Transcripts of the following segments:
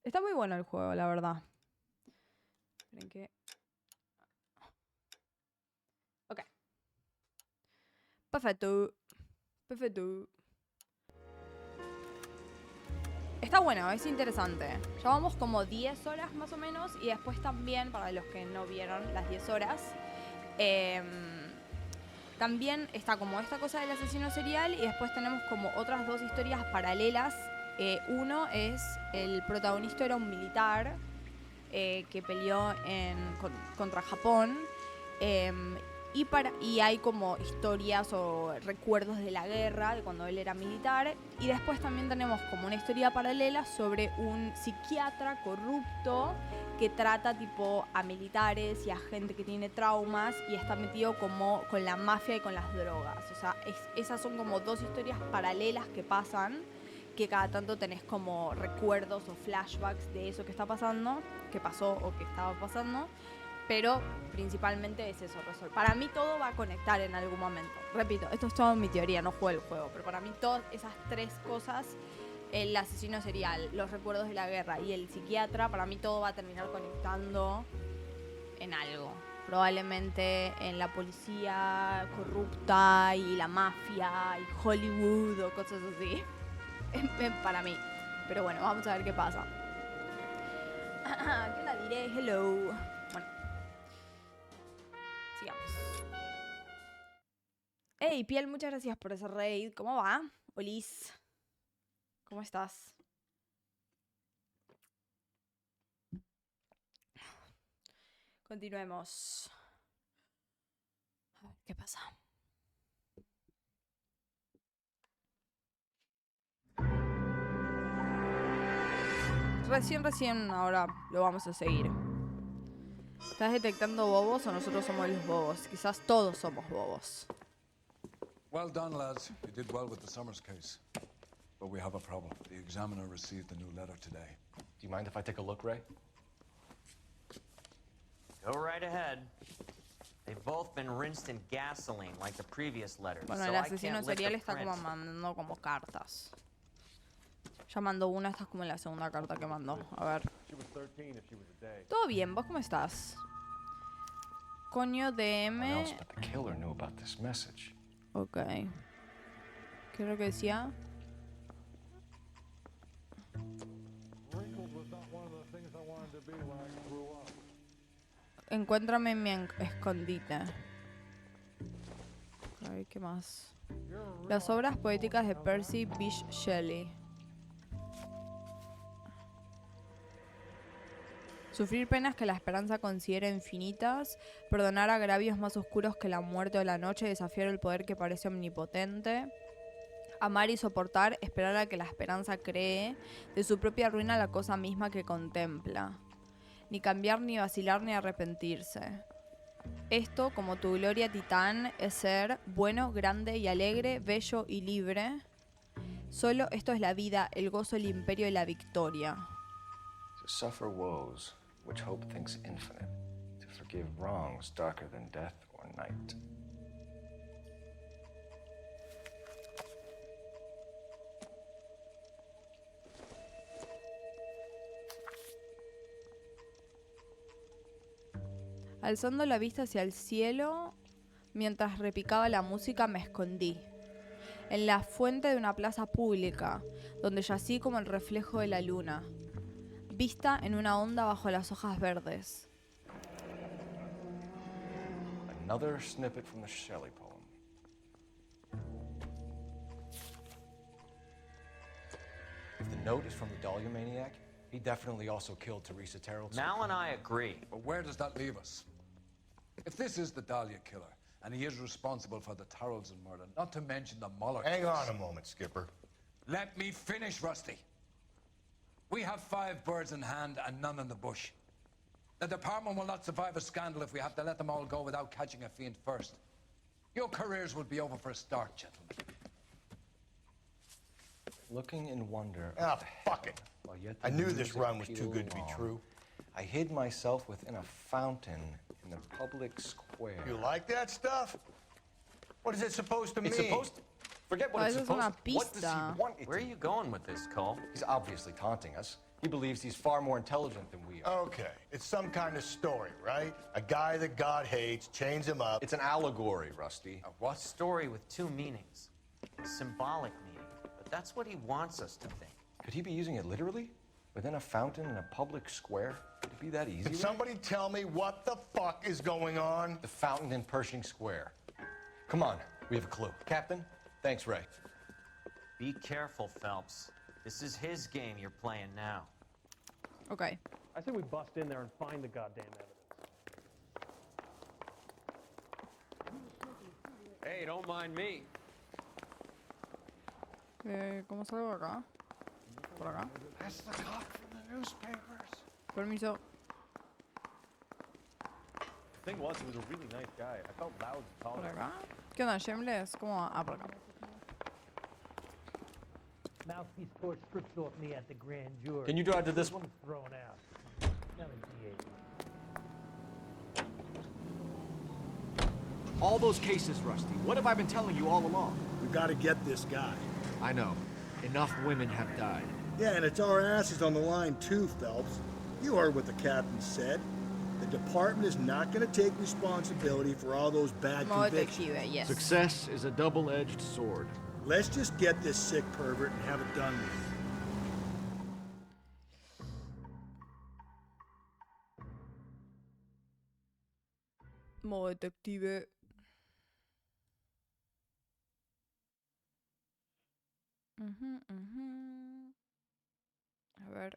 Está muy bueno el juego, la verdad. Esperen que... Ok. Perfecto. Perfecto. Está bueno, es interesante. Llevamos como 10 horas más o menos. Y después también, para los que no vieron las 10 horas, también está como esta cosa del asesino serial. Y después tenemos como otras dos historias paralelas. Uno es el protagonista era un militar que peleó contra Japón. Y hay como historias o recuerdos de la guerra, de cuando él era militar. Y después también tenemos como una historia paralela sobre un psiquiatra corrupto que trata tipo a militares y a gente que tiene traumas y está metido como con la mafia y con las drogas. O sea, esas son como dos historias paralelas que pasan, que cada tanto tenés como recuerdos o flashbacks de eso que está pasando, que pasó o que estaba pasando. Pero principalmente es eso, para mí todo va a conectar en algún momento. Repito, esto es toda mi teoría, no juego el juego, pero para mí todas esas tres cosas, el asesino serial, los recuerdos de la guerra y el psiquiatra, para mí todo va a terminar conectando en algo. Probablemente en la policía corrupta y la mafia y Hollywood o cosas así. Para mí. Pero bueno, vamos a ver qué pasa. ¿Qué la diré? Hello. Bueno. Sigamos. Hey, Piel, muchas gracias por ese raid. ¿Cómo va? Olis. ¿Cómo estás? Continuemos. A ver qué pasa. Recién ahora lo vamos a seguir. ¿Estás detectando bobos o nosotros somos los bobos? Quizás todos somos bobos. Well done, lads. You did well with the Summers case. But we have a problem. The examiner received a new letter today. Do you mind if I take a look, Ray? Go right ahead. They've both been rinsed in gasoline like the previous letters. Bueno, el asesino serial está como mandando como cartas. Ya mandó una, esta es como la segunda carta que mandó. A ver. Todo bien, ¿vos cómo estás? Coño, DM. Ok. ¿Qué es lo que decía? Encuéntrame en mi escondite. Ok, ¿qué más? Las obras poéticas de Percy Bysshe Shelley. Sufrir penas que la esperanza considera infinitas, perdonar agravios más oscuros que la muerte o la noche, desafiar el poder que parece omnipotente, amar y soportar, esperar a que la esperanza cree, de su propia ruina la cosa misma que contempla, ni cambiar, ni vacilar, ni arrepentirse. Esto, como tu gloria titán, es ser bueno, grande y alegre, bello y libre. Solo esto es la vida, el gozo, el imperio y la victoria. To suffer woes which hope thinks infinite, to forgive wrongs darker than death or night. Alzando la vista hacia el cielo, mientras repicaba la música, me escondí. En la fuente de una plaza pública, donde yací como el reflejo de la luna, vista en una onda bajo las hojas verdes. Another snippet from the Shelley poem. If the note is from the Dahlia maniac, he definitely also killed Teresa Terrell. Mal and I agree. But where does that leave us? If this is the Dahlia killer, and he is responsible for the Tarrelson murder, not to mention the Muller Hang case. on a moment, Skipper. Let me finish, Rusty. We have 5 birds in hand and none in the bush. The department will not survive a scandal if we have to let them all go without catching a fiend first. Your careers will be over for a start, gentlemen. Looking in wonder. Ah, fuck it. I knew this run was too good to be true. I hid myself within a fountain in the public square. You like that stuff? What is it supposed to mean? It's supposed to... Forget what it's Eso es supposed una to... What does pista. he want it Where are to... you going with this, Cole? He's obviously taunting us. He believes he's far more intelligent than we are. Okay, it's some kind of story, right? A guy that God hates, chains him up. It's an allegory, Rusty. A what? Story with two meanings. A symbolic meaning. But that's what he wants us to think. Could he be using it literally? Within a fountain in a public square? Could it be that easy? Can somebody tell me what the fuck is going on? The fountain in Pershing Square. Come on, we have a clue. Captain, thanks, Ray. Be careful, Phelps. This is his game you're playing now. Ok. I say we bust in there and find the goddamn evidence. Hey, don't mind me. ¿Cómo salgo acá? Por acá. That's the cop from the newspapers. Permiso. The thing was, he was a really nice guy. I felt loud and Por tolerant. acá. ¿Qué onda, Shameless? ¿Cómo va? Ah, por acá. Mouthpiece court stripped off me at the grand jury. Can you drive to this one? Thrown out. Now in DA. All those cases, Rusty. What have I been telling you all along? We gotta get this guy. I know. Enough women have died. Yeah, and it's our asses on the line too, Phelps. You heard what the captain said. The department is not gonna take responsibility for all those bad Modo convictions. detective, yes. Success is a double-edged sword. Let's just get this sick pervert and have it done with. Modo detective. A ver.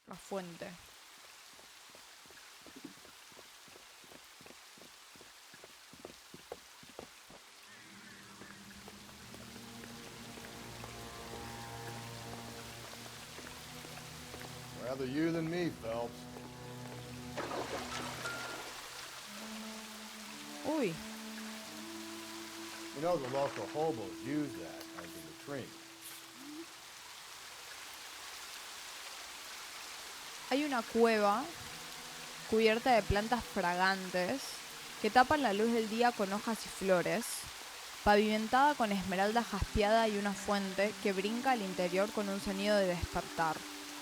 La fuente. Rather you than me, Phelps. Uy. You know the local hobos use that as a latrine. Hay una cueva cubierta de plantas fragantes que tapan la luz del día con hojas y flores, pavimentada con esmeralda jaspeada y una fuente que brinca al interior con un sonido de despertar.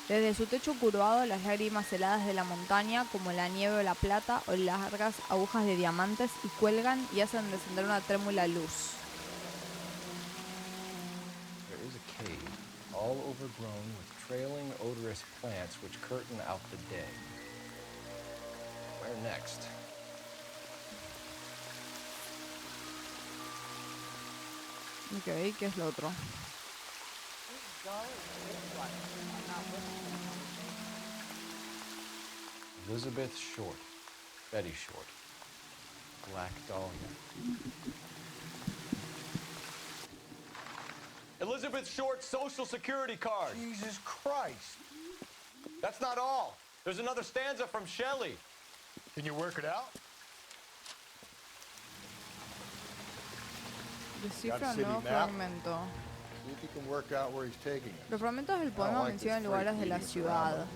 Desde su techo curvado, las lágrimas heladas de la montaña, como la nieve o la plata, o largas agujas de diamantes, y cuelgan y hacen descender una trémula luz. There is a cave, all overgrown with trailing, odorous plants which curtain out the day. Where next? Ok, ¿qué es lo otro? Elizabeth Short. Betty Short. Black Dahlia. Elizabeth Short's social security card. Jesus Christ. That's not all. There's another stanza from Shelley. Can you work it out? Descifra un city nuevo map. fragmento. See if you can work out where he's taking us. Los fragmentos del poema mencionan lugares de la ciudad.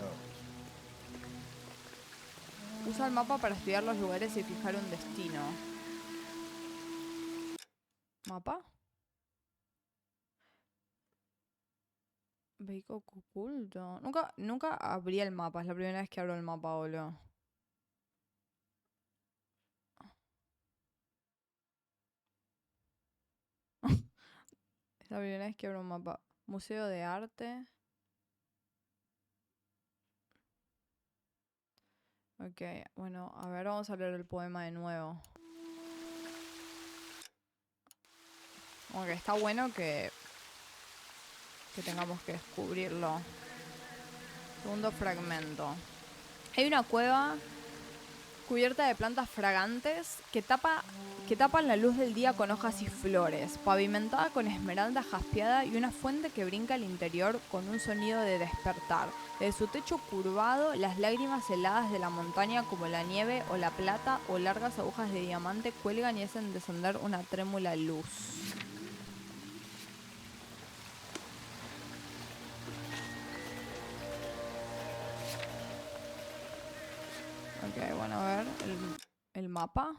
Usa el mapa para estudiar los lugares y fijar un destino. ¿Mapa? Vehículo oculto. Nunca abrí el mapa. Es la primera vez que abro el mapa, boludo. Es la primera vez que abro un mapa. Museo de arte. Ok, bueno, a ver, vamos a leer el poema de nuevo. Como que está bueno que tengamos que descubrirlo. Segundo fragmento. Hay una cueva cubierta de plantas fragantes que tapan la luz del día con hojas y flores, pavimentada con esmeralda jaspeada y una fuente que brinca al interior con un sonido de despertar. De su techo curvado, las lágrimas heladas de la montaña, como la nieve o la plata, o largas agujas de diamante, cuelgan y hacen descender una trémula luz. Ok, bueno, a ver, el mapa.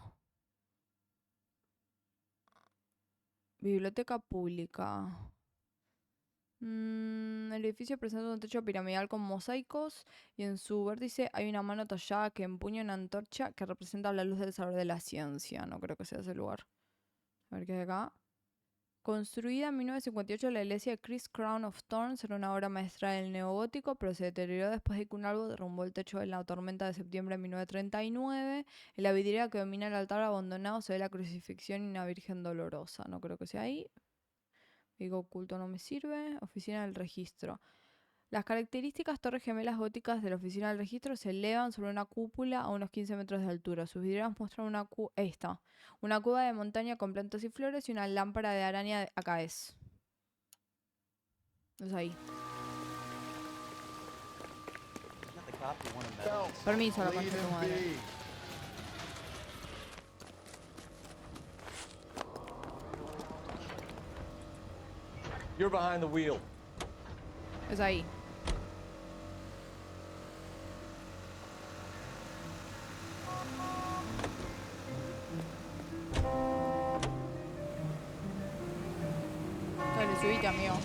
Biblioteca pública. El edificio presenta un techo piramidal con mosaicos y en su vértice hay una mano tallada que empuña una antorcha que representa la luz del saber de la ciencia. No creo que sea ese lugar. A ver qué hay acá. Construida en 1958, la iglesia de Christ Crown of Thorns era una obra maestra del neogótico, pero se deterioró después de que un árbol derrumbó el techo en la tormenta de septiembre de 1939. En la vidriera que domina el altar abandonado se ve la crucifixión y una virgen dolorosa. No creo que sea ahí. Digo, oculto no me sirve. Oficina del registro. Las características torres gemelas góticas de la oficina del registro se elevan sobre una cúpula a unos 15 metros de altura. Sus vidrieras muestran una cueva de montaña con plantas y flores y una lámpara de araña. Acá es. Es ahí. Permiso, la concha de tu madre. You're behind the wheel. Es ahí. Dale, subite, amigo.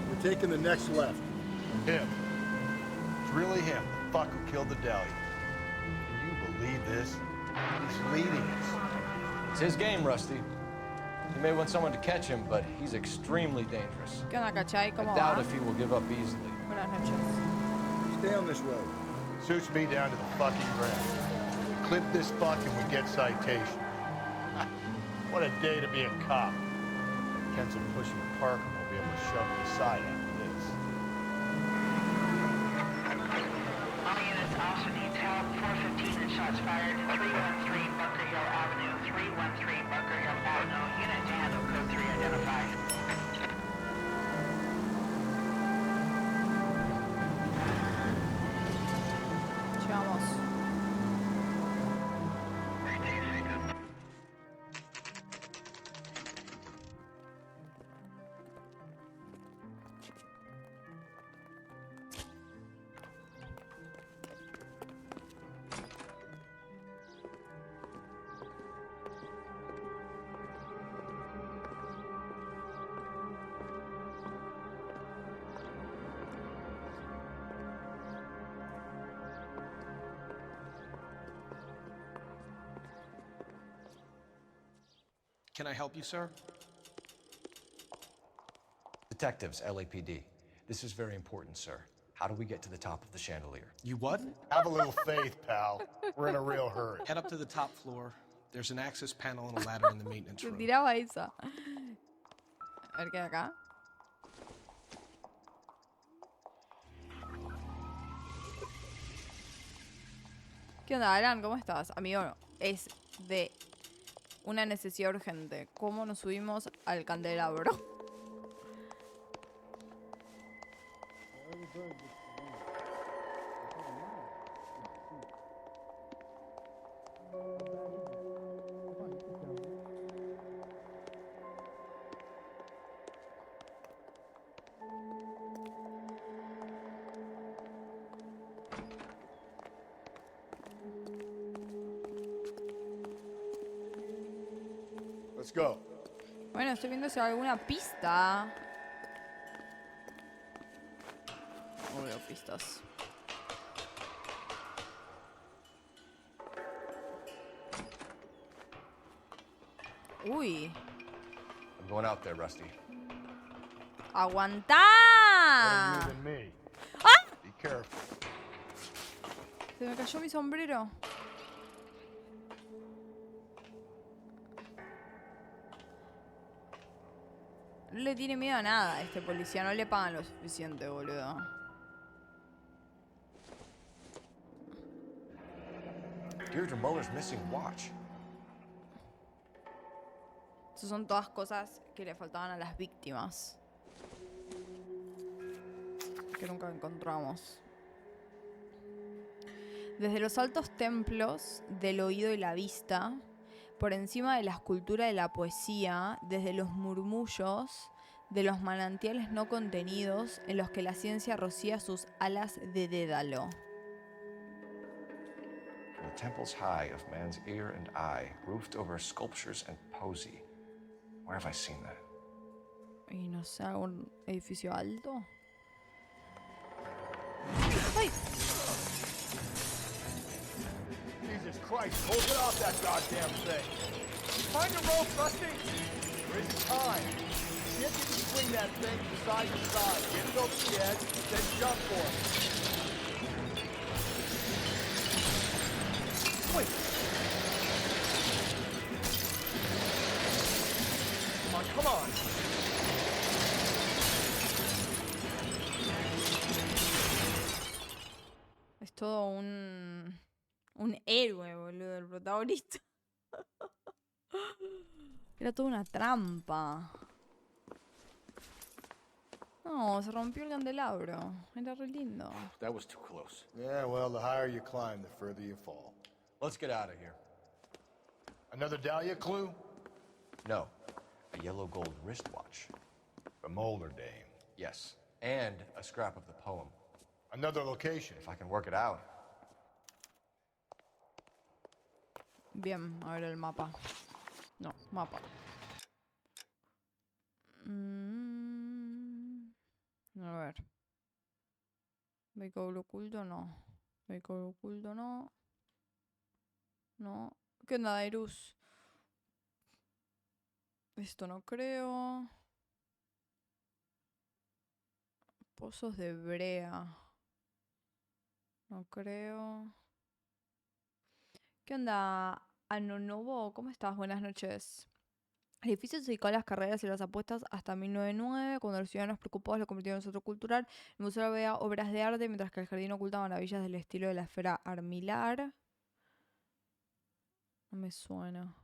We're taking the next left. Him. It's really him, the fuck who killed the Dahlia. Can you believe this? He's leading us. It's his game, Rusty. He may want someone to catch him, but he's extremely dangerous. ¿Qué onda, cachai? I ¿Cómo doubt va? if he will give up easily. Buenas noches. Stay on this road. Suits me down to the fucking ground. Clip this fuck and we get citation. What a day to be a cop. Cancel pushing Parker will be able to shove me aside after this. All units, officer needs help. 415 and shots fired. 313 Bunker Hill Avenue. 313 Bunker Hill Avenue. Unit to handle code 3 identified. Llegamos. Can I help you, sir? Detectives, LAPD. This is very important, sir. How do we get to the top of the chandelier? You what? Have a little faith, pal. We're in a real hurry. Head up to the top floor. There's an access panel and a ladder in the maintenance Te room. tiraba esa. A ver qué hay acá. ¿Qué onda, Alan? ¿Cómo estás? Amigo, es de una necesidad urgente. ¿Cómo nos subimos al candelabro? Let's go. Bueno, estoy viendo si hay alguna pista. No veo pistas. Uy. I'm going out there, Rusty. ¡Aguantá! Better you than me. ¡Ah! Be careful. Se me cayó mi sombrero. No le tiene miedo a nada a este policía. No le pagan lo suficiente, boludo. Deirdre Muller's missing watch. Esas son todas cosas que le faltaban a las víctimas. Que nunca encontramos. Desde los altos templos del oído y la vista, por encima de la escultura de la poesía, desde los murmullos de los manantiales no contenidos en los que la ciencia rocía sus alas de dédalo. the temples high of man's ear and eye, roofed over sculptures and poesy. Where have I seen that? Y no sé, algún edificio alto. ¡Ay! Jesus Christ, hold it off that goddamn thing. Find a rope, Rusty. There isn't time. See if you can swing that thing from side to side. Get it over the edge, then jump for it. Wait. Come on. Es todo un héroe, boludo, el protagonista. Era toda una trampa. No, se rompió el candelabro. Era re lindo. That was too close. Yeah, well, the higher you climb, the further you fall. Let's get out of here. Another Dahlia clue? No, a yellow gold wristwatch. From older dame. Yes, and a scrap of the poem. Another location. If I can work it out. Bien, a ver el mapa. No, mapa. A ver. Vehículo oculto, no. Vehículo oculto, no. No. ¿Qué onda, Dairus? Esto no creo. Pozos de brea. No creo. ¿Qué onda, Anonobo? ¿Cómo estás? Buenas noches. El edificio se dedicó a las carreras y las apuestas hasta 1909, cuando los ciudadanos preocupados lo convirtieron en centro cultural. El museo veía obras de arte, mientras que el jardín ocultaba maravillas del estilo de la esfera armilar. No me suena.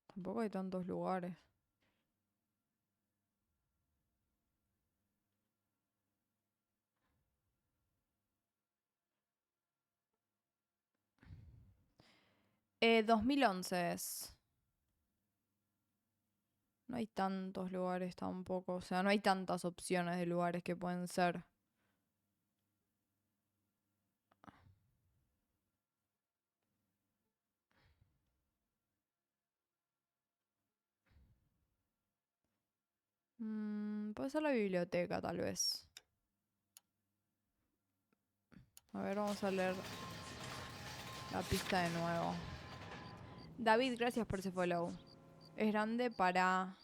Tampoco hay tantos lugares. Eh, 2011 es. No hay tantos lugares tampoco. O sea, no hay tantas opciones de lugares que pueden ser. Puede ser la biblioteca, tal vez. A ver, vamos a leer la pista de nuevo. David, gracias por ese follow. Es grande para...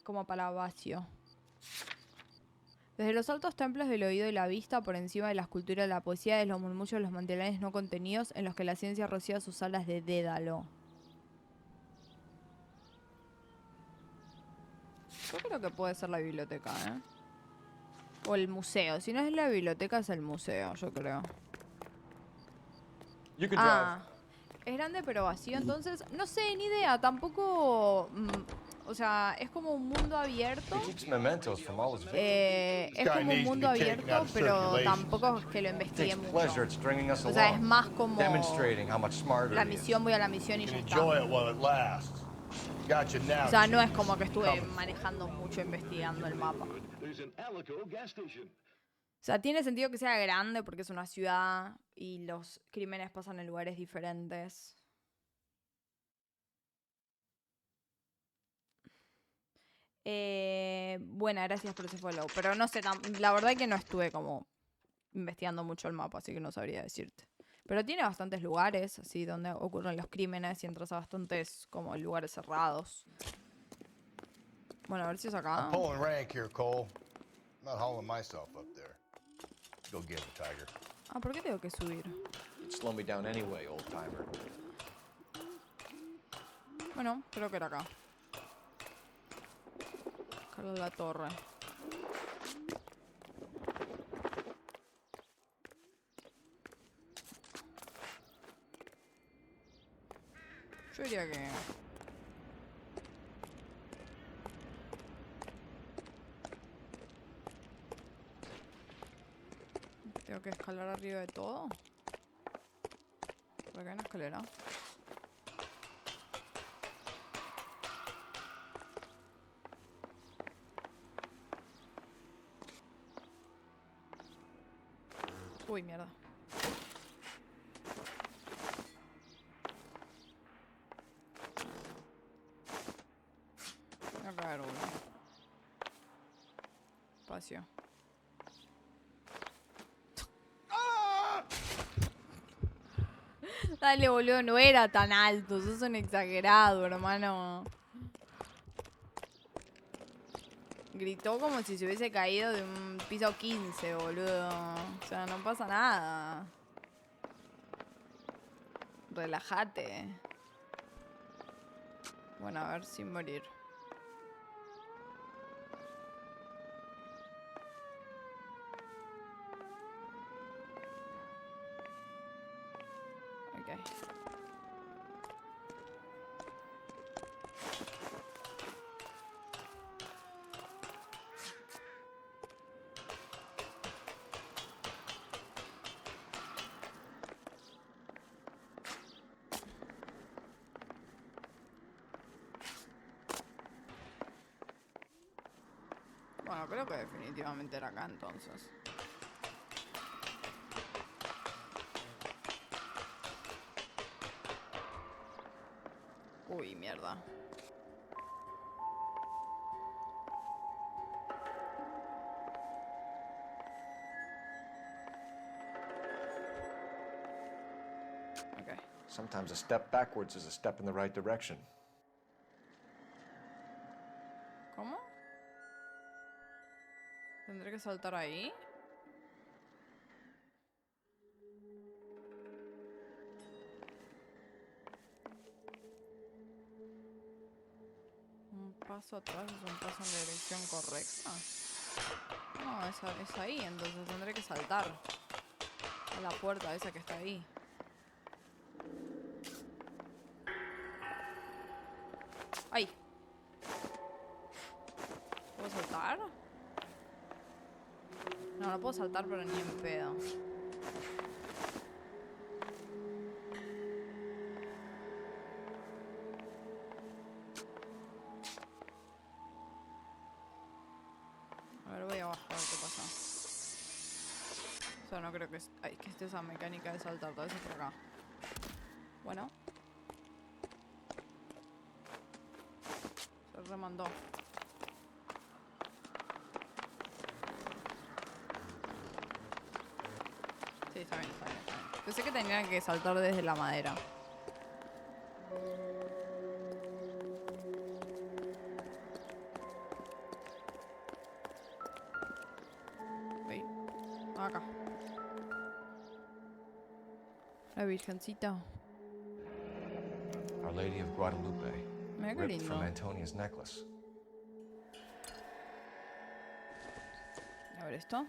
como para vacío. Desde los altos templos del oído y la vista, por encima de la escultura de la poesía, de los murmullos de los manantiales no contenidos, en los que la ciencia rocía sus alas de dédalo. Yo creo que puede ser la biblioteca, ¿eh? O el museo. Si no es la biblioteca, es el museo, yo creo. Es grande pero vacío, entonces... No sé, ni idea. Tampoco... o sea, es como un mundo abierto. Es como un mundo abierto, pero tampoco es que lo investigue mucho. O sea, es más como... La misión, voy a la misión y ya está. O sea, no es como que estuve manejando mucho investigando el mapa. O sea, tiene sentido que sea grande porque es una ciudad y los crímenes pasan en lugares diferentes. Buena, gracias por ese follow. Pero no sé, la verdad es que no estuve como investigando mucho el mapa, así que no sabría decirte. Pero tiene bastantes lugares, así, donde ocurren los crímenes y entras a bastantes como lugares cerrados. Bueno, a ver si es acá. I'm pulling rank here, Cole. I'm not hauling myself up there. Go get it, Tiger. Ah, ¿por qué tengo que subir? Slow me down anyway, old timer. Bueno, creo que era acá. Acá es la torre. Yo diría que... Tengo que escalar arriba de todo. ¿Por acá hay una escalera? Uy, mierda. Qué raro, boludo. Espacio. Dale, boludo, no era tan alto. Sos un exagerado, hermano. Gritó como si se hubiese caído de un piso 15, boludo. O sea, no pasa nada. Relájate. Bueno, a ver, sin morir. Ok. Bueno, creo que definitivamente era acá entonces. Uy, mierda. Okay. Sometimes a step backwards is a step in the right direction. ¿Cómo? ¿Tendré que saltar ahí? Un paso atrás es un paso en la dirección correcta. No, es ahí, entonces tendré que saltar a la puerta esa que está ahí. ¡Ay! ¿Puedo saltar? No, no puedo saltar, pero ni en pedo. A ver, voy abajo a ver qué pasa. O sea, no creo que, que esté esa mecánica de saltar, todo eso por acá. Bueno. Se remandó. Sí, está bien, está bien, está bien. Pensé que tenían que saltar desde la madera. Uy, acá. La virgencita. Our Lady of Guadalupe, Mira qué ripped lindo. from Antonia's necklace. A ver esto.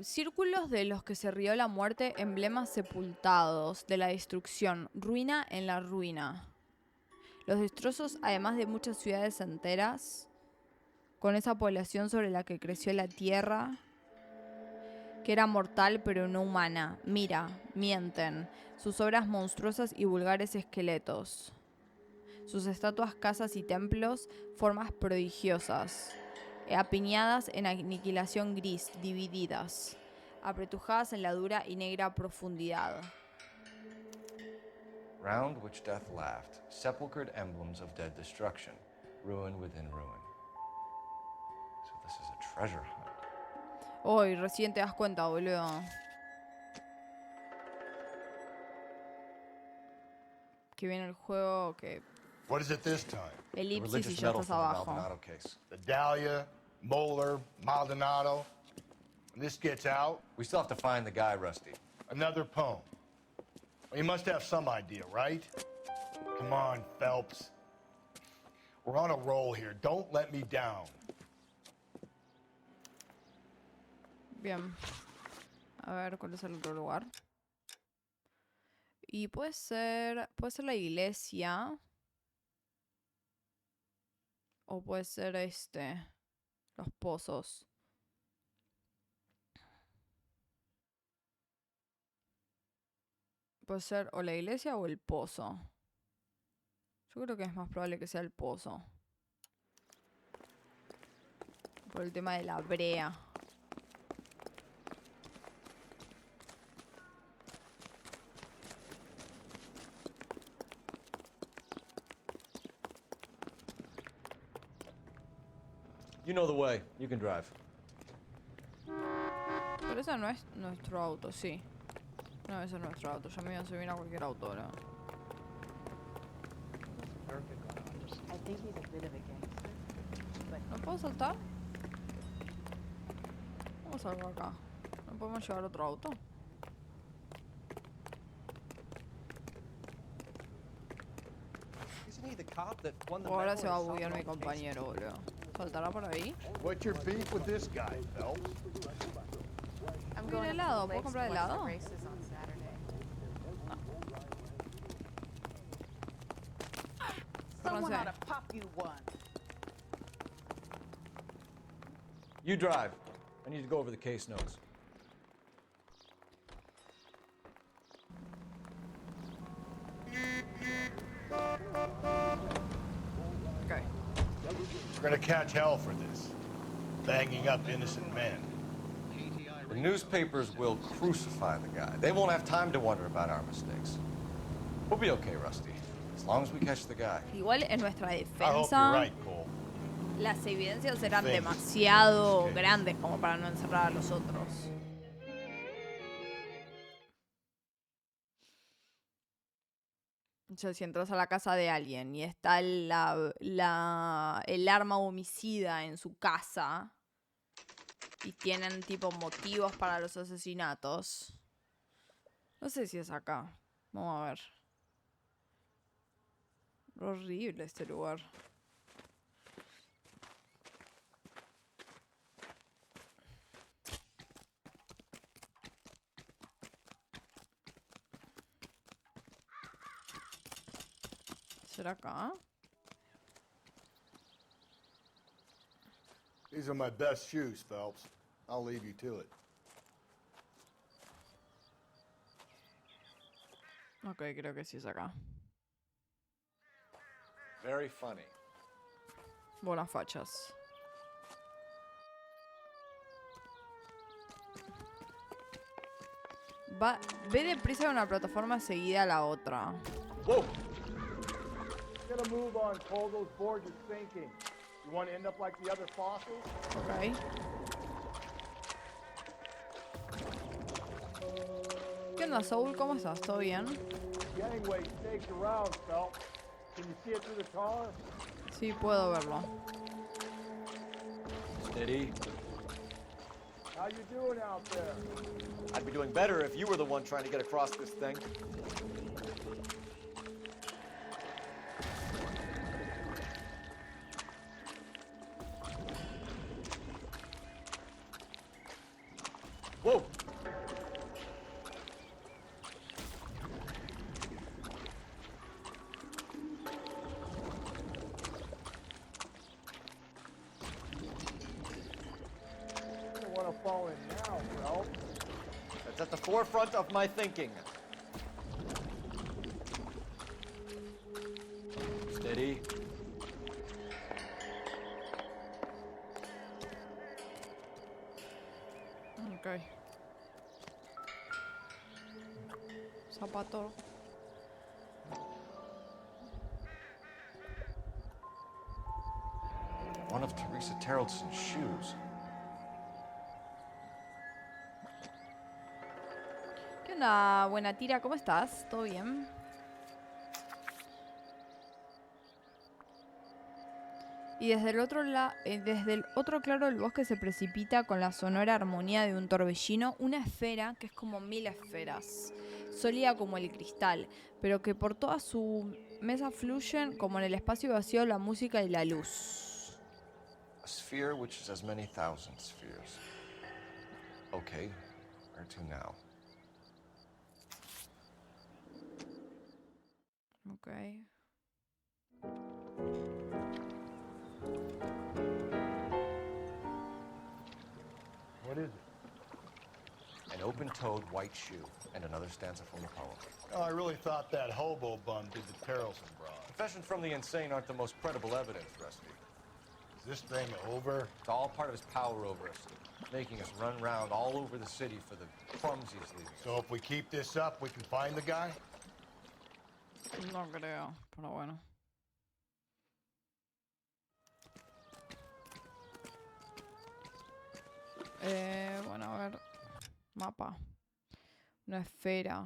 Círculos de los que se rió la muerte, emblemas sepultados de la destrucción, ruina en la ruina. Los destrozos, además de muchas ciudades enteras, con esa población sobre la que creció la tierra, que era mortal pero no humana. Mira, mienten, sus obras monstruosas y vulgares esqueletos. Sus estatuas, casas y templos, formas prodigiosas. Apiñadas en aniquilación gris, divididas. Apretujadas en la dura y negra profundidad. Round which death laughed, sepulchred emblems of dead destruction, ruin within ruin. So this is a treasure hunt. Hoy, recién te das cuenta, boludo. Que viene el juego que... What is it this time? Elipsis y ya estás abajo. Case. The Dahlia, Moeller, Maldonado. When this gets out, We still have to find the guy, Rusty. another poem. Well, you must have some idea, right? Come on, Phelps. We're on a roll here. Don't let me down. Bien. A ver, ¿cuál es el otro lugar? Y puede ser la iglesia. O puede ser los pozos. Puede ser o la iglesia o el pozo. Yo creo que es más probable que sea el pozo. Por el tema de la brea. You know the way. You can drive. Pero ese no es nuestro auto, sí. No, ese es nuestro auto. Yo me iba a subir a cualquier auto ahora. ¿No puedo saltar? ¿Cómo salgo acá? ¿No podemos llevar otro auto? Isn't he the cop that won the Ahora medal se va a in buguear mi solving all the compañero, boludo. ¿Saltará por ahí? What's your beef with this guy, Phelps? I'm Quiero helado. ¿Puedo comprar helado? Someone Entonces, ought to pop you one. You drive. I need to go over the case notes. okay. We're gonna catch hell for this. Banging up innocent men. The newspapers will crucify the guy. They won't have time to wonder about our mistakes. We'll be okay, Rusty. As long as we catch the guy. Igual en nuestra I hope defensa, you're right, Cole. las evidencias eran Thank you. demasiado Okay. grandes como para no encerrar a los otros. O sea, si entras a la casa de alguien y está el arma homicida en su casa y tienen tipo motivos para los asesinatos. No sé si es acá. Vamos a ver. Horrible este lugar. ¿Será acá? These are my best shoes, Phelps. I'll leave you to it. Ok, creo que sí es acá. Very funny. Buenas fachas. Ve deprisa de una plataforma seguida a la otra. Whoa! Get a move on, Cole. Those boards are sinking. You want to end up like the other fossils? Ok. ¿Qué onda, Soul? ¿Cómo estás? ¿Todo bien? Gangway stakes around, Phelps. Can you see it through the car? Sí, puedo verlo. Steady. How you doing out there? I'd be doing better if you were the one trying to get across this thing. Whoa! You don't want to fall in now, Phelps. That's at the forefront of my thinking. Steady. Ok. Zapato. One of Teresa Terreldson's shoes. ¿Qué onda, buena tira? ¿Cómo estás? ¿Todo bien? Y desde el otro claro del bosque se precipita con la sonora armonía de un torbellino una esfera que es como 1000 esferas, sólida como el cristal, pero que por toda su mesa fluyen como en el espacio vacío la música y la luz. A sphere which is as many thousand spheres. Okay, where to now? Ok. What is it? An open-toed white shoe, and another stanza from the poem. Oh, I really thought that hobo bum did the Terrelson broad. Confessions from the insane aren't the most credible evidence, Rusty. this thing over? It's all part of his power over us, making us run around all over the city for the crumbs he's leaving us. So if we keep this up, we can find the guy? No creo, pero bueno. Bueno, a ver. Mapa. Una esfera.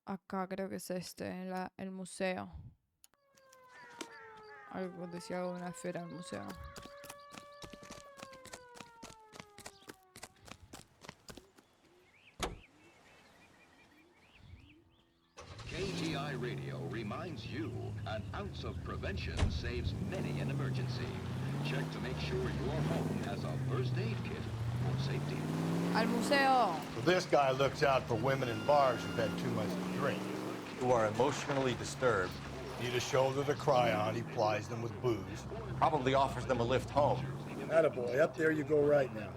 Acá creo que es el museo. Algo decía algo de una esfera del museo. KGI Radio reminds you an ounce of prevention saves many an emergency. Check to make sure your home has a first aid kit for safety. Al museo. So this guy looks out for women in bars who've had too much to drink. Who are emotionally disturbed. Need a shoulder to cry on, he plies them with booze. Probably offers them a lift home. Attaboy, up there you go right now.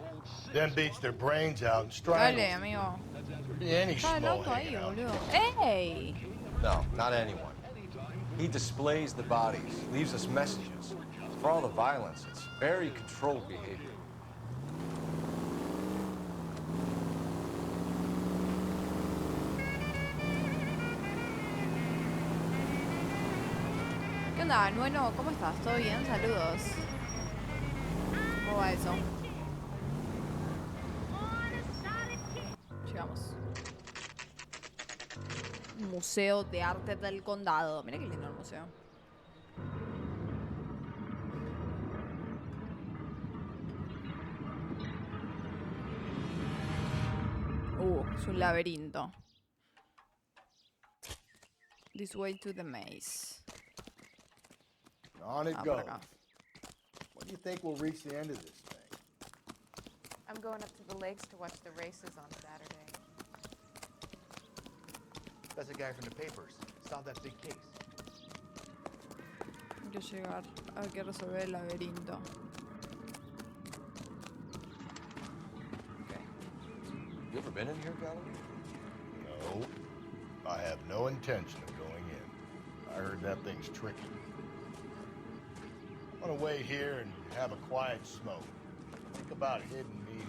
Then beats their brains out and strangles Dale, them. amigo. Any Está schmo loco ahí, hanging out. boludo. ¡Ey! No, not anyone. He displays the bodies, leaves us messages. For all the violence, it's very controlled behavior. ¿Qué onda, Nueno? ¿Cómo estás? ¿Todo bien? Saludos. ¿Cómo va eso? Llegamos. Museo de Arte del Condado. Mira qué lindo el museo. Es un laberinto. This way to the maze. On it por goes. acá. When do you think we'll reach the end of this thing? I'm going up to the lakes to watch the races on Saturday. That's the guy from the papers. Solved that big case. Hay que llegar. Hay que resolver el laberinto. You ever been in here, Galloway? No. I have no intention of going in. I heard that thing's tricky. I'm gonna wait here and have a quiet smoke. Think about hidden meetings.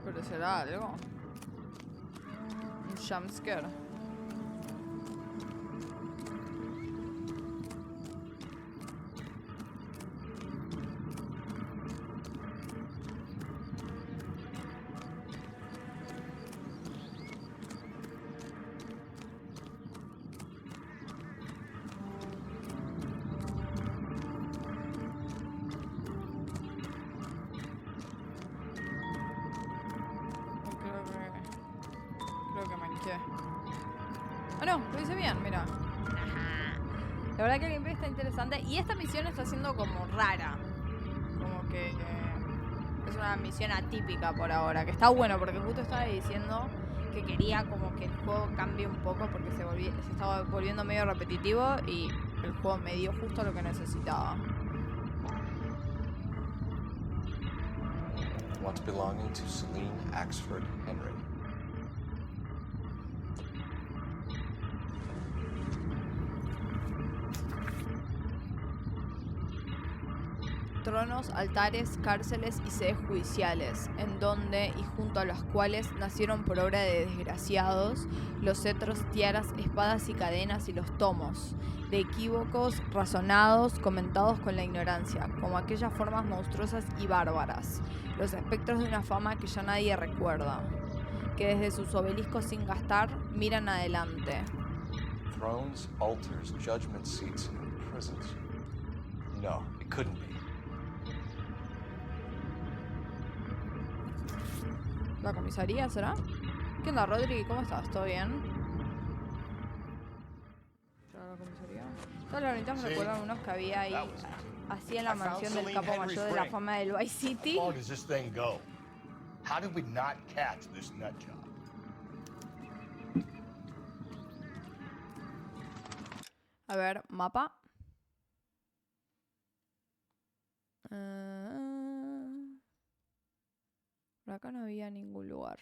Pero será algo. Un jumpscare. Creo que manqué. Ah, no, lo hice bien, mira. La verdad que el gameplay está interesante. Y esta misión está siendo como rara. Como que es una misión atípica por ahora. Que está bueno porque justo estaba diciendo que quería como que el juego cambie un poco porque se estaba volviendo medio repetitivo y el juego me dio justo lo que necesitaba. Once belonging to Celine Axford Henry. Tronos, altares, cárceles y sedes judiciales, en donde y junto a los cuales nacieron por obra de desgraciados los cetros, tiaras, espadas y cadenas y los tomos, de equívocos razonados, comentados con la ignorancia, como aquellas formas monstruosas y bárbaras, los espectros de una fama que ya nadie recuerda, que desde sus obeliscos sin gastar miran adelante. Thrones, altars, judgment seats, and prisons. No, it couldn't be. ¿La comisaría será? ¿Qué onda, Rodri? ¿Cómo estás? ¿Todo bien? ¿Será la comisaría? Todos los laberintos me recuerdan unos que había ahí, así en la mansión del capo mayor de la fama del Vice City. How far does this thing go? How did we not catch this nut job? A ver, mapa. Por acá no había ningún lugar.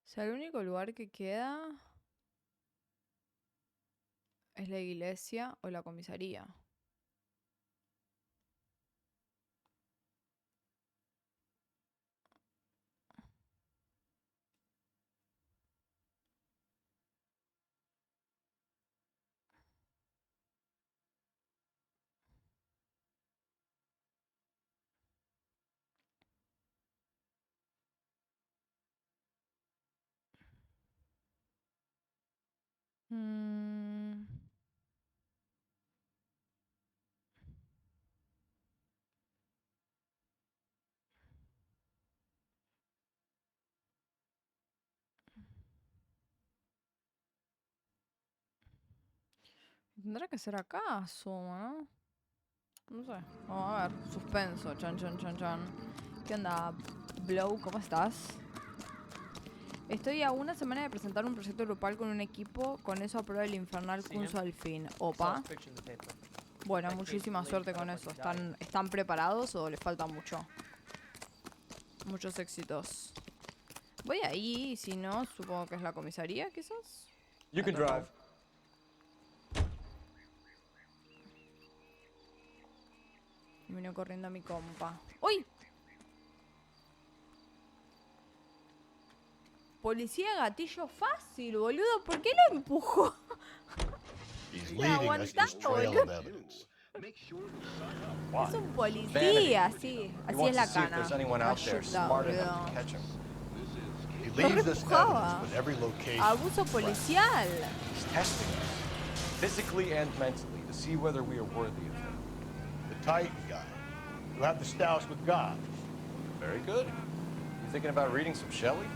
O sea, el único lugar que queda es la iglesia o la comisaría. Mm. Tendrá que ser acá, asumo, ¿no? No sé. Vamos a ver. Suspenso. Chan, chan, chan, chan. ¿Qué onda, Blow? ¿Cómo estás? Estoy a una semana de presentar un proyecto grupal con un equipo. Con eso apruebo el infernal curso al fin. Opa. Bueno, muchísima suerte con eso. ¿Están preparados o les falta mucho? Muchos éxitos. Voy ahí, si no, supongo que es la comisaría, quizás. You can drive. Vino corriendo a mi compa. ¡Uy! Policía gatillo fácil, boludo. ¿Por qué lo empujó? He's Y leaving us this aguantando, trail boludo. of evidence. Es un policía, sí. He Así es wants la to see if cana. there's anyone out there Ayuda, smart enough boludo. to catch him. He Lo leaves us empujaba. evidence with every location. Abuso policial. He's testing us, physically and mentally, to see whether we are worthy of him. The Titan guy. You have the stoush with God. Very good. You thinking about reading some Shelley?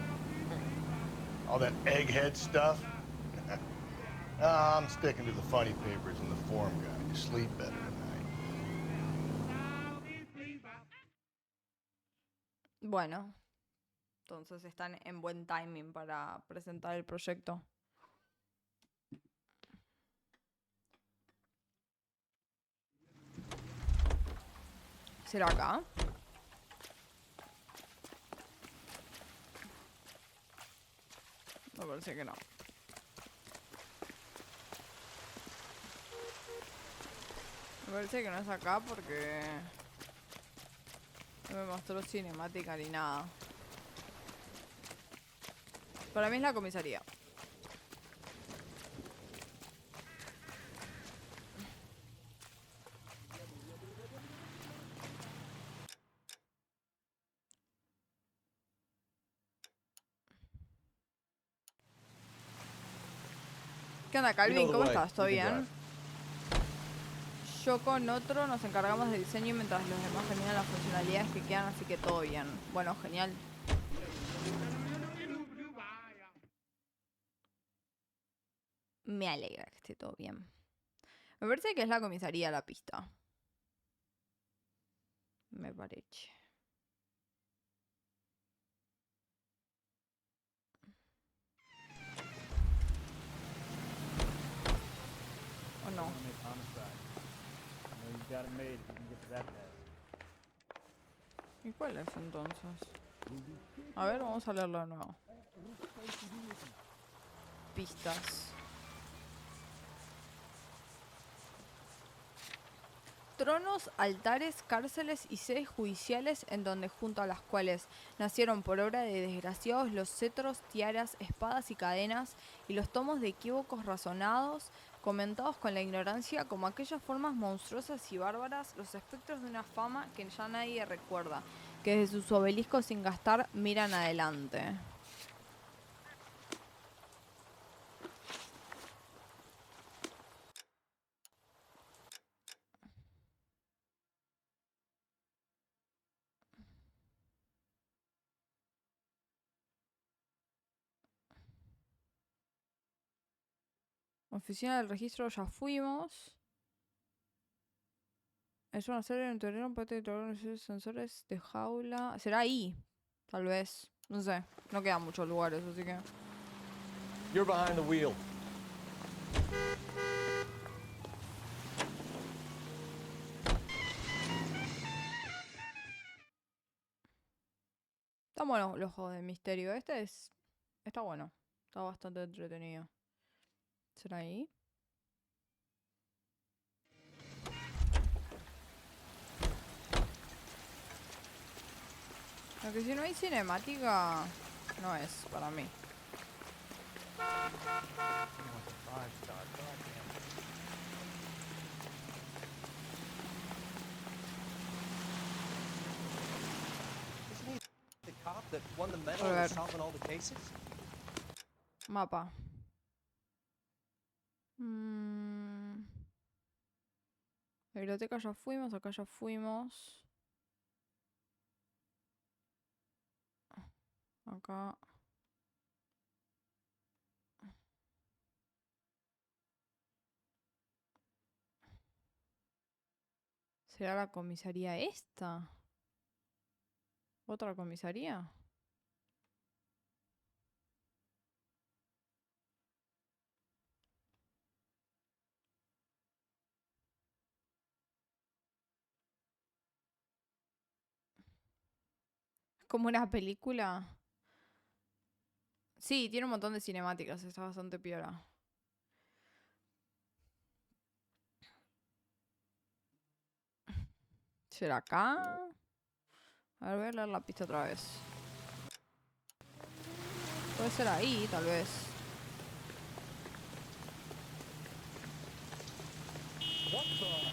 All that egghead stuff. I'm sticking to the funny papers and the form guide. You sleep better tonight. Bueno. Entonces están en buen timing para presentar el proyecto. ¿Será acá? Me parece que no. Me parece que no es acá porque no me mostró cinemática ni nada. Para mí es la comisaría. ¿Qué onda, Calvin? ¿Cómo estás? ¿Todo bien? Yo con otro nos encargamos del diseño mientras los demás terminan las funcionalidades que quedan, así que todo bien. Bueno, genial. Me alegra que esté todo bien. Me parece que es la comisaría la pista. Me parece. ¿O no? ¿Y cuál es entonces? A ver, vamos a leerlo de nuevo. Pistas. Tronos, altares, cárceles y sedes judiciales en donde junto a las cuales nacieron por obra de desgraciados los cetros, tiaras, espadas y cadenas y los tomos de equívocos razonados, comentados con la ignorancia como aquellas formas monstruosas y bárbaras, los espectros de una fama que ya nadie recuerda, que desde sus obeliscos sin gastar miran adelante. Oficina del registro ya fuimos. Es una serie en teoría un paquete de sensores de jaula. ¿Será ahí? Tal vez. No sé. No quedan muchos lugares, así que... You're behind the wheel. Están buenos los juegos de misterio. Este es... Está bueno. Está bastante entretenido. ¿Será ahí? Aunque si no hay cinemática, no es para mí. Isn't he the cop that won the medal A ver. in solving all the cases? Mapa. La biblioteca ya fuimos, acá ya fuimos. Acá. ¿Será la comisaría esta? ¿Otra comisaría? Como una película. Sí, tiene un montón de cinemáticas, está bastante piola. ¿Será acá? A ver, voy a leer la pista otra vez. Puede ser ahí, tal vez.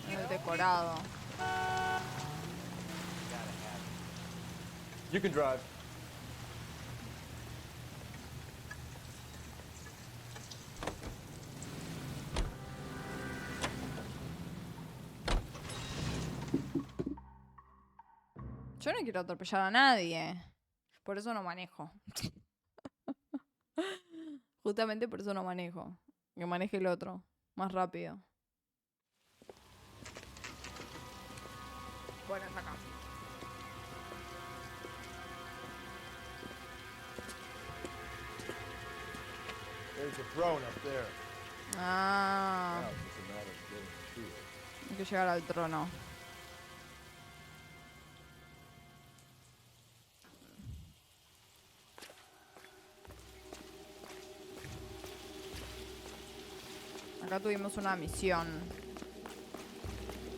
En el decorado. You can drive. Yo no quiero atropellar a nadie. Por eso no manejo. Justamente por eso no manejo. Que maneje el otro. Más rápido. Bueno, es acá. There's a throne up there. Ah. Now it's just a matter of getting to it. Hay que llegar al trono. Acá tuvimos una misión.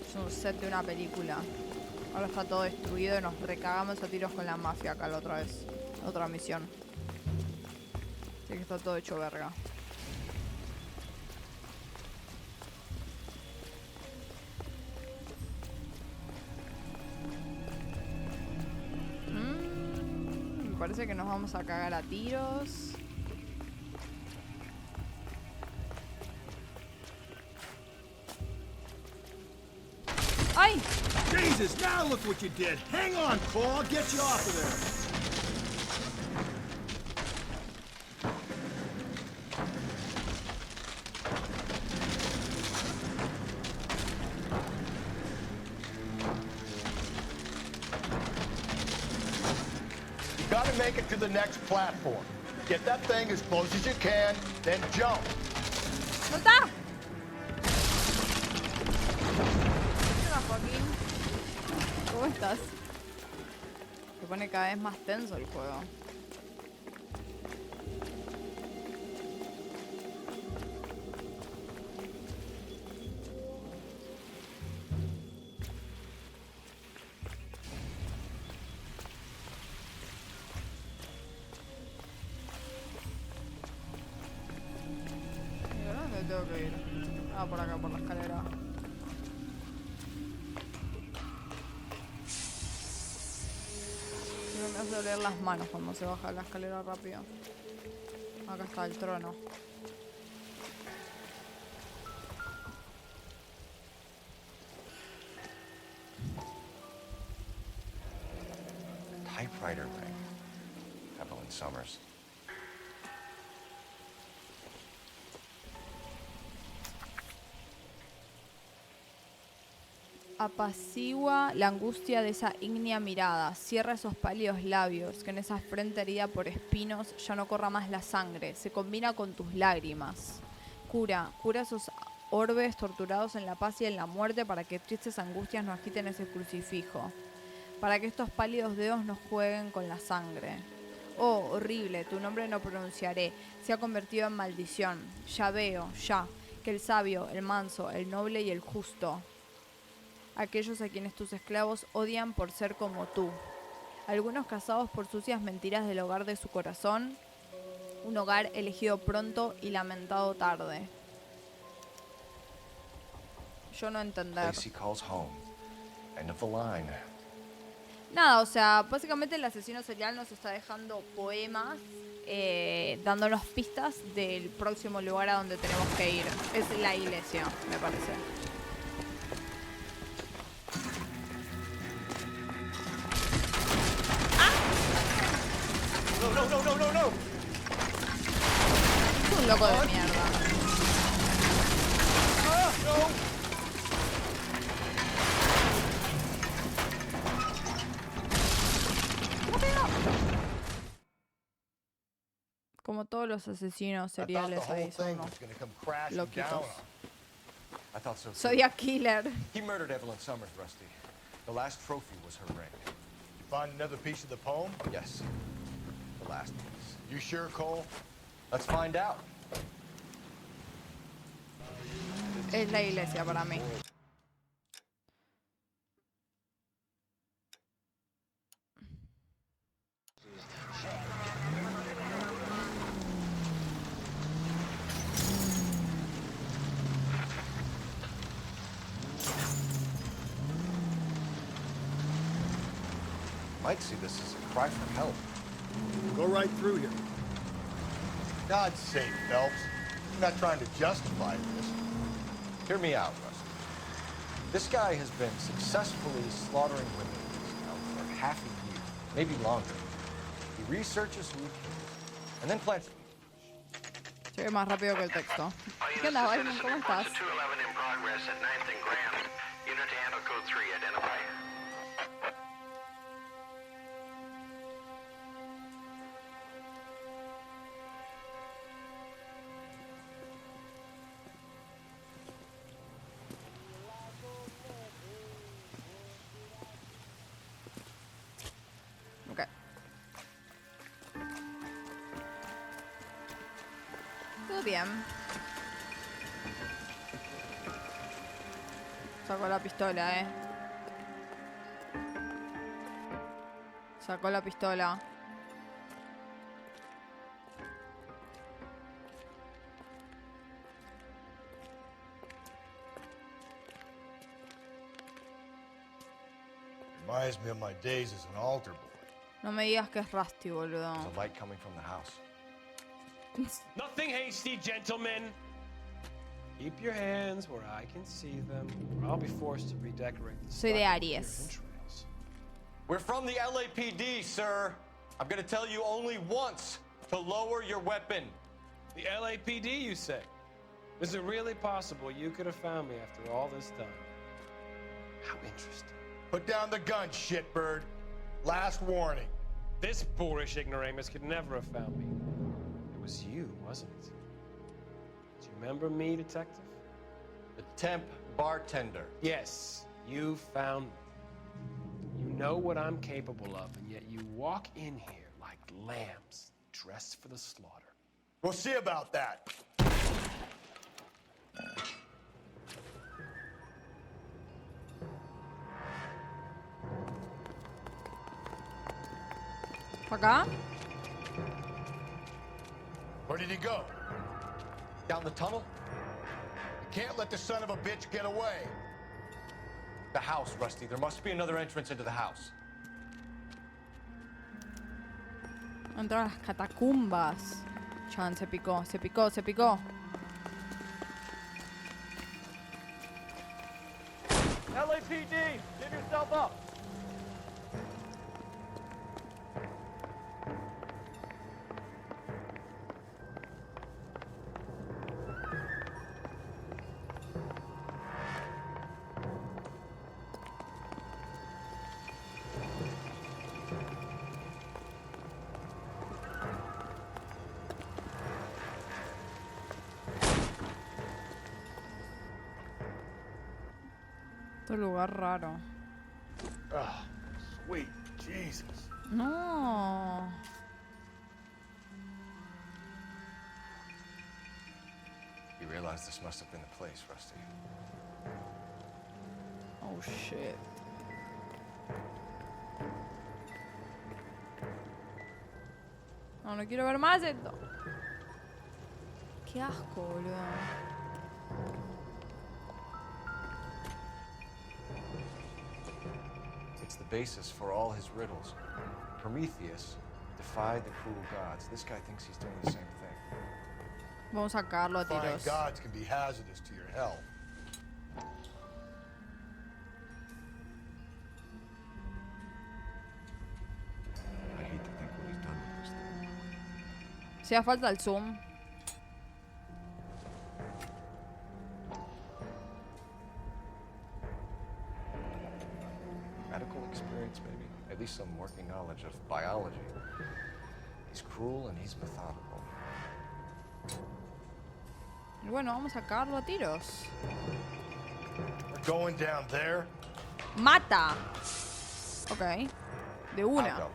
Es un set de una película. Ahora está todo destruido y nos recagamos a tiros con la mafia acá la otra vez. Otra misión. Así que está todo hecho verga. Me parece que nos vamos a cagar a tiros. ¡Ay! Jesus, now look what you did. Hang on, Cole. I'll get you off of there. You gotta make it to the next platform. Get that thing as close as you can, then jump. ¡Soltá! Hola, Joaquín. ¿Cómo estás? Se pone cada vez más tenso el juego. ¿Y ahora dónde tengo que ir? Ah, por acá, por la escalera. Me hace doler las manos cuando se baja la escalera rápido. Acá está el trono. Typewriter ring. Evelyn Summers. Apacigua la angustia de esa ígnea mirada, cierra esos pálidos labios, que en esa frente herida por espinos ya no corra más la sangre, se combina con tus lágrimas. Cura esos orbes torturados en la paz y en la muerte para que tristes angustias no agiten ese crucifijo, para que estos pálidos dedos no jueguen con la sangre. Oh, horrible, tu nombre no pronunciaré, se ha convertido en maldición. Ya veo, ya, que el sabio, el manso, el noble y el justo, aquellos a quienes tus esclavos odian por ser como tú, algunos casados por sucias mentiras del hogar de su corazón, un hogar elegido pronto y lamentado tarde. Yo no entender. Lacey calls home. End of the line. Nada, o sea, básicamente el asesino serial nos está dejando poemas, dándonos pistas del próximo lugar a donde tenemos que ir. Es la iglesia, me parece. No. Es un loco de mierda. Como todos los asesinos seriales ahí son unos loquitos. I thought so too. Zodiac Killer. He murdered Evelyn Summers, Rusty. The last trophy was her ring. You find another piece of the poem? Yes. The last piece. You sure, Cole? Let's find out. Es la iglesia para mí. Might see this as a cry for help. Go right through here. God's sake, Phelps. I'm not trying to justify this. Hear me out, Rusty. This guy has been successfully slaughtering women in this town for half a year, maybe longer. He researches who he kills, and then plants them. Se ve más rápido que el texto. ¿Qué onda, Byron? ¿Cómo estás? 211 in progress at 9th and Grand. Unit to handle code 3, identify. Ok. Todo bien. Sacó la pistola, Sacó la pistola. Reminds me of my days as an altar boy. No me digas que es Rusty, boludo. There's a light coming from the house. Nothing hasty, gentlemen. Keep your hands where I can see them, or I'll be forced to redecorate the Soy de spot with Aries. your entrails. We're from the LAPD, sir. I'm gonna tell you only once to lower your weapon. The LAPD, you say? Is it really possible you could have found me after all this time? How interesting. Put down the gun, shitbird. Last warning. This boorish ignoramus could never have found me. It was you, wasn't it? Do you remember me, detective? The temp bartender. Yes, you found me. You know what I'm capable of, and yet you walk in here like lambs dressed for the slaughter. We'll see about that. ¿Acá? Where did he go? Down the tunnel? You can't let the son of a bitch get away. The house, Rusty. There must be another entrance into the house. Entró a las catacumbas. Chan, se picó, se picó, se picó. LAPD, give yourself up. Este lugar raro. Oh, sweet Jesus. No. You realize this must have been the place, Rusty. Oh shit. No, no quiero ver más esto. Qué asco, boludo. It's the basis for all his riddles. Prometheus defied the cruel gods. This guy thinks he's doing the same thing. Vamos a sacarlo a Defying tiros. gods can be hazardous to your health. I hate to think what he's done with this thing. Si hace falta el zoom. Medical experience, maybe. At least some working knowledge of biology. He's cruel and he's methodical. Y bueno, vamos a sacarlo a tiros. We're going down there. ¡Mata! Ok. De I'll una. go.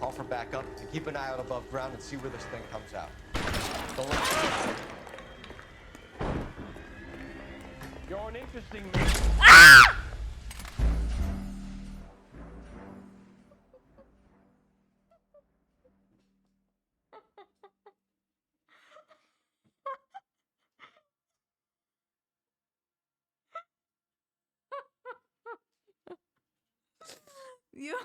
Call for backup and keep an eye out above ground and see where this thing comes out. Don't let You're an interesting man. Dios.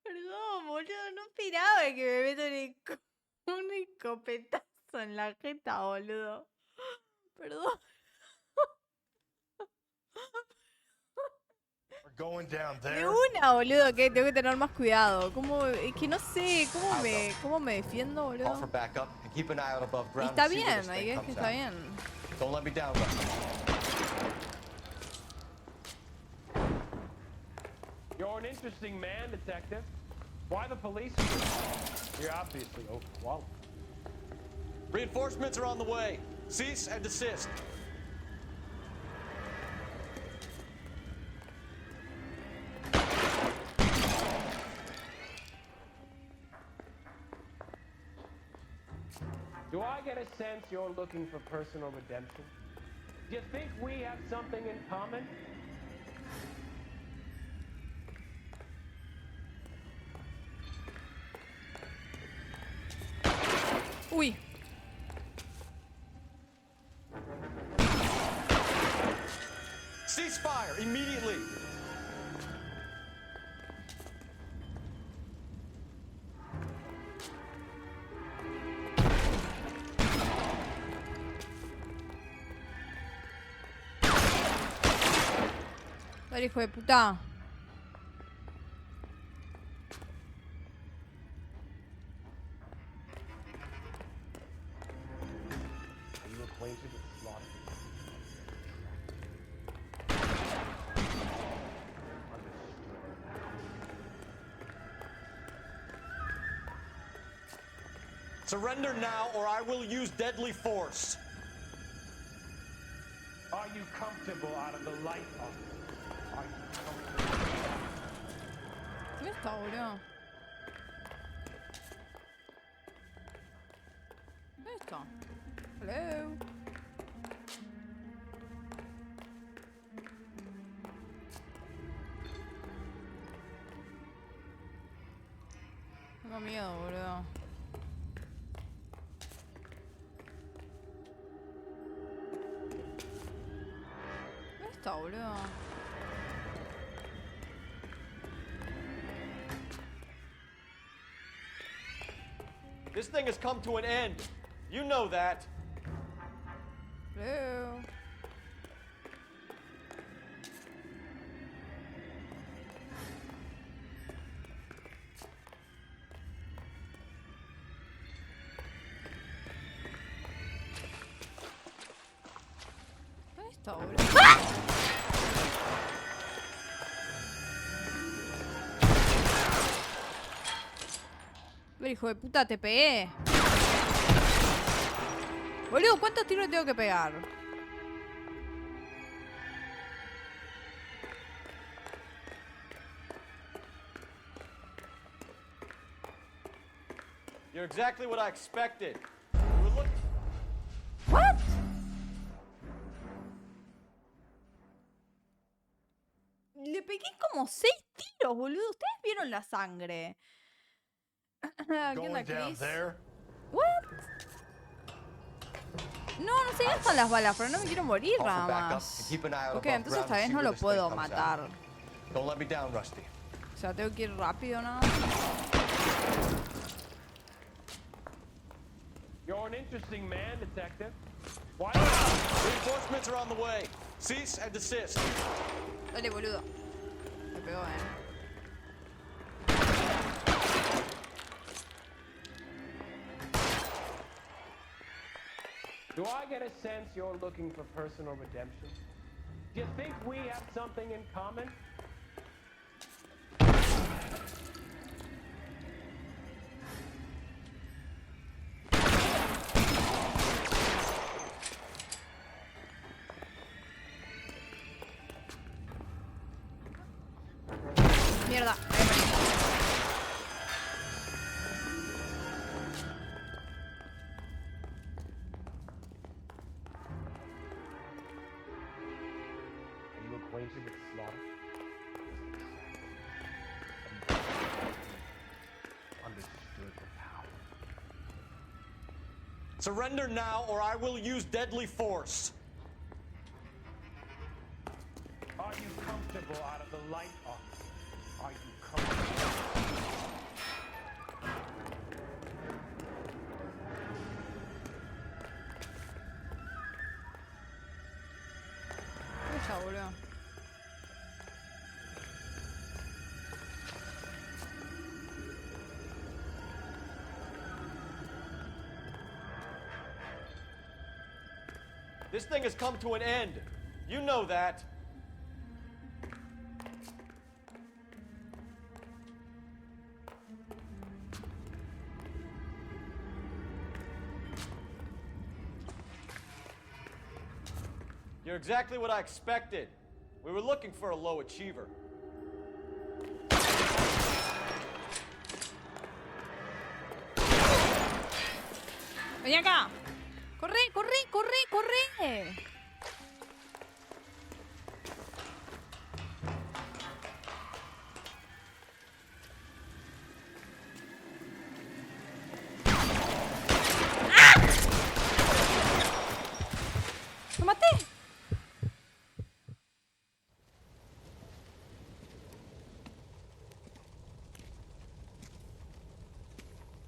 Perdón, boludo. No esperaba que me metan un escopetazo en la jeta, boludo. Perdón. We're going down there. De una, boludo, que tengo que tener más cuidado. ¿Cómo? Es que no sé, ¿cómo me defiendo, Call for boludo? backup and keep an eye out above Y ground está and see where bien, this ahí thing ves que comes está out. bien. Don't let me down, Rusty. You're an interesting man, detective. Why the police? You're obviously overqualified. Reinforcements are on the way. Cease and desist. Do I get a sense you're looking for personal redemption? Do you think we have something in common? Uy. Cease fire immediately. Dale, hijo de puta. Are you acquainted with slaughter? Surrender now or I will use deadly force. Are you comfortable out of the light, officer? Are you comfortable? ¿Qué está, boludo? ¿Dónde está? Hello. Tengo miedo, boludo. ¿Dónde está, boludo? This thing has come to an end. You know that. Hello. ¿Dónde está, boludo? ¡Ah! Pero hijo de puta, te pegué. Boludo, ¿cuántos tiros tengo que pegar? You're exactly what I expected. We were looking... What? Le pegué como 6 tiros, boludo. Ustedes vieron la sangre. ¿Qué onda, Going down Chris? there? What? No, no se gastan las balas, pero no me quiero morir Call for nada backup más. and keep an eye out Ok, above entonces ground esta to vez see no where lo this thing puedo comes matar. out. Don't let me down, Rusty. O sea, tengo que ir rápido, ¿no? You're an interesting man, detective. Why? Reinforcements are on the way. Cease and desist. Dale, boludo. Me pegó, Do I get a sense you're looking for personal redemption? Do you think we have something in common? Mierda. Are you acquainted with slaughter? Understood the power. Surrender now, or I will use deadly force. Are you comfortable out of the light, officer? Are you comfortable? Pucha, boludo. This thing has come to an end. You know that. You're exactly what I expected. We were looking for a low achiever. Ven acá. Corre, corre, corre, corre. ¡Ah! ¡Lo maté!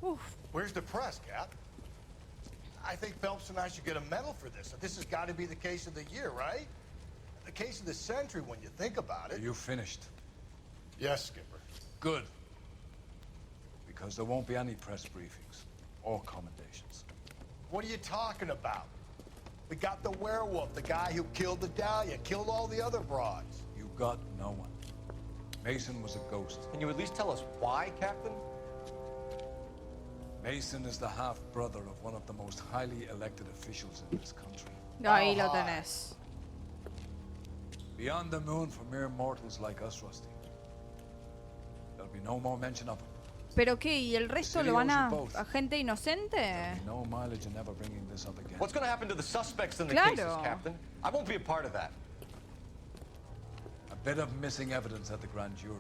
Uf. Where's the press, Cap? I think Phelps and I should get a medal for this. This has got to be the case of the year, right? The case of the century when you think about it. Are you finished? Yes, Skipper. Good. Because there won't be any press briefings or commendations. What are you talking about? We got the werewolf, the guy who killed the Dahlia, killed all the other broads. You got no one. Mason was a ghost. Can you at least tell us why, Captain? Mason is the half-brother of one of the most highly elected officials in this country. Ahí lo tenés. Beyond the moon for mere mortals like us, Rusty. There'll be no more mention of him. ¿Pero qué? ¿Y el resto lo van a gente inocente? No mileage in ever bringing this up again. What's going to happen to the suspects in the Claro. cases, Captain? I won't be a part of that. A bit of missing evidence at the grand jury.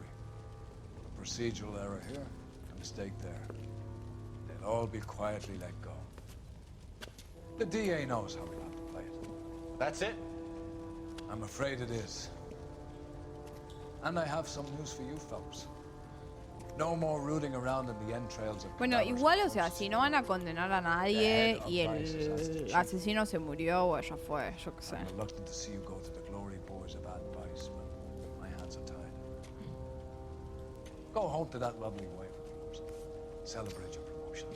A procedural error here, a mistake there. They'll all be quietly let go. The DA knows how we'll have to play it. That's it? I'm afraid it is. And I have some news for you, Phelps. No more rooting around in the entrails of Bueno, cadavers igual, o of sea, ghosts. si no van a condenar a nadie y el asesino se murió, o ya fue, yo qué sé. I'm reluctant to see you go to the glory boys of advice when my hands are tied. Go home to that lovely wife of yours. Celebrate your promotion.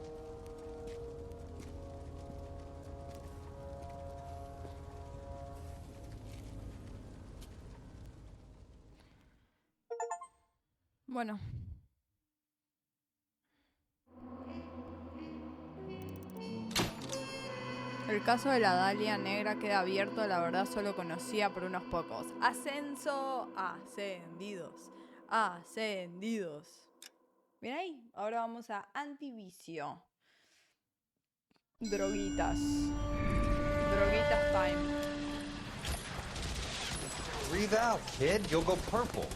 Bueno. El El caso de la Dalia Negra queda abierto, la verdad solo conocía por unos pocos. Ascenso, ascendidos, ascendidos. Bien ahí, ahora vamos a antivicio. Droguitas. Droguitas time. Breathe out, kid. You'll go purple.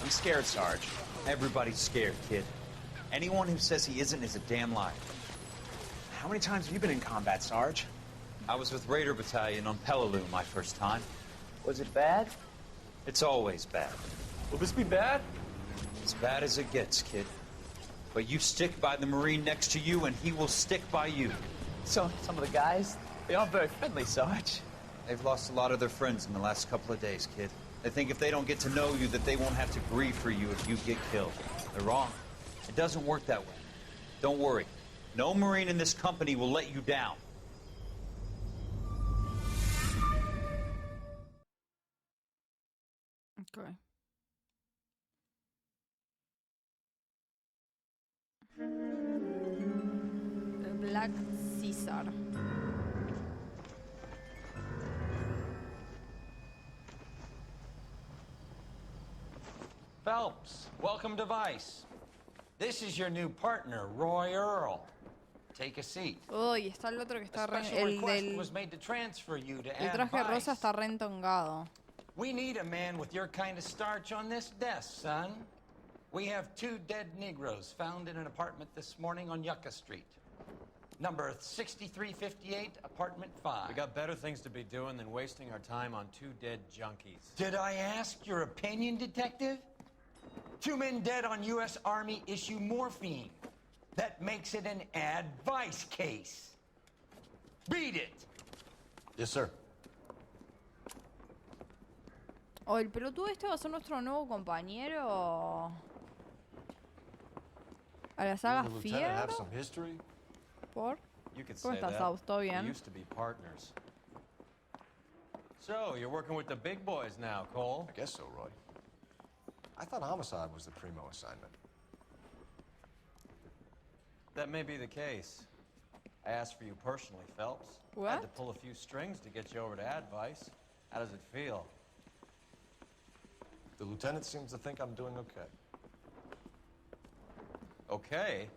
I'm scared, Sarge. Everybody's scared, kid. Anyone who says he isn't is a damn liar. How many times have you been in combat, Sarge? I was with Raider Battalion on Peleliu my first time. Was it bad? It's always bad. Will this be bad? As bad as it gets, kid. But you stick by the Marine next to you, and he will stick by you. So, some of the guys, they aren't very friendly, Sarge. They've lost a lot of their friends in the last couple of days, kid. They think if they don't get to know you, that they won't have to grieve for you if you get killed. They're wrong. It doesn't work that way. Don't worry. No Marine in this company will let you down. Okay. The Black Caesar. Phelps, welcome to Vice. This is your new partner, Roy Earl. Take a seat. Uy, está el otro que está re... Special El request del... was made to transfer you to El traje Advice. rosa está rentongado. We need a man with your kind of starch on this desk, son. We have 2 dead Negroes found in an apartment this morning on Yucca Street. Number 6358, apartment 5. We got better things to be doing than wasting our time on 2 dead junkies. Did I ask your opinion, detective? 2 men dead on U.S. Army issue morphine. That makes it an advice case. Beat it. Yes, sir. O el pelotudo este va a ser nuestro nuevo compañero. A la saga The lieutenant have Fierro. some history? ¿Por? You could ¿Cómo say estás, that. Saus? ¿Todo We bien? used to be partners. So, you're working with the big boys now, Cole? I guess so, Roy. I thought homicide was the primo assignment. That may be the case. I asked for you personally, Phelps. I had to pull a few strings to get you over to Advice. How does it feel? The lieutenant seems to think I'm doing okay. Okay?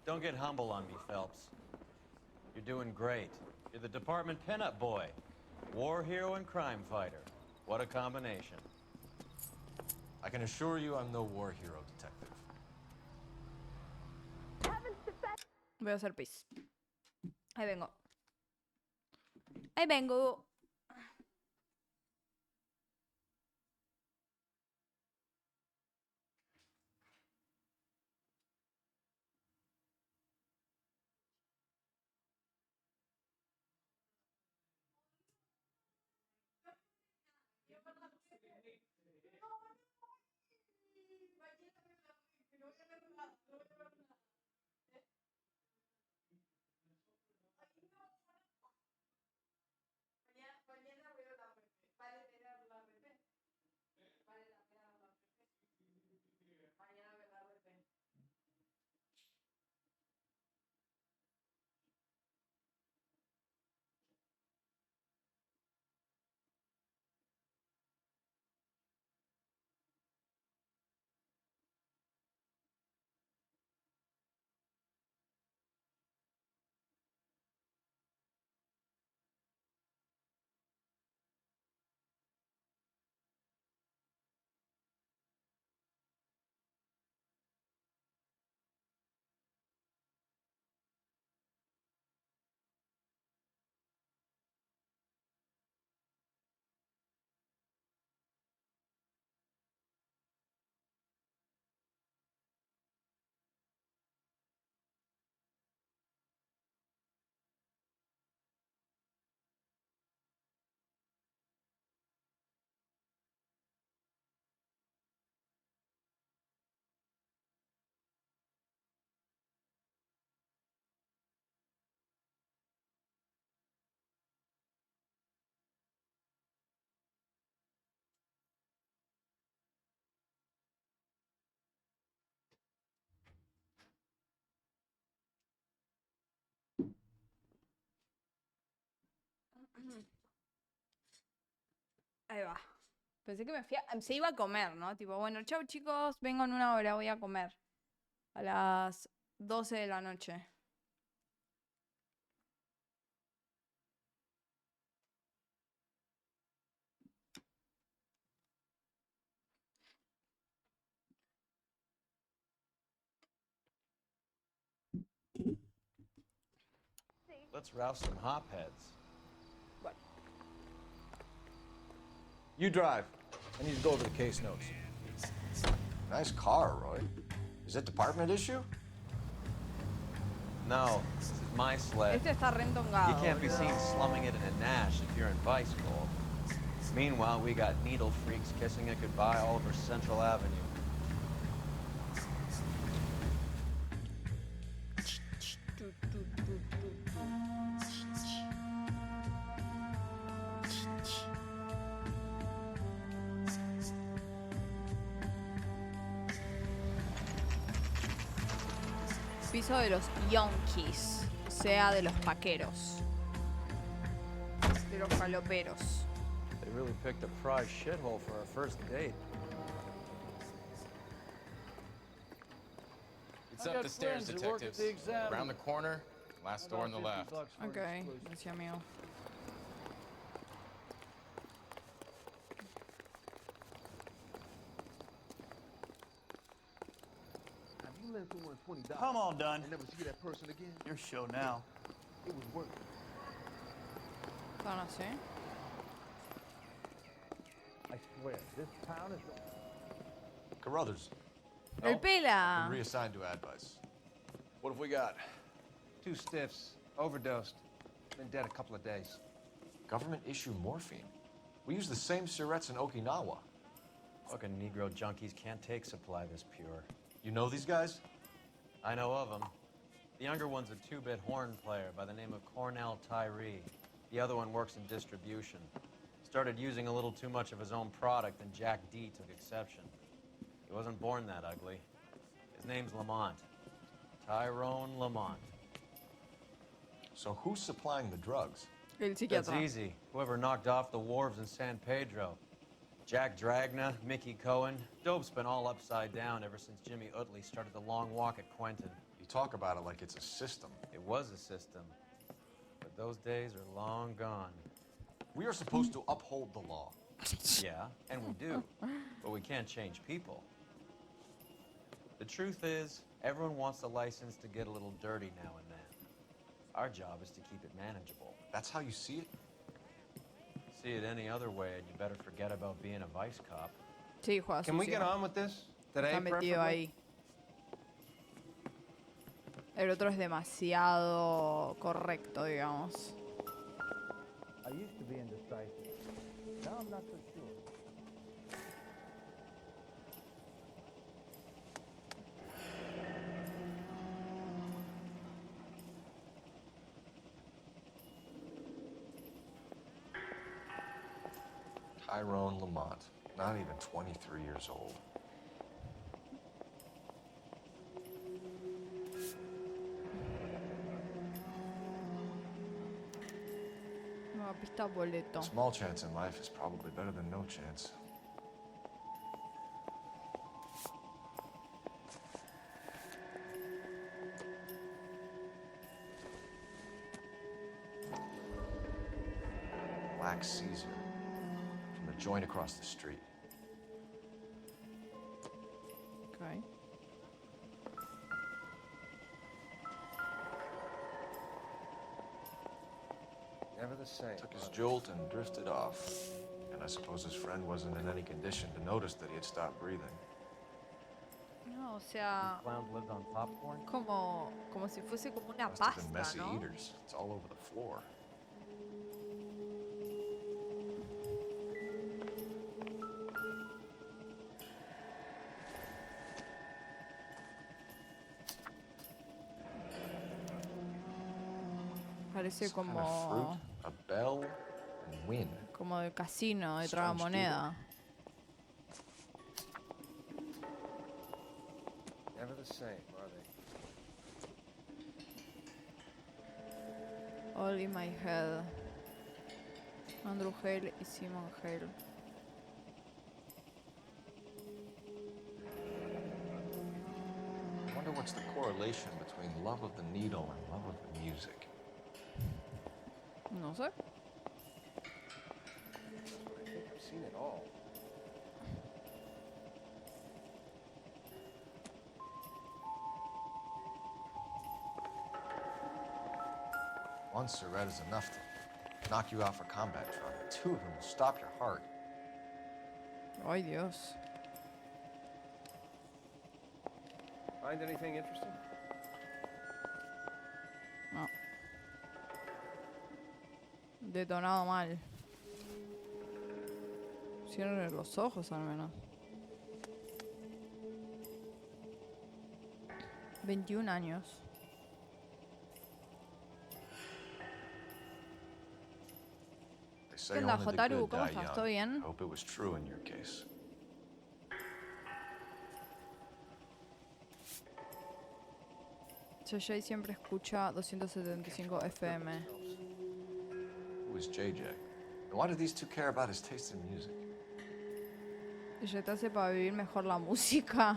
Don't get humble on me, Phelps. You're doing great. You're the department pinup boy. War hero and crime fighter. What a combination. I can assure you I'm no war hero, detective. Voy a hacer pis. Ahí vengo. Ahí vengo. Ahí va. Pensé que se iba a comer, ¿no? Tipo, bueno, chau chicos, vengo en una hora, voy a comer. A las 12 de la noche. Let's rouse some hopheads. Bueno. You drive. I need to go over the case notes. Nice car, Roy. Is it department issue? No, this is my sled. Este está rentongado. You can't be seen slumming it in a Nash if you're in vice gold. Meanwhile, we got needle freaks kissing it goodbye all over Central Avenue. Piso de los yonkis, o sea, de los paqueros. De los faloperos. They really picked a prize shithole for our first date. It's up the stairs, detectives. Around the corner, last door on the left. Ok, gracias amigo. I'm all done. Never see that person again. Your show now. It was worth it. Son así. I swear, this town is. Carruthers. El pela. Been reassigned to advice. What have we got? 2 stiffs, overdosed. Been dead a couple of days. Government issue morphine. We use the same syrettes in Okinawa. Fucking Negro junkies can't take supply this pure. You know these guys? I know of them. The younger one's a 2-bit horn player by the name of Cornell Tyree. The other one works in distribution. Started using a little too much of his own product, and Jack D took exception. He wasn't born that ugly. His name's Lamont. Tyrone Lamont. So who's supplying the drugs? That's easy. Whoever knocked off the wharves in San Pedro. Jack Dragna, Mickey Cohen. Dope's been all upside down ever since Jimmy Utley started the long walk at Quentin. You talk about it like it's a system. It was a system. But those days are long gone. We are supposed to uphold the law. Yeah, and we do. But we can't change people. The truth is, everyone wants a license to get a little dirty now and then. Our job is to keep it manageable. That's how you see it? See it any other way, and you better forget about being a vice cop. Sí, juega Can we sucio. get on with this today, Está metido preferably? ahí. El otro es demasiado correcto, digamos. I used to be indecisive. Now I'm not so sure. Tyrone Lamont, not even 23 years old. Nueva pista boleto. Small chance in life is probably better than no chance. Black Caesar. From the joint across the street. Okay. Never the same. Took his jolt and drifted off. And I suppose his friend wasn't in any condition to notice that he had stopped breathing. No, o sea, Clowns lived on popcorn? como si fuese como una Must have been pasta, messy ¿no? eaters. It's all over the floor. Parece Some kind of fruit, como, a bell, and wind. como de casino, de Strange tragamoneda. Never the same, are they? All in my head. Andrew Hale y Simon Hale. I wonder what's the correlation between love of the needle and love of the music. No sé. I think I've seen it all. One cigarette is enough to knock you out for combat trauma. Two of them will stop your heart. Ay, Dios. Find anything interesting? No. Detonado mal. Cierre los ojos al menos. 21 años. They ¿Qué say onda, only the Jotaru? good ¿Cómo die estás? young. ¿Todo bien? I hope it was true in your case. JJ siempre escucha 275 FM. Who is JJ? And why do these two care about his taste in music? ¿Y ya te hace para vivir mejor la música?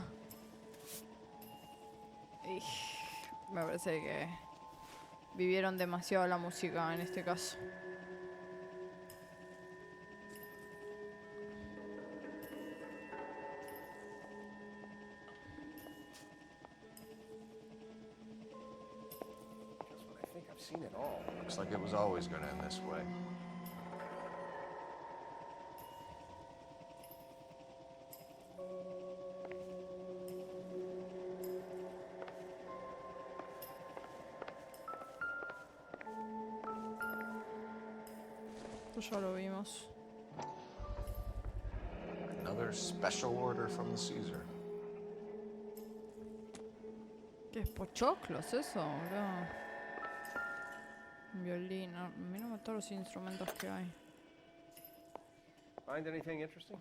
Y me parece que vivieron demasiado la música en este caso. I think I've seen it all. Looks like it was always going to end this way. Esto ya lo vimos. Another special order from the Caesar. ¿Qué es pochoclos eso, bro? Un violín. Mira todos los instrumentos que hay. Find anything interesting?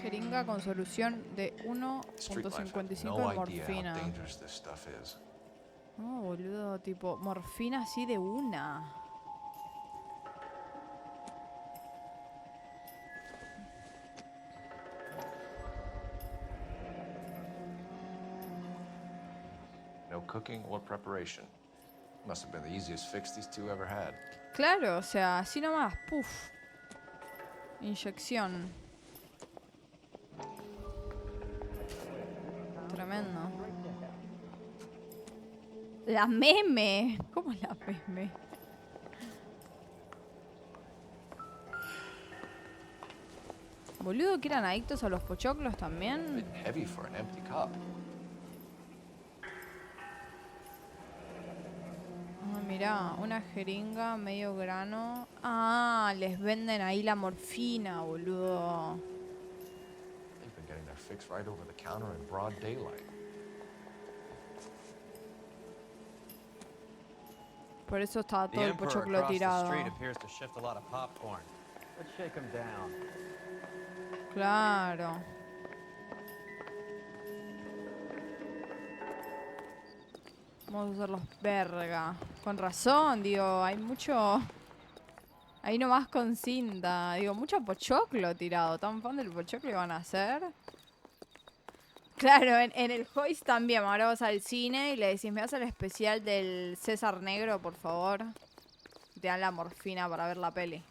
Jeringa con solución de Street life has 1.55 no de idea how morfina. dangerous this stuff is. No, boludo, tipo, morfina así de una. No cooking or preparation. Must have been the easiest fix these two ever had. Claro, o sea, así nomás, puf. Inyección. Tremendo. La meme. ¿Cómo la meme? Boludo, que eran adictos a los pochoclos también. Bit heavy for an empty cup. Ah, mirá, una jeringa, medio grano. Ah, les venden ahí la morfina, boludo. They've been getting their fix right over the counter in broad daylight. Por eso estaba The todo el Emperor pochoclo across the tirado. street appears to shift a lot of popcorn. Let's shake him down. Claro. Vamos a hacerlos verga. Con razón, digo, hay mucho... Ahí nomás con cinta. Digo, mucho pochoclo tirado. ¿Tan fan del pochoclo iban a hacer? Claro, en el Hoist también. Ahora vas al cine y le decís, ¿me das el especial del César Negro, por favor? Y te dan la morfina para ver la peli.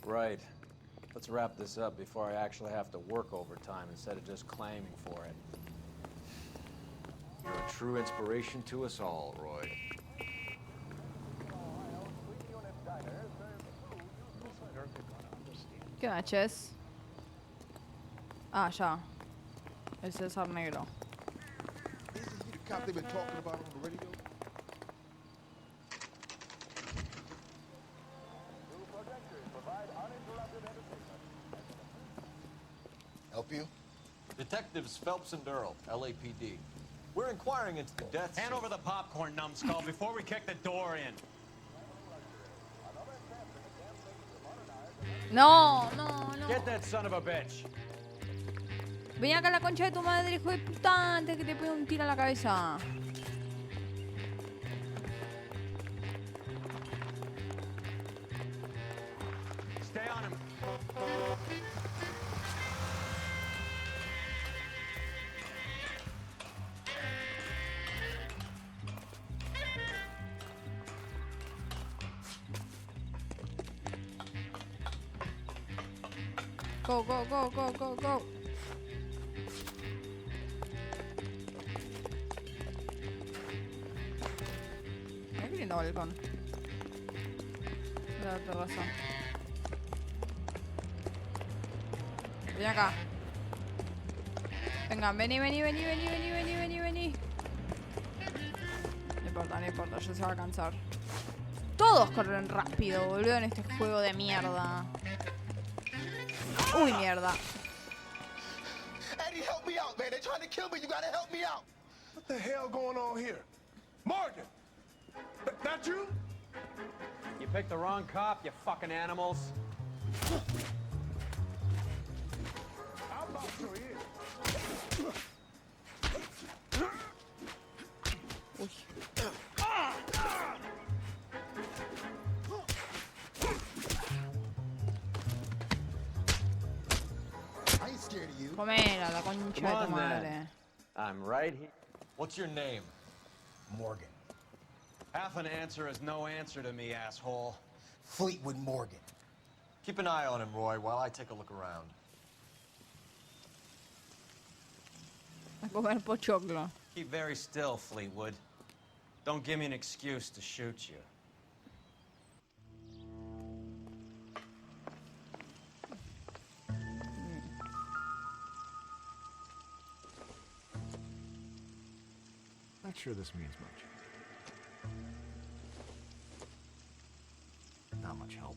Right. Let's wrap this up before I actually have to work overtime instead of just claiming for it. You're a true inspiration to us all, Roy. ¿Qué baches? Ah, ya. El César negro. Isn't he the cop they've been talking about on the radio? Help you? Detectives Phelps and Earl, LAPD. We're inquiring into the deaths. Hand over the popcorn, numbskull, before we kick the door in. No, no, no. Get that son of a bitch. Ven acá la concha de tu madre, hijo de puta, antes que te pegue un tiro a la cabeza. Stay on him. Go, go, go, go, go, go. Mira qué lindo balcón. La terraza. Ven acá. Venga, vení, vení, vení, vení, vení, vení, vení, vení. No importa, no importa, ya se va a cansar. Todos corren rápido, boludo, en este juego de mierda. Uy, mierda. Eddie, help me out, man. They're trying to kill me. You gotta help me out. What the hell going on here? Morgan! That you? You picked the wrong cop, you fucking animals. How about your ear? Uy. I ain't scared of you. Comela, la concha de Come tu on, madre. then. I'm right here. What's your name? Morgan. Half an answer is no answer to me, asshole. Fleetwood Morgan. Keep an eye on him, Roy, while I take a look around. A comer pochoclo. Keep very still, Fleetwood. Don't give me an excuse to shoot you. Not sure this means much. Not much help.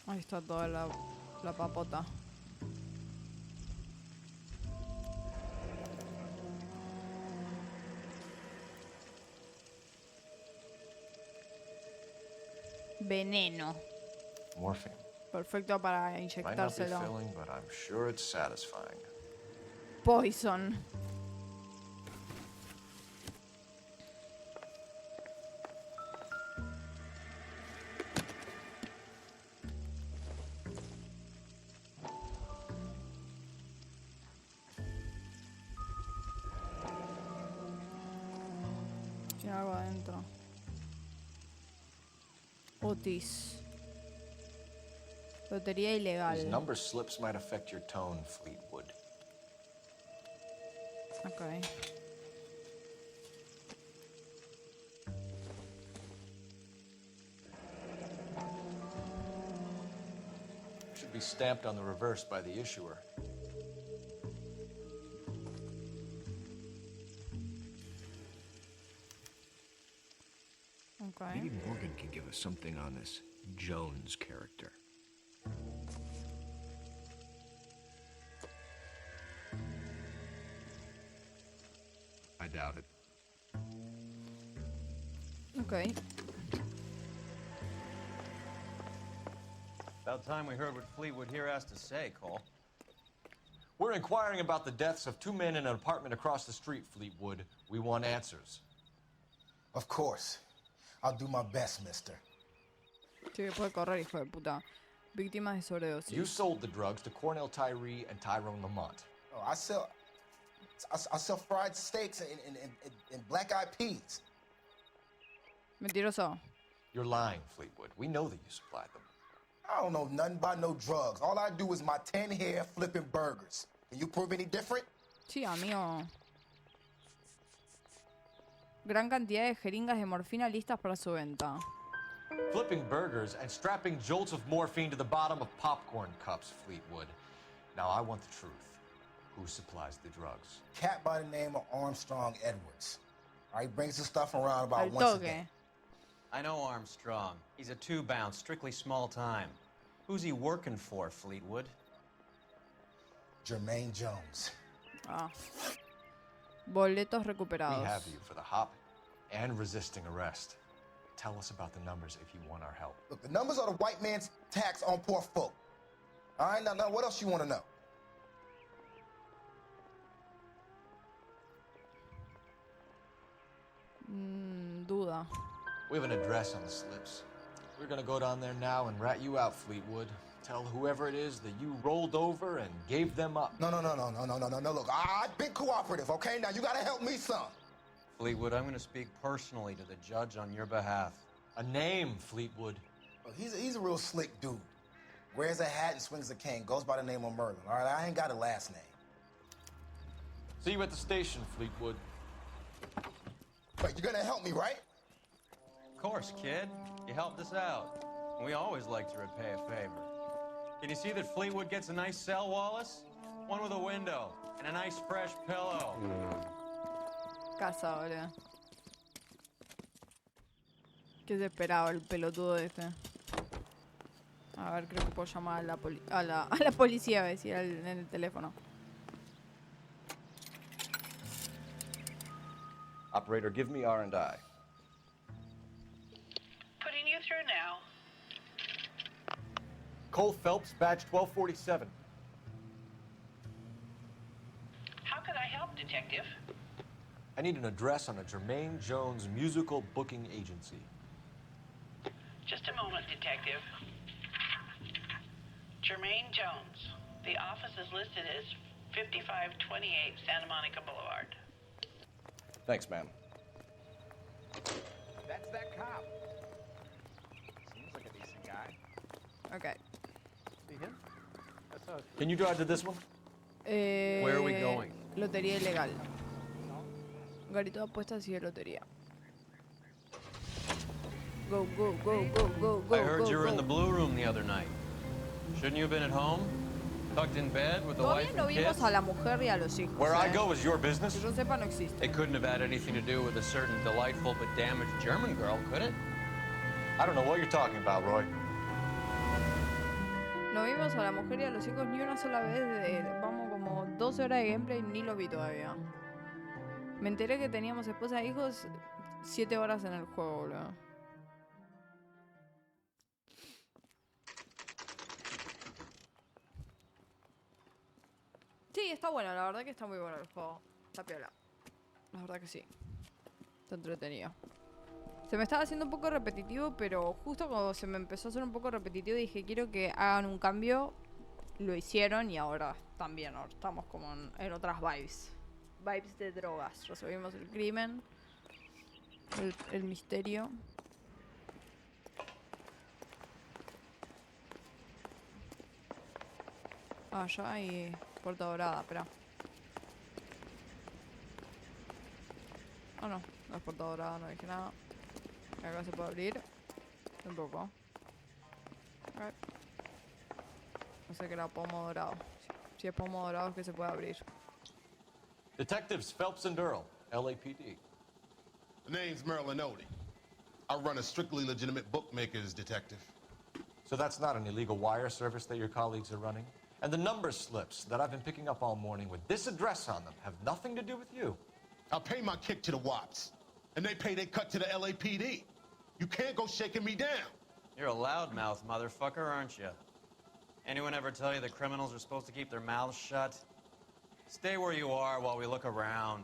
Ahí está toda la papota. Veneno. Morphine. Perfecto para Might not be inyectárselo. filling, but I'm sure it's satisfying. Poison. Tiene algo adentro. Otis. Lotería ilegal. These number slips might affect your tone, Fleetwood. Okay. Should be stamped on the reverse by the issuer. Okay. Maybe Morgan can give us something on this Jones character. I doubt it. Okay. About time we heard what Fleetwood here has to say, Cole. We're inquiring about the deaths of two men in an apartment across the street, Fleetwood. We want answers. Of course. I'll do my best, mister. Sí, puede correr, hijo de puta. Víctimas de sobredosis. You sold the drugs to Cornell Tyree and Tyrone Lamont. Oh, I sell fried steaks and black-eyed peas. Mentiroso. You're lying, Fleetwood. We know that you supplied them. I don't know nothing about no drugs. All I do is my 10 hair flipping burgers. Can you prove any different? Sí, amigo. Gran cantidad de jeringas de morfina listas para su venta. Flipping burgers and strapping jolts of morphine to the bottom of popcorn cups, Fleetwood. Now I want the truth. Who supplies the drugs? Cat by the name of Armstrong Edwards. All right, brings the stuff around about Al once a toque. day. I know Armstrong. He's a two-bound, strictly small time. Who's he working for, Fleetwood? Jermaine Jones. Ah. Boletos We recuperados. have you for the hop and resisting arrest. Tell us about the numbers if you want our help. Look, the numbers are the white man's tax on poor folk. All right, now what else you want to know? Duda. We have an address on the slips. We're gonna go down there now and rat you out, Fleetwood. Tell whoever it is that you rolled over and gave them up. No. Look, I've been cooperative, okay? Now you gotta help me some. Fleetwood, I'm going to speak personally to the judge on your behalf. A name, Fleetwood. Look, he's a real slick dude. Wears a hat and swings a cane. Goes by the name of Merlin. All right, I ain't got a last name. See you at the station, Fleetwood. Wait, you're gonna help me, right? Of course, kid. You helped us out. We always like to repay a favor. Can you see that Fleetwood gets a nice cell, Wallace? One with a window and a nice fresh pillow. Casa ahora. ¿Qué se esperaba el pelotudo este? A ver, creo que puedo llamar a la policía, a decir en el teléfono. Operator, give me R&I. Putting you through now. Cole Phelps, badge 1247. How could I help, Detective? I need an address on a Jermaine Jones musical booking agency. Just a moment, Detective. Jermaine Jones. The office is listed as 5528 Santa Monica Boulevard. Thanks, ma'am. That's that cop. Seems like a decent guy. Okay. See him? That's how Can you drive to this one? Where are we going? Lotería ilegal. Garito de apuestas y de lotería. Go, go, go, go, go, go. I heard go, you were in go. the blue room the other night. Shouldn't you have been at home? Tucked in bed with the wife Todavía no and vimos kids? a la mujer y a los hijos. Where I go is your Que business. yo sepa no existe. It couldn't have had anything to do with a certain delightful but damaged German girl, could it? I don't know what you're talking about, Roy. No vimos a la mujer y a los hijos ni una sola vez. Vamos como 12 horas de gameplay y ni lo vi todavía. Me enteré que teníamos esposa e hijos 7 horas en el juego, boludo. Sí, está bueno, la verdad que está muy bueno el juego. Está piola. La verdad que sí. Está entretenido. Se me estaba haciendo un poco repetitivo, pero justo cuando se me empezó a hacer un poco repetitivo dije, quiero que hagan un cambio. Lo hicieron y ahora también, ahora estamos como en otras vibes. Vibes de drogas. Resolvimos el crimen. El misterio. Ah, ya hay puerta dorada, espera. Ah, no, no es puerta dorada, no dije nada. Acá se puede abrir. Tampoco. A no sé que era pomo dorado. Si es pomo dorado es que se puede abrir. Detectives Phelps and Earl, LAPD. The name's Merlin Odie. I run a strictly legitimate bookmakers detective. So that's not an illegal wire service that your colleagues are running? And the number slips that I've been picking up all morning with this address on them have nothing to do with you. I pay my kick to the Wops, and they pay their cut to the LAPD. You can't go shaking me down. You're a loudmouth motherfucker, aren't you? Anyone ever tell you that criminals are supposed to keep their mouths shut? Stay where you are while we look around.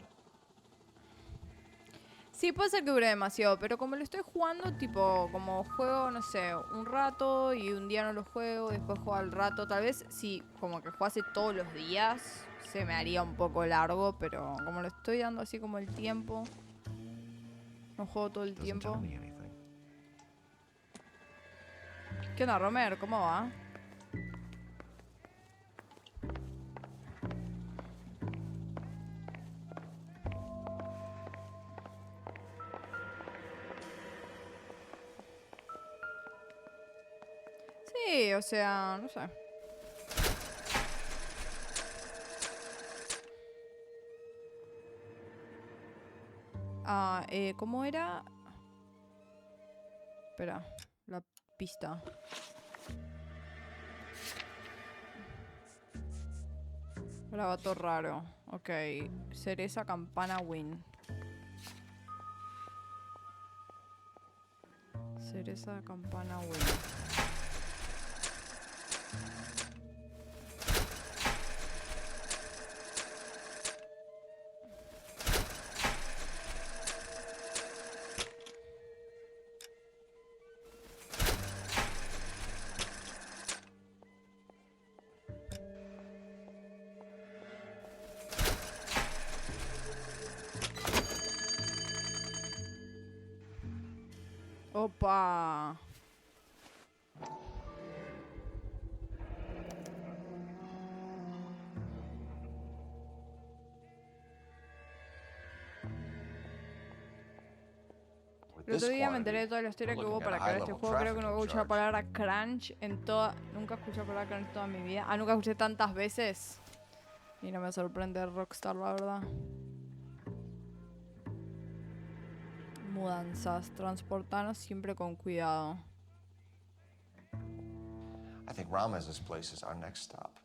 Sí, puede ser que dure demasiado, pero como lo estoy jugando, tipo, como juego, no sé, un rato y un día no lo juego, después juego al rato, tal vez si como que jugase todos los días, se me haría un poco largo, pero como lo estoy dando así como el tiempo, no juego todo el tiempo. ¿Qué onda, Romer? ¿Cómo va? Sí, o sea, no sé. ¿Cómo era? Espera, la pista. Grabato raro. Ok. Cereza, campana, win. Cereza, campana, win. Opa. El otro día me enteré de toda la historia que hubo para crear este juego. Creo que nunca escuché la palabra crunch en toda... Nunca escuché la palabra crunch en toda mi vida. Nunca escuché tantas veces. Y no me sorprende Rockstar, la verdad. Mudanzas. Transportarnos siempre con cuidado. I think Ramez's place is our next stop.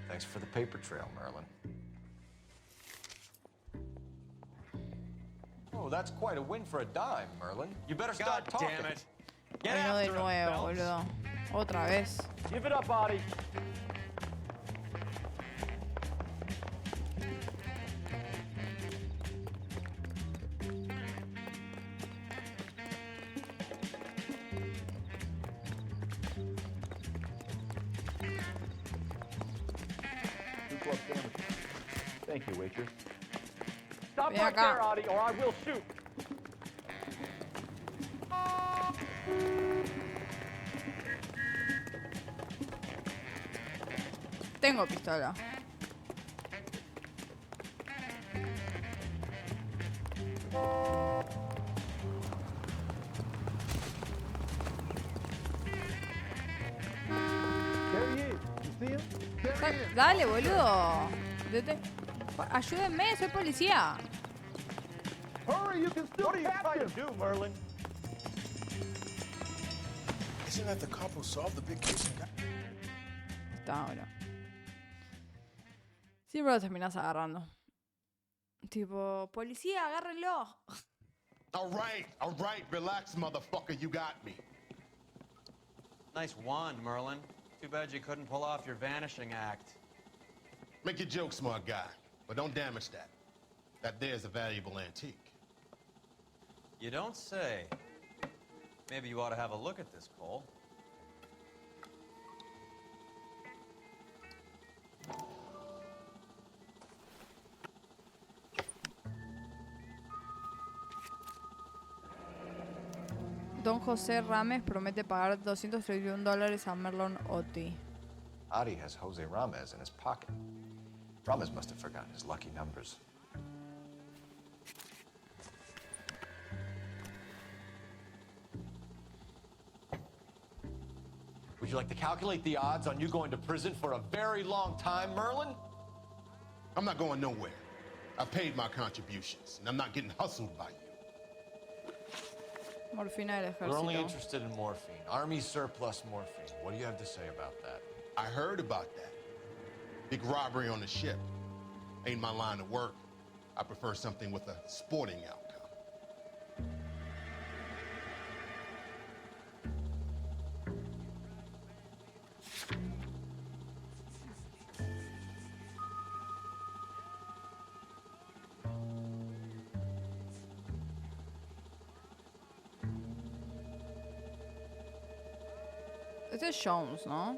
Thanks for the paper trail, Merlin. Oh, that's quite a win for a dime, Merlin. You better start talking. Damn it. Ay, no de nuevo, boludo. Otra vez. Give it up, Body. Thank you, waitress. Stop Ven right acá. there, Audie, or I will shoot. Tengo pistola. There he is. You see him? There he is. Dale, boludo. Ayúdenme, soy policía. Hurry, you can still What are you catch trying him. to do, Merlin? Isn't that the cop who solved the big case? Está ahora. Siempre lo terminas agarrando. Tipo, policía, agárrenlo. All right, relax, motherfucker, you got me. Nice wand, Merlin. Too bad you couldn't pull off your vanishing act. Make your joke, smart guy, but don't damage that. That there's a valuable antique. You don't say. Maybe you ought to have a look at this, Cole. Don José Rames promete pagar $231 a Merlon Otti. Adi has Jose Ramez in his pocket. Ramez must have forgotten his lucky numbers. Would you like to calculate the odds on you going to prison for a very long time, Merlin? I'm not going nowhere. I paid my contributions, and I'm not getting hustled by you. Morfina del We're only ejército. interested in morphine. Army surplus morphine. What do you have to say about that? I heard about that. Big robbery on the ship. Ain't my line of work. I prefer something with a sporting outcome. Este es Jones, ¿no?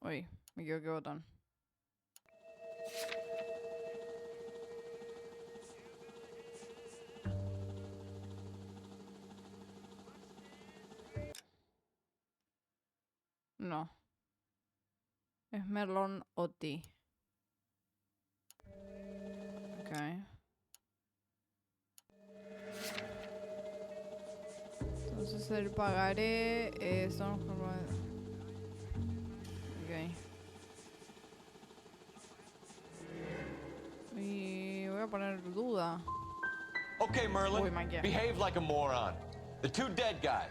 Uy, me equivoqué botón. Es Merlon Oti. Ok. Entonces el pagaré son... Ok. Y voy a poner duda. Okay, Merlin, Uy, Mike. behave like a moron. The two dead guys.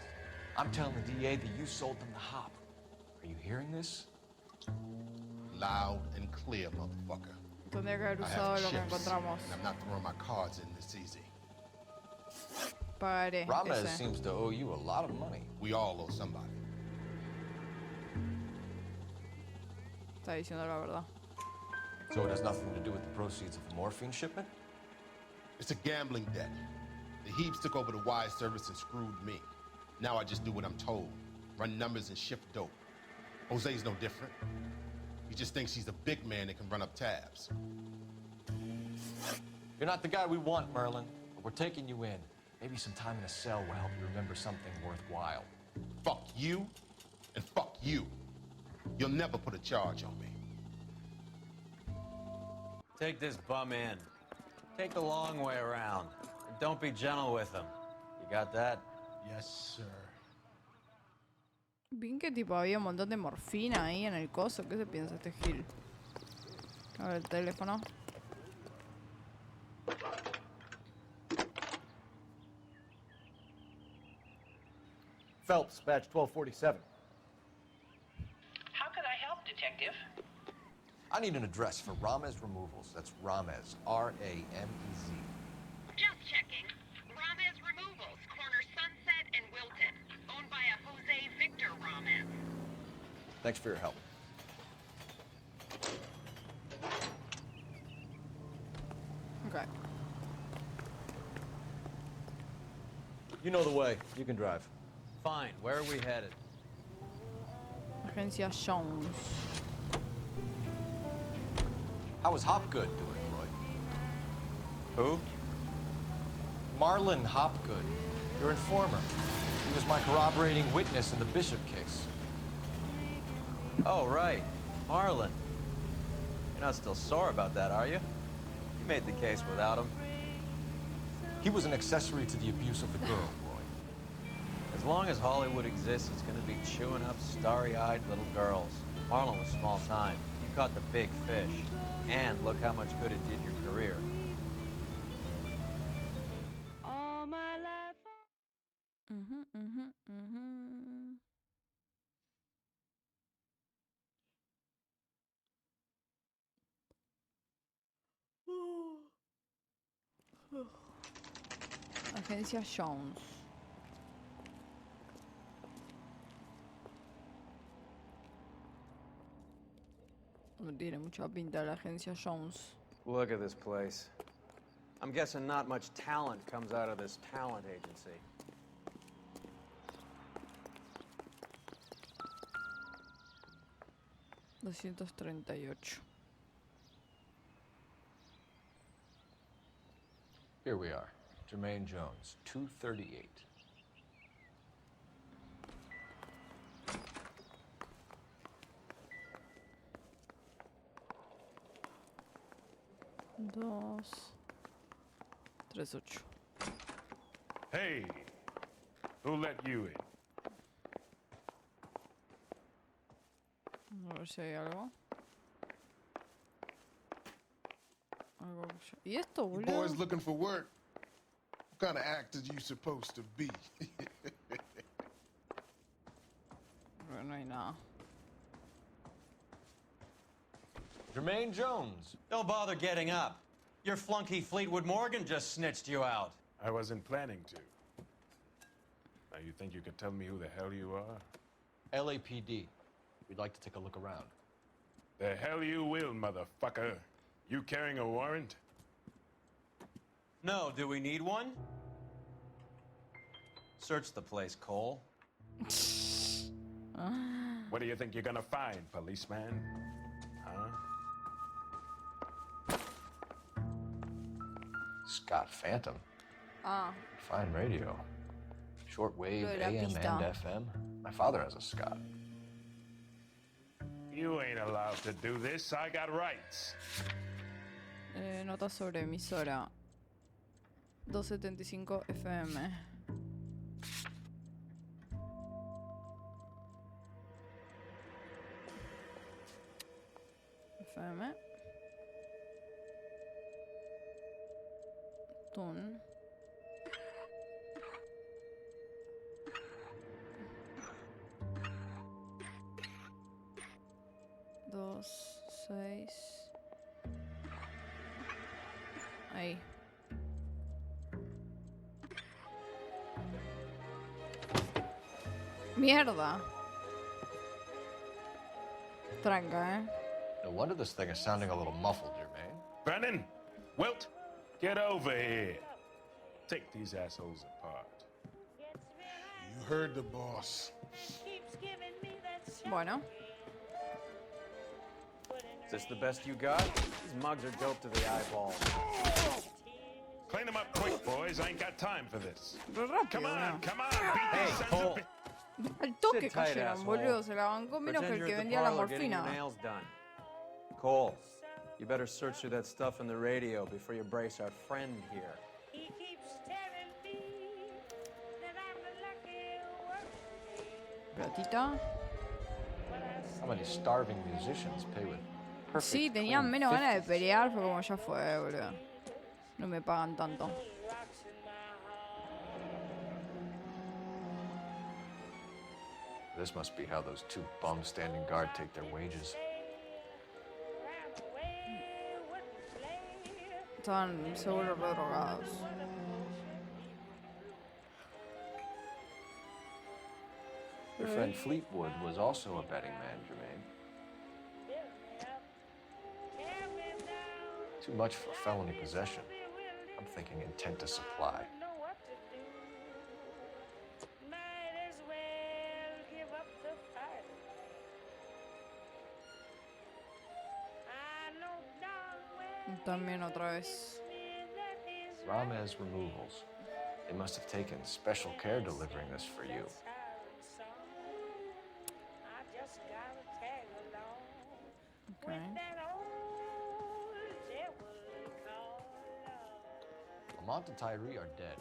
I'm telling the DA that you sold them the hop. Are you hearing this? Loud and clear, motherfucker. Tendría que haber I usado have lo que chips, encontramos. and I'm not throwing my cards in this easy. Pagaré. Ramez ese. seems to owe you a lot of money. We all owe somebody. Está diciendo la verdad. So it has nothing to do with the proceeds of the morphine shipment? It's a gambling debt. The Heaps took over the wire service and screwed me. Now I just do what I'm told. Run numbers and shift dope. Jose's no different. He just thinks he's a big man that can run up tabs. You're not the guy we want, Merlin, but we're taking you in. Maybe some time in a cell will help you remember something worthwhile. Fuck you, and fuck you. You'll never put a charge on me. Take this bum in. Take the long way around. And don't be gentle with him. You got that? Yes, sir. Vi que tipo había un montón de morfina ahí en el coso. ¿Qué se piensa este Gil? A ver el teléfono. Phelps, badge 1247. How could I help, Detective? I need an address for Ramez Removals. That's Ramez, R-A-M-E-Z. Just checking. Ramez Removals, corner Sunset and Wilton. Owned by a Jose Victor Ramez. Thanks for your help. Ok. You know the way. You can drive. Fine. Where are we headed? Agencia Jones. How was Hopgood doing, Roy? Who? Marlon Hopgood, your informer. He was my corroborating witness in the Bishop case. Oh, right. Marlon. You're not still sore about that, are you? You made the case without him. He was an accessory to the abuse of the girl, Roy. As long as Hollywood exists, it's gonna be chewing up starry-eyed little girls. Marlon was small time. You caught the big fish. And look how much good it did your career. All my life. Agencia Jones. No tiene mucha pinta la agencia Jones. Look at this place. I'm guessing not much talent comes out of this talent agency. $238. Here we are. Jermaine Jones, 238. Dos. 38. Hey, who let you in? A ver si hay algo. ¿Y esto, You boludo? boys looking for work? What kind of actors you supposed to be? Pero no hay nada. Jermaine Jones. Don't bother getting up. Your flunky Fleetwood Morgan just snitched you out. I wasn't planning to. Now you think you could tell me who the hell you are? LAPD. We'd like to take a look around. The hell you will, motherfucker. You carrying a warrant? No, do we need one? Search the place, Cole. What do you think you're gonna find, policeman? Huh? Scott Phantom. Ah, Fine radio. Shortwave, Lo de la AM pista. and FM. My father has a Scott. You ain't allowed to do this. I got rights. Nota sobre emisora. 275 FM. FM. Tun. Dos, 6. Ahí. Mierda. Tranca, No wonder this thing is sounding a little muffled, Jermaine. Brennan, Wilt, get over here. Take these assholes apart. You heard the boss. Bueno. Is this the best you got? These mugs are dope to the eyeball. Clean them up quick, boys. I ain't got time for this. Rápido, Come on, ¿no? come on. Beat Hey, these sons Cole. of Al toque Sit tight, cayeron, asshole. boludo. Se la bancó menos que Pretend el you're que at the vendía la parlor getting your morfina. nails done. Cole, you better search through that stuff in the radio before you brace our friend here. Gelatita. How many starving musicians pay with perfect, Sí, tenían clean menos ganas de 50s? pelear, fue como ya fue, boludo. No me pagan tanto. This must be how those two bums standing guard take their wages. Estaban seguro re drogados. Your friend Fleetwood was also a betting man, Jermaine. Too much for felony possession. I'm thinking intent to supply. También otra vez. Ramez removals. They must have taken special care delivering this for you. Okay. Lamont and Tyree are dead.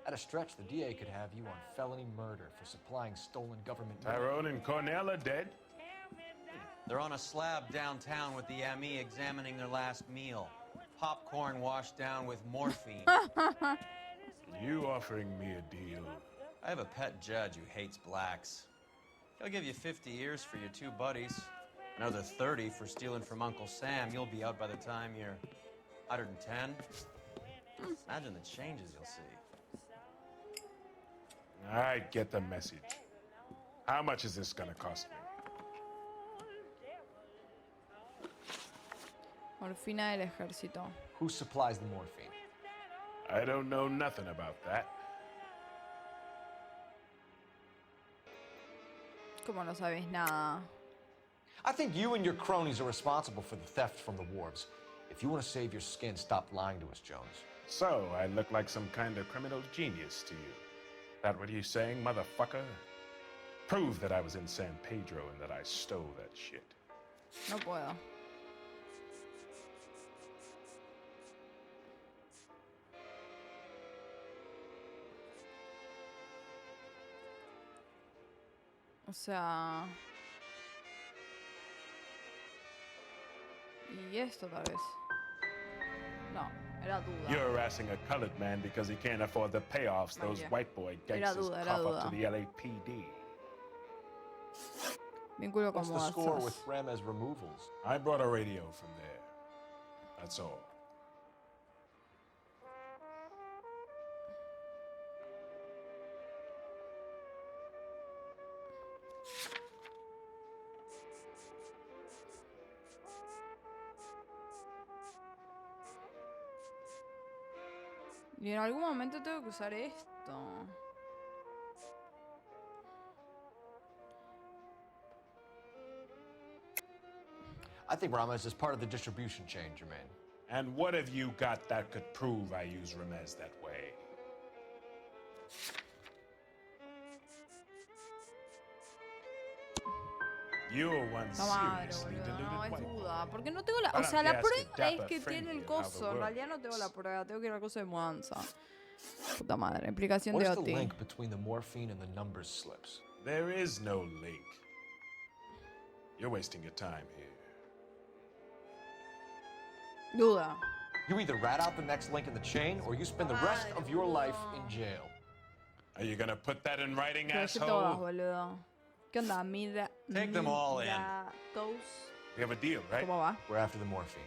At a stretch, the DA could have you on felony murder for supplying stolen government money. Tyrone and Cornell are dead. They're on a slab downtown with the ME examining their last meal. Popcorn washed down with morphine. You offering me a deal? I have a pet judge who hates blacks. He'll give you 50 years for your two buddies. Another 30 for stealing from Uncle Sam. You'll be out by the time you're 110. Imagine the changes you'll see. I get the message. How much is this gonna cost me? Morfina del ejército. Who supplies the morphine? I don't know nothing about that. ¿Cómo no sabes nada? I think you and your cronies are responsible for the theft from the wharves. If you want to save your skin, stop lying to us, Jones. So, I look like some kind of criminal genius to you. That what you saying, motherfucker? Prove that I was in San Pedro and that I stole that shit. No puedo. O sea... Y esto tal vez. No, era duda. You're harassing a colored man because he can't afford the payoffs those Vaya. white boy Era gangsters duda, era cough up duda. to the LAPD. Vínculo con What's the score mudanzas. with Ramez removals? I brought a radio from there. That's all. Y en algún momento tengo que usar esto. I think Ramez is part of the distribution chain, Jermaine. And what have you got that could prove I use Ramez that way? You're one La madre, seriously boludo, deluded no, es white boy. duda. Porque no tengo la... Why O don't sea, you la ask a prueba es dapper que tiene el friendly how the coso. En world realidad no tengo la prueba. Tengo que ir al coso de mudanza. Puta madre. Explicación What de is the Oti. link between the morphine and the numbers slips? There is no link. You're wasting your time here. Duda. You either rat out the next link in the chain, or you spend the rest of your life in jail. Are you gonna put that in writing, Pero que todas, asshole? boludo. ¿Qué onda? Mira... Take them all in. Todos. We have a deal, right? ¿Cómo va? We're after the morphine.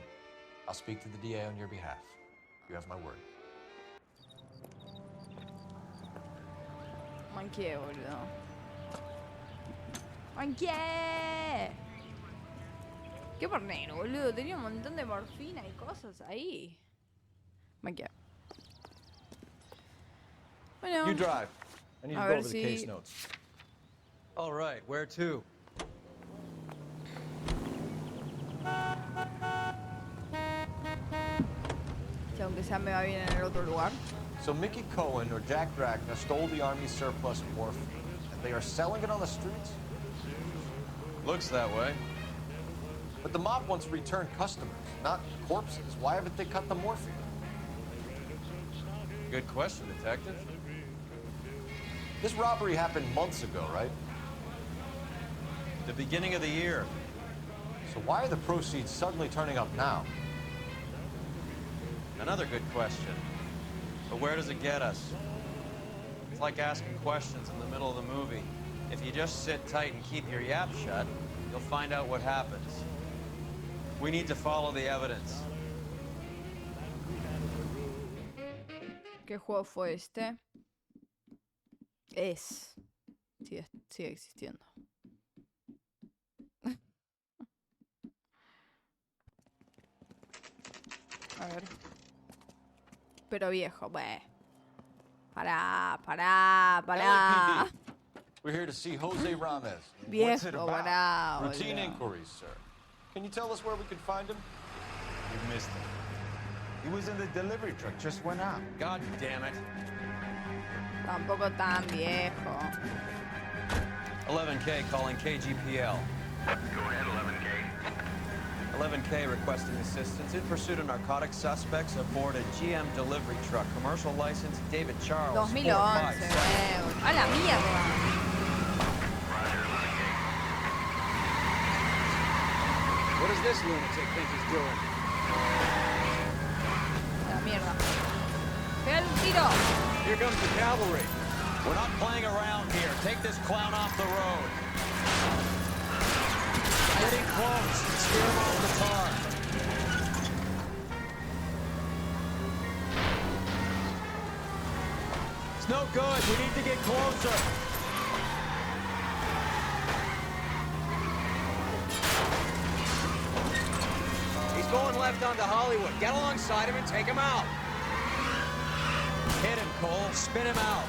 I'll speak to the DA on your behalf. You have my word. Manqué, boludo. Manqué. Qué pornero, boludo. Tenía un montón de morfina y cosas ahí. Manqué. Bueno. You drive. I need to A go ver over the si... case notes. All right, where to? Si aunque sea me va bien en el otro lugar. So Mickey Cohen or Jack Drachna stole the Army's surplus morphine, and they are selling it on the streets? Looks that way. But the mob wants returned customers, not corpses. Why haven't they cut the morphine? Good question, Detective. This robbery happened months ago, right? The beginning of the year. So why are the proceeds suddenly turning up now? Another good question. But where does it get us? It's like asking questions in the middle of the movie. If you just sit tight and keep your yap shut, you'll find out what happens. We need to follow the evidence. ¿Qué juego fue este? Sigue existiendo. A ver. Pero viejo, pues. Pará. LAPD. We're here to see Jose Ramez. What's it Viejo, about? pará, Routine boludo. inquiries, sir. Can you tell us where we can find him? You missed him. He was in the delivery truck, just went out. God damn it. Tampoco tan viejo. 11K calling KGPL. Go ahead, 11K. 11K requesting assistance in pursuit of narcotic suspects aboard a GM delivery truck. Commercial license David Charles. 2011, 457. A la mierda. What does this lunatic think he's doing? A la mierda. Pega un tiro. Here comes the cavalry. We're not playing around here. Take this clown off the road. Getting close. Steer him off the car. It's no good. We need to get closer. He's going left onto Hollywood. Get alongside him and take him out. Hit him, Cole. Spin him out.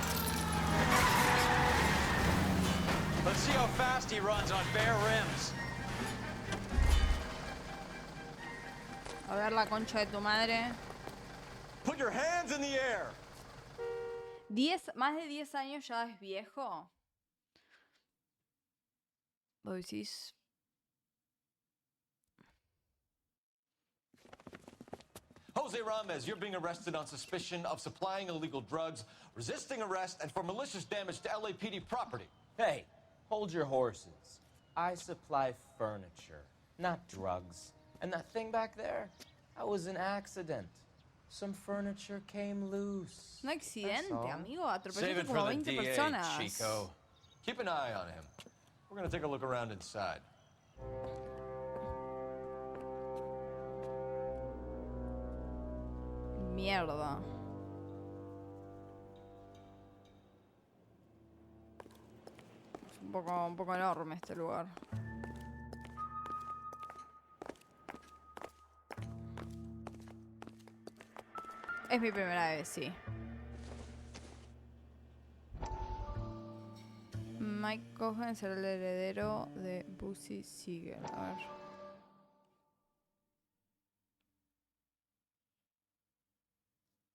Let's see how fast he runs on bare rims. A ver la concha de tu madre. Put your hands in the air. Más de 10 años ya es viejo. ¿Lo decís? Jose Ramez, you're being arrested on suspicion of supplying illegal drugs, resisting arrest, and for malicious damage to LAPD property. Hey, hold your horses. I supply furniture, not drugs. And that thing back there, that was an accident. Some furniture came loose. Un accidente, That's all. amigo. Save Atropellaste it como for the 20 DA, personas. Chico. Keep an eye on him. We're gonna take a look around inside. Mierda. Es un poco enorme este lugar. Es mi primera vez, sí. Mike Cohen será el heredero de Bussy Siegel. A ver.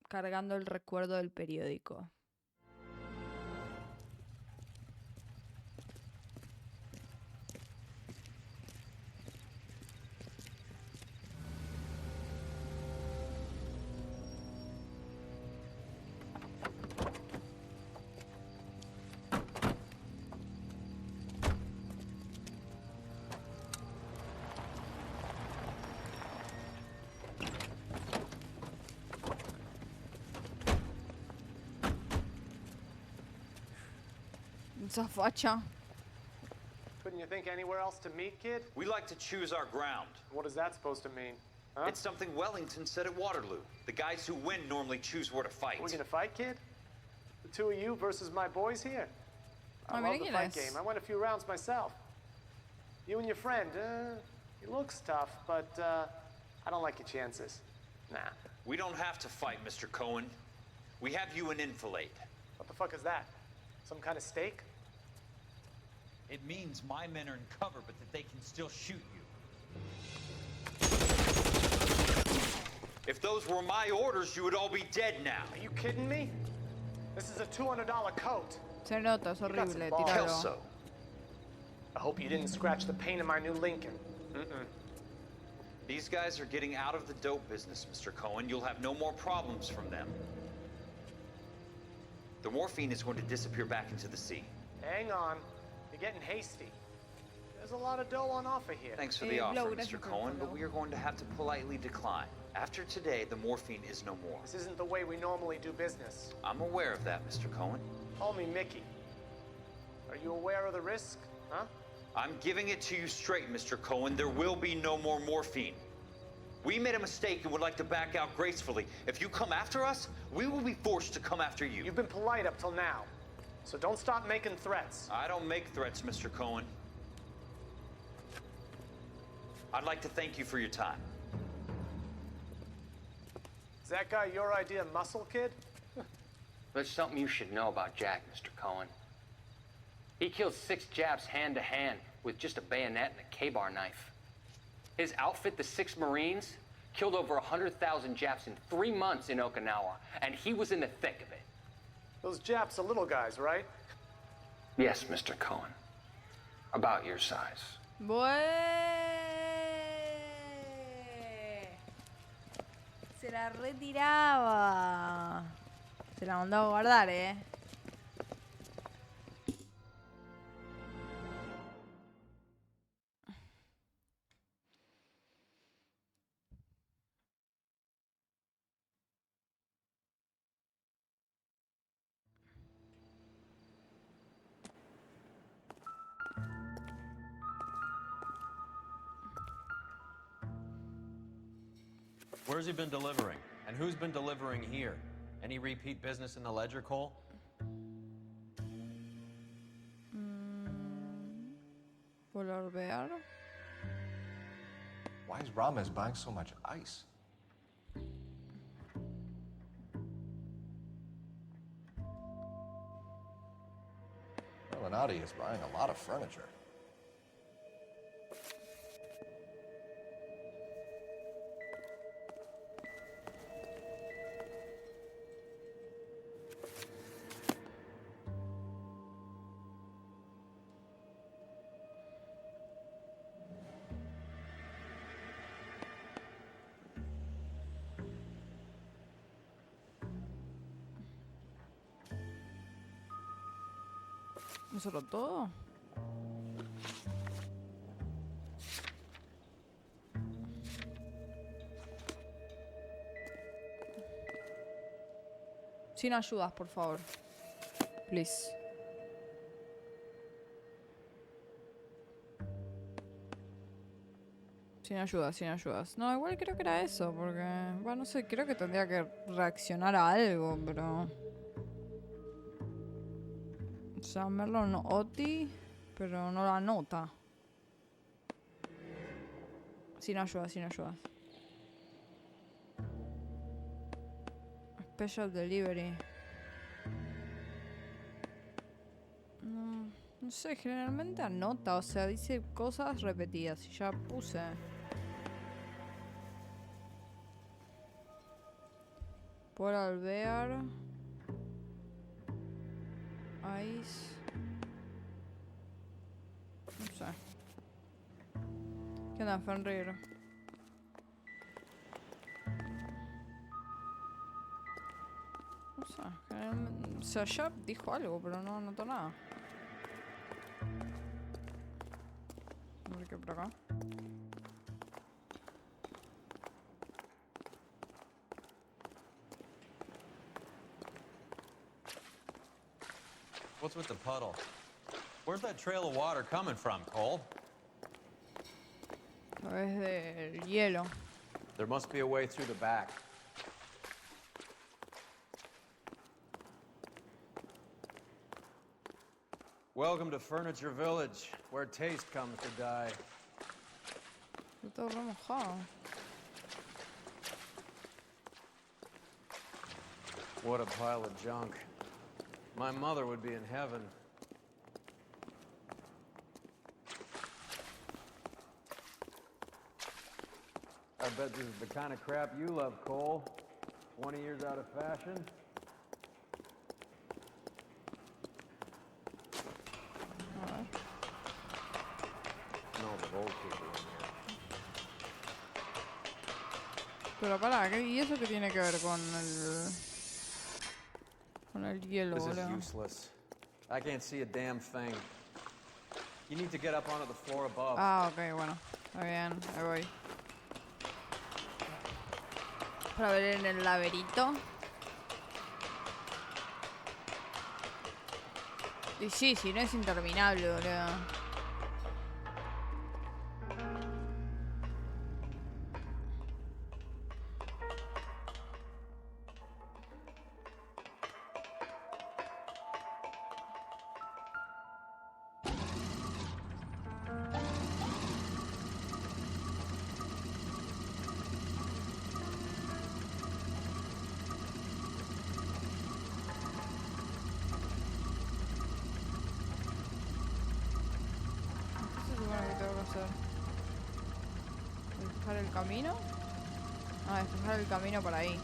Cargando el recuerdo del periódico. Esa facha. Couldn't you think anywhere else to meet, kid? We like to choose our ground. What is that supposed to mean? Huh? It's something Wellington said at Waterloo. The guys who win normally choose where to fight. We're gonna fight, kid? The two of you versus my boys here? I love the fight game. I went a few rounds myself. You and your friend, he looks tough, but I don't like your chances. Nah. We don't have to fight, Mr. Cohen. We have you an enfilade. What the fuck is that? Some kind of steak? It means my men are in cover, but that they can still shoot you. If those were my orders, you would all be dead now. Are you kidding me? This is a $200 coat. Se nota, es horrible, tíralo. Kelso. I hope you didn't scratch the paint of my new Lincoln. These guys are getting out of the dope business, Mr. Cohen. You'll have no more problems from them. The morphine is going to disappear back into the sea. Hang on. You're getting hasty. There's a lot of dough on offer here. Thanks for the offer, Mr. Cohen, but we are going to have to politely decline. After today, the morphine is no more. This isn't the way we normally do business. I'm aware of that, Mr. Cohen. Call me Mickey. Are you aware of the risk, huh? I'm giving it to you straight, Mr. Cohen. There will be no more morphine. We made a mistake and would like to back out gracefully. If you come after us, we will be forced to come after you. You've been polite up till now, so don't stop making threats. I don't make threats, Mr. Cohen. I'd like to thank you for your time. Is that guy your idea of muscle, kid? There's something you should know about Jack, Mr. Cohen. He killed 6 Japs hand to hand with just a bayonet and a K-bar knife. His outfit, the 6 Marines, killed over 100,000 Japs in 3 months in Okinawa, and he was in the thick of it. Those Japs are little guys, right? Yes, Mr. Cohen. About your size. Se la retiraba. Se la mandó a guardar, Where's he been delivering? And who's been delivering here? Any repeat business in the ledger, Cole? Polar bear. Why is Ramos buying so much ice? Illuminati is buying a lot of furniture. ¿Eso era todo? Sin ayudas, por favor. Please. Sin ayudas, sin ayudas. No, igual creo que era eso, porque... Bueno, no sé, creo que tendría que reaccionar a algo, pero... O sea, Merlo no Oti, pero no la nota. Sin ayudas, sin ayudas. Special Delivery. No, no sé, generalmente anota, o sea, dice cosas repetidas y ya puse. Por alvear. Ice. No sé. ¿Qué onda, Fenrir? No sé. O sea, ya dijo algo, pero no anotó nada. A ver qué por acá. What's with the puddle? Where's that trail of water coming from, Cole? A través del hielo. There must be a way through the back. Welcome to Furniture Village, where taste comes to die. Está todo remojado. What a pile of junk. My mother would be in heaven. I bet this is the kind of crap you love, Cole. 20 years out of fashion. Smells of old people in here. Pero pará, ¿y eso qué tiene que ver con el hielo, This is boludo? useless. I can't see a damn thing. You need to get up onto the floor above. Ah, ok, bueno. Está bien, ahí voy. Para ver en el laberinto. Y sí, si no es interminable, boludo. ¿Despejar el camino? Ah, despejar el camino por ahí.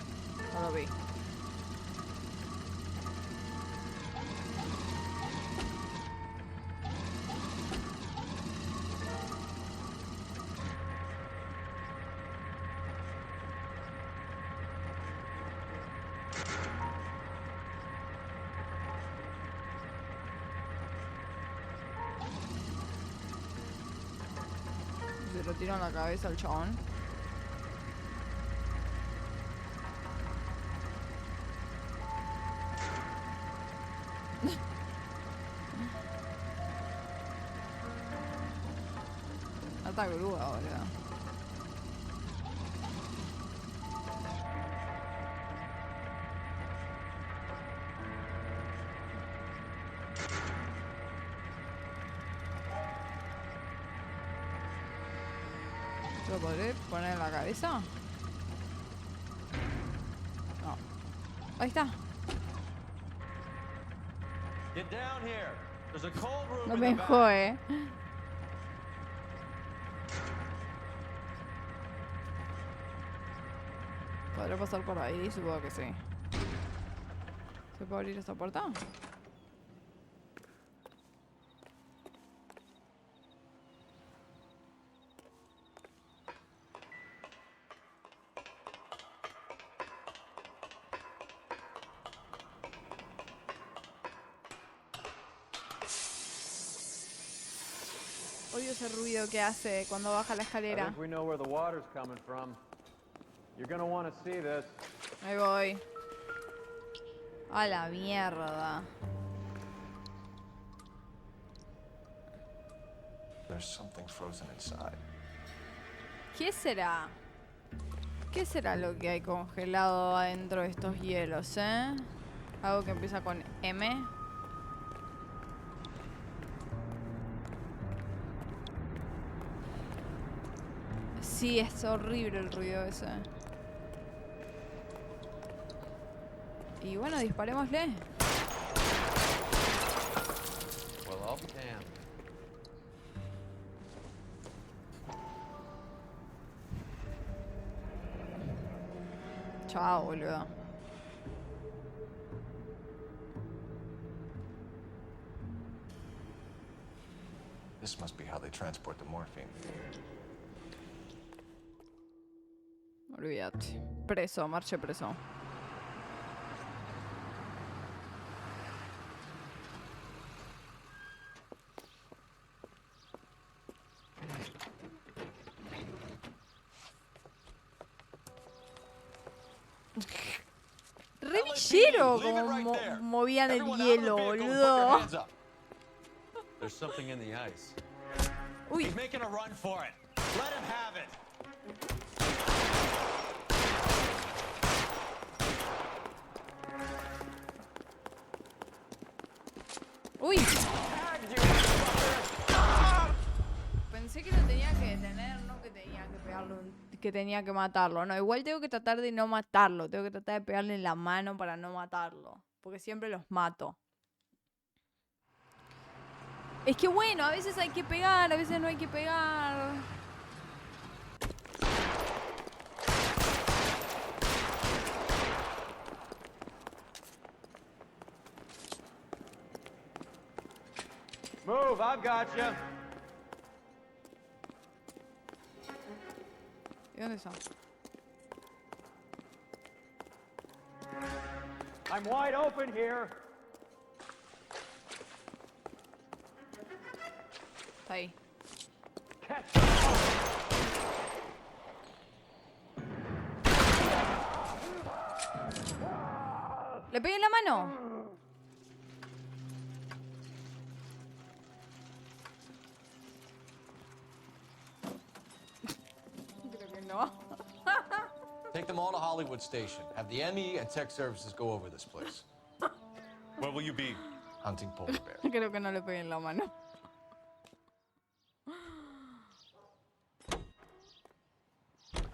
No lo vi. Se lo tiro en la cabeza al chabón. Alta grúa, boludo. ¿Lo podré poner en la cabeza? No. Ahí está. Get down here. There's a cold room No in me the back. jode. ¿Podré pasar por ahí? Supongo que sí. ¿Se puede abrir esta puerta? Odio ese ruido que hace cuando baja la I escalera. think we know where the water's coming from. You're gonna want to see this. Ahí voy. A la mierda. There's something frozen inside. ¿Qué será? ¿Qué será lo que hay congelado adentro de estos hielos, Algo que empieza con M. Sí, es horrible el ruido ese. Y bueno, disparémosle. Well, I'll be damned. Chao, boludo. This must be how they transport the morphine. Olvídate. Preso, marche preso. Re villero como movían el hielo, boludo. there's something in the ice. Uy. He's making a run for it. Let him have it. Uy. Pensé que lo tenía que detener, no que tenía que pegarlo, que tenía que matarlo. No, igual tengo que tratar de no matarlo. Tengo que tratar de pegarle en la mano para no matarlo. Porque siempre los mato. Es que bueno, a veces hay que pegar, a veces no hay que pegar. Move, I've got you. ¿Y dónde está? I'm wide open here. Está ahí. ¿Le pegué en la mano? Creo que no. Take them all to Hollywood Station. Have the ME and tech services go over this place. Where will you be? Hunting polar bear. Creo que no le pegué en la mano.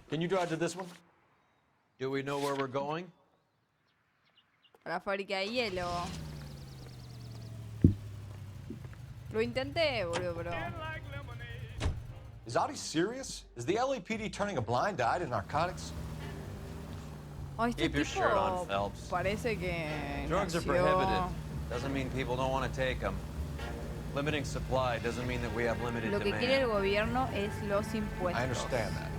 Can you drive to this one? Do we know where we're going? A la fábrica de hielo. Lo intenté, boludo, pero... Is Audie serious? Is the LAPD turning a blind eye to narcotics? Oh, este Keep your tipo shirt on, Phelps. Parece que Drugs are nació- prohibited. Doesn't mean people don't want to take them. Limiting supply doesn't mean that we have limited Lo que demand. quiere el gobierno es los impuestos. I understand that.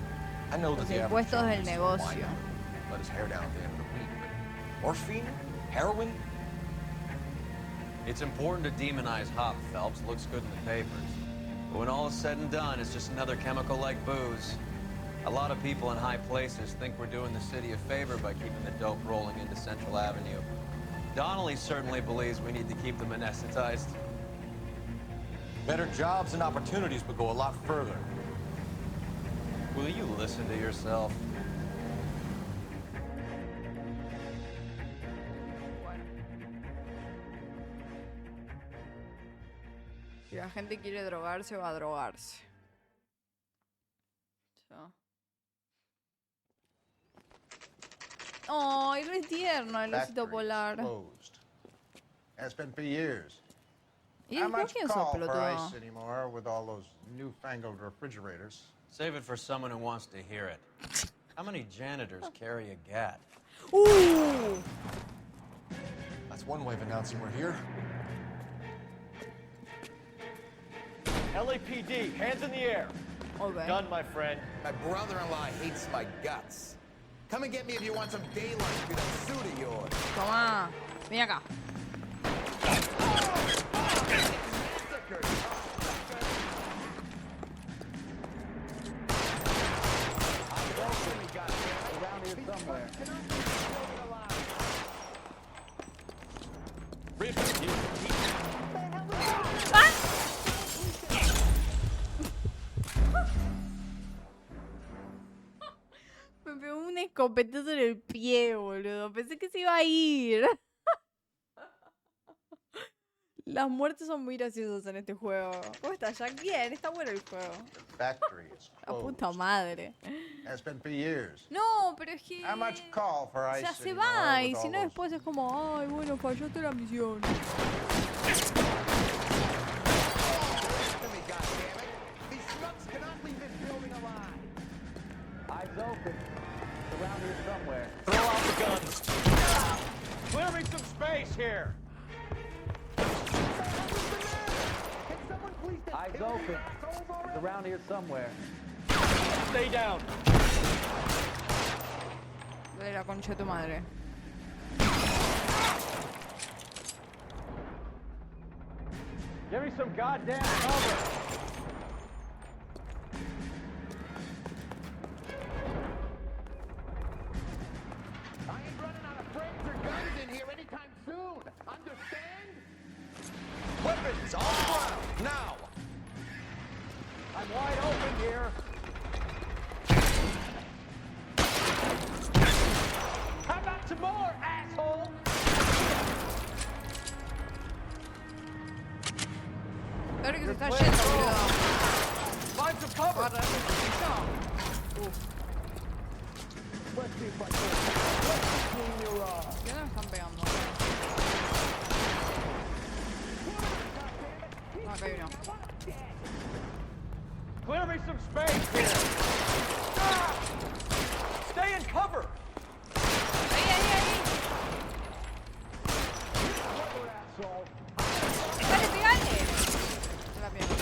I know that Los the average impuestos Joe del needs to negocio. wind up and let his hair down at the end of the week. But morphine? Heroin? It's important to demonize hop, Phelps. Looks good in the papers. But when all is said and done, it's just another chemical like booze. A lot of people in high places think we're doing the city a favor by keeping the dope rolling into Central Avenue. Donnelly certainly believes we need to keep them anesthetized. Better jobs and opportunities would go a lot further. Will you listen to yourself? Si la gente quiere drogarse, va a drogarse. Yo. Ay, re tierno el osito polar. Closed. Has been for years. ¿Y Not después much quién sos, call for pelotudo? ice anymore with all those newfangled refrigerators. Save it for someone who wants to hear it. How many janitors carry a gat? That's one way of announcing we're here. LAPD, hands in the air. Okay. Done, my friend. My brother-in-law hates my guts. Come and get me if you want some daylight through that suit of yours. Toma. Ven acá. Around here somewhere. Me pegó un escopetazo en el pie, boludo. Pensé que se iba a ir. Las muertes son muy graciosas en este juego. ¿Cómo está, Jack? Bien, está bueno el juego. Factory is La closed. puta madre. Has been for years. No, pero es que... How much call for ice Ya se anymore va, with y si all no those- después es como, ay, bueno, fallaste la misión. Listen to me, goddammit. These schmucks cannot leave this building alive. Eyes open. Around here somewhere. Throw out the guns. Clear me some space here. Eyes open. It's around here somewhere. Stay down. De la concha de tu madre. Give me some goddamn cover. I ain't running out of frames or guns in here anytime soon. Understand? Weapons on ground, now! está yendo, boludo. Find some cover. Agarra ese cuchillo. ¿Qué me están pegando? No, acá hay uno. Clear me some space here. Ah! Stay in cover. Ahí. Pegale. Se la pego.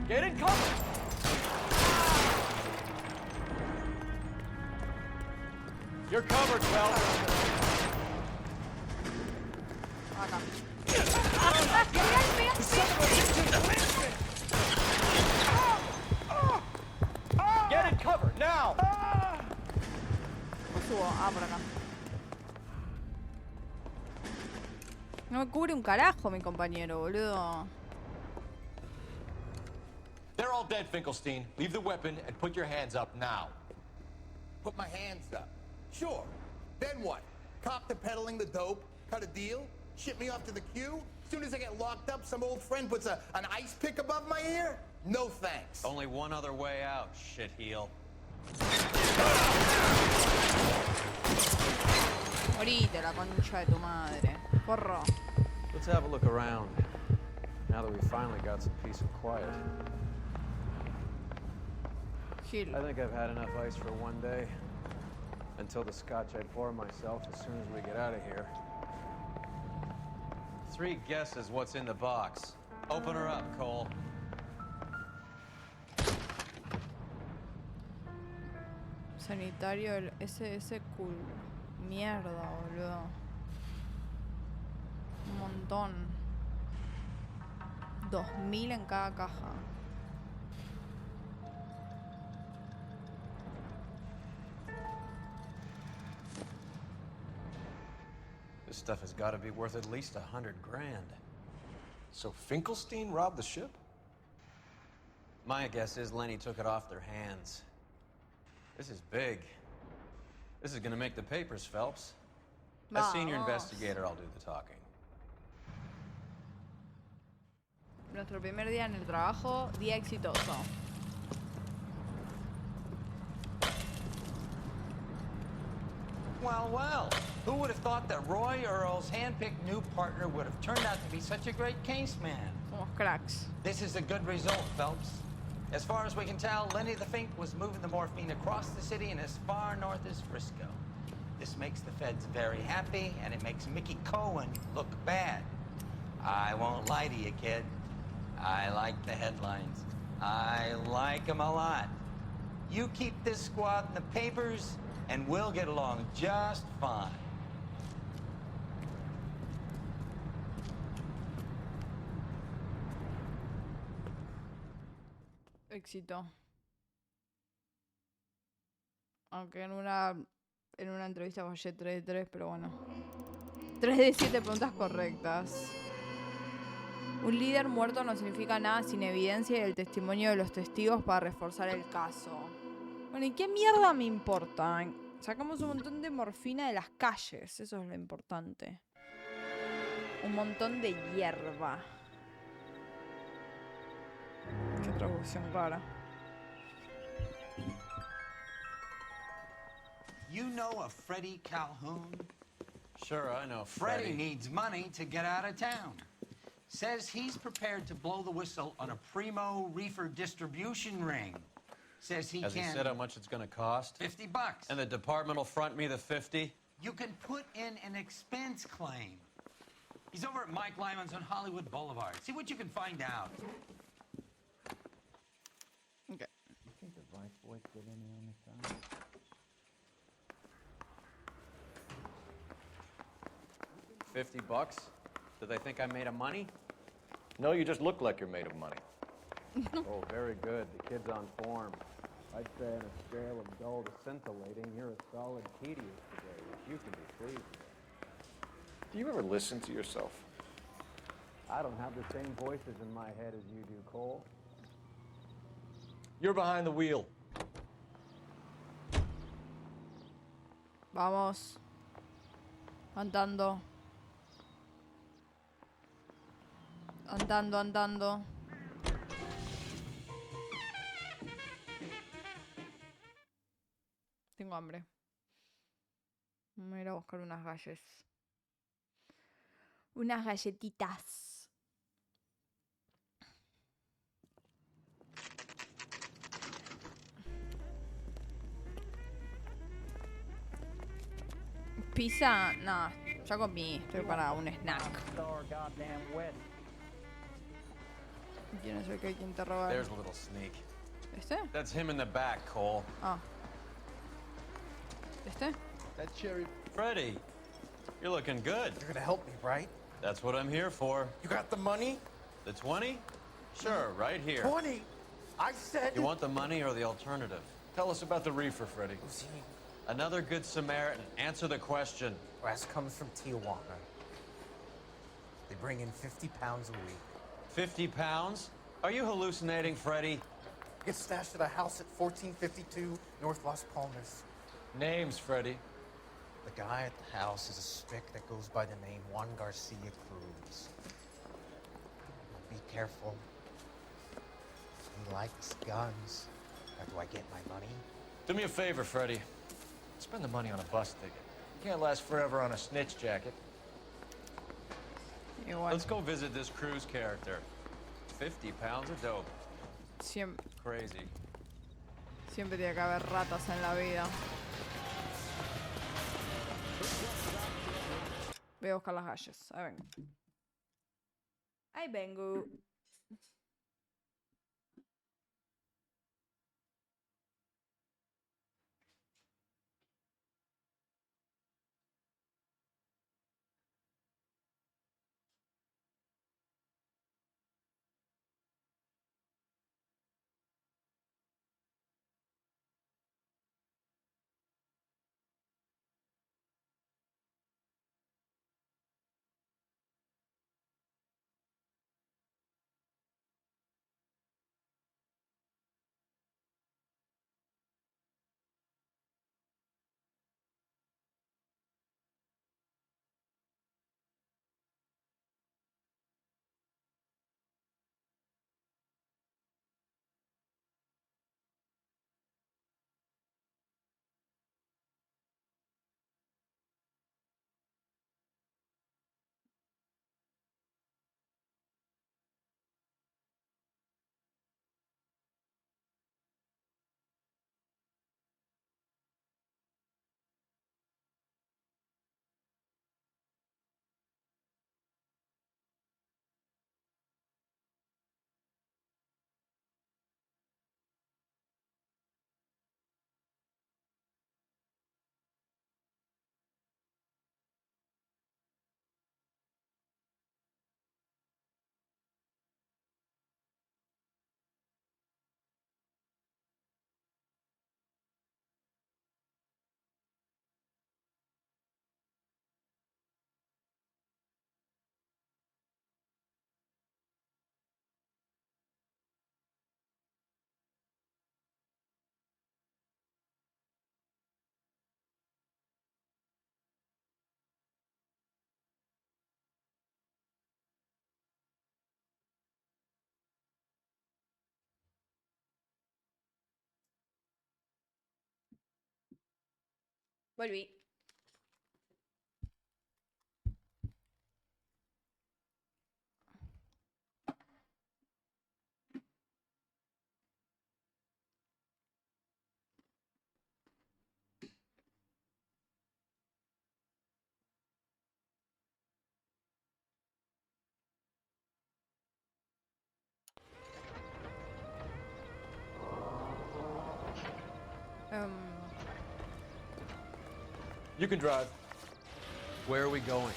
Get in cover. You're covered, Phelps. Acá. Get in cover now. ¿Cómo subo? Por acá. No me cubre un carajo mi compañero, boludo. They're all dead, Finkelstein. Leave the weapon and put your hands up now. Put my hands up. Sure. Then what? Cop to peddling the dope? Cut a deal? Ship me off to the queue? Soon as I get locked up, some old friend puts an ice pick above my ear? No thanks. Only one other way out, shitheel. Morite la concha de tu madre. Porro. Let's have a look around. Now that we finally got some peace and quiet. Gil. I think I've had enough ice for one day. Until the scotch I pour myself as soon as we get out of here. 3 guesses what's in the box. Open her up, Cole. Sanitario, el SS cool. Mierda, boludo. Un montón. 2000 en cada caja. This stuff has got to be worth at least $100 grand. So Finkelstein robbed the ship? My guess is Lenny took it off their hands. This is big. This is gonna make the papers, Phelps. As senior investigator, I'll do the talking. Nuestro primer día en el trabajo, día exitoso. Well, well. Who would have thought that Roy Earl's handpicked new partner would have turned out to be such a great case man? Somos cracks. This is a good result, Phelps. As far as we can tell, Lenny the Fink was moving the morphine across the city and as far north as Frisco. This makes the feds very happy, and it makes Mickey Cohen look bad. I won't lie to you, kid. I like the headlines. I like them a lot. You keep this squad in the papers, and we'll get along just fine. Éxito. Aunque en una entrevista fallé 3 de 3, pero bueno. 3 de 7 preguntas correctas. Un líder muerto no significa nada sin evidencia y el testimonio de los testigos para reforzar el caso. Bueno, ¿y qué mierda me importa? Sacamos un montón de morfina de las calles, eso es lo importante. Un montón de hierba. Qué traducción rara. You know a Freddie Calhoun? Sure, I know Freddie needs money to get out of town. Says he's prepared to blow the whistle on a primo reefer distribution ring. Says he Has can... he said how much it's gonna cost? $50. And the department will front me the 50? You can put in an expense claim. He's over at Mike Lyman's on Hollywood Boulevard. See what you can find out. Okay. You think the vice boys get in there on the side? $50? Do they think I'm made of money? No, you just look like you're made of money. Oh, very good. The kid's on form. I'd say on a scale of dull to scintillating, you're a solid tedious today, which you can be pleased with. Do you ever listen to yourself? I don't have the same voices in my head as you do, Cole. You're behind the wheel. Vamos. Andando. Andando, andando. Tengo hambre. Voy a ir a buscar unas galles. Unas galletitas. Pizza, no, ya comí. Estoy para un snack. ¿Quién es el que hay que interrogar? There's a little sneak. ¿Este? That's him in the back, Cole. Ah. ¿Este? That cherry. Freddy, you're looking good. You're gonna help me, right? That's what I'm here for. You got the money? The 20? Sure, right here. 20? I said... You want the money or the alternative? Tell us about the reefer, Freddy. Another good Samaritan. Answer the question. Brass comes from Tijuana. They bring in 50 pounds a week. 50 pounds? Are you hallucinating, Freddy? Gets stashed at a house at 1452 North Las Palmas. Names, Freddy. The guy at the house is a spick that goes by the name Juan Garcia Cruz. Be careful. He likes guns. How do I get my money? Do me a favor, Freddy. Spend the money on a bus ticket. You can't last forever on a snitch jacket. Let's go visit this Cruz character. 50 pounds of dope. Crazy. Siempre tiene que haber ratas en la vida. Voy a buscar las galles. Ahí vengo. Ahí vengo. Volví. You can drive. Where are we going?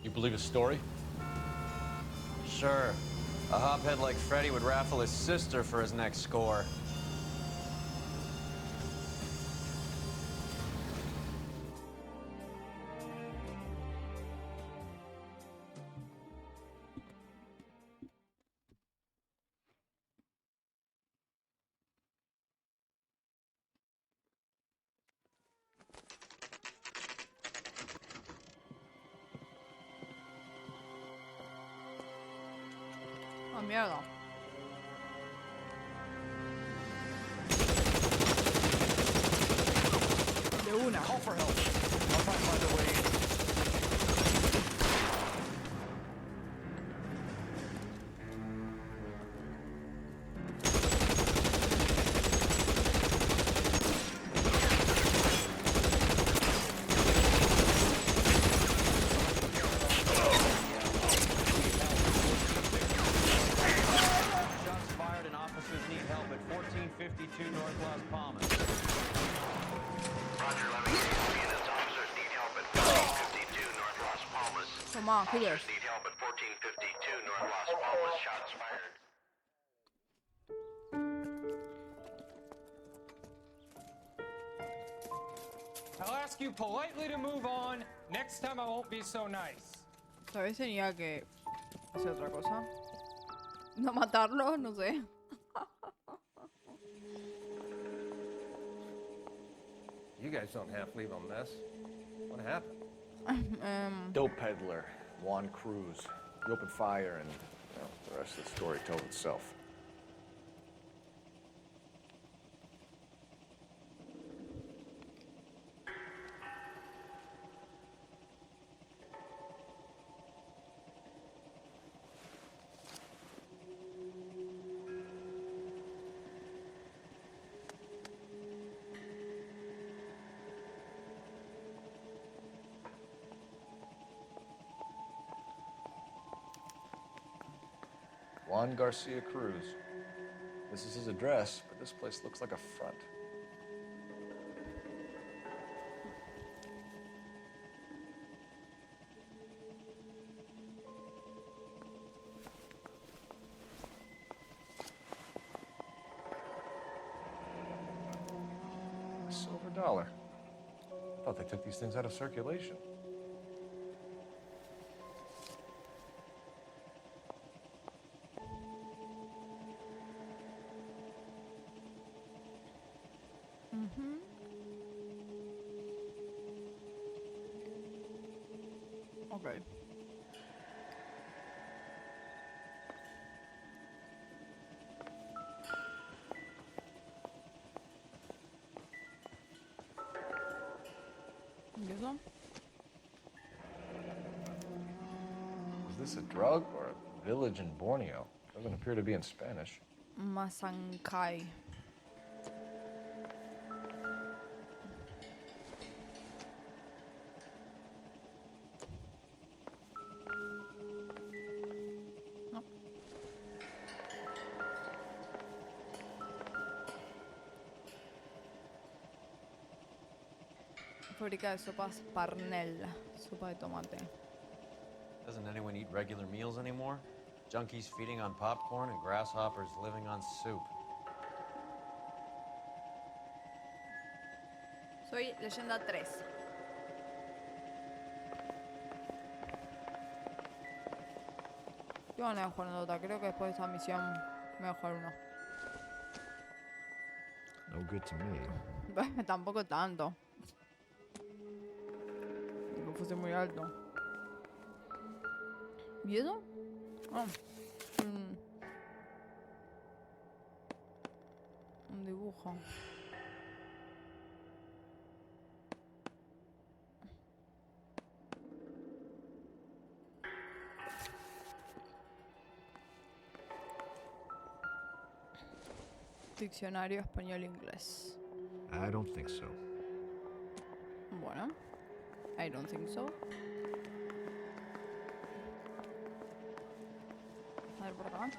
You believe his story? Sure. A hophead like Freddy would raffle his sister for his next score. mierda. De una. Call for help. I'll try to find a way in. Shots fired and officers need help at 1452 North Las Palmas. Roger, let me units. Officers need help at 1452 North Las Palmas. Toma, Julius. Officers need help at 1452 North Las Palmas. Shots fired. I'll ask you politely to move on. Next time I won't be so nice. Tal vez tenía que hacer otra cosa. No matarlo, no sé. You guys don't half leave a mess. What happened? Dope peddler, Juan Cruz. He opened fire and well, the rest of the story told itself. Juan Garcia Cruz. This is his address, but this place looks like a front. A silver dollar. I thought they took these things out of circulation. Okay. ¿Y eso? Is this a drug or a village in Borneo? Doesn't appear to be in Spanish. Masankai. No. Fábrica de sopas Parnell. Sopa de tomate. Doesn't anyone eat regular meals anymore? Junkies feeding on popcorn and grasshoppers living on soup. Soy leyenda 3. Yo no voy a jugar nota. Creo que después de esta misión me voy a jugar uno. No good to me. Tampoco tanto. No fuese muy alto. ¿Y eso? Ah, un dibujo. Diccionario español-inglés. I don't think so. Bueno, I don't think so. A ver por acá.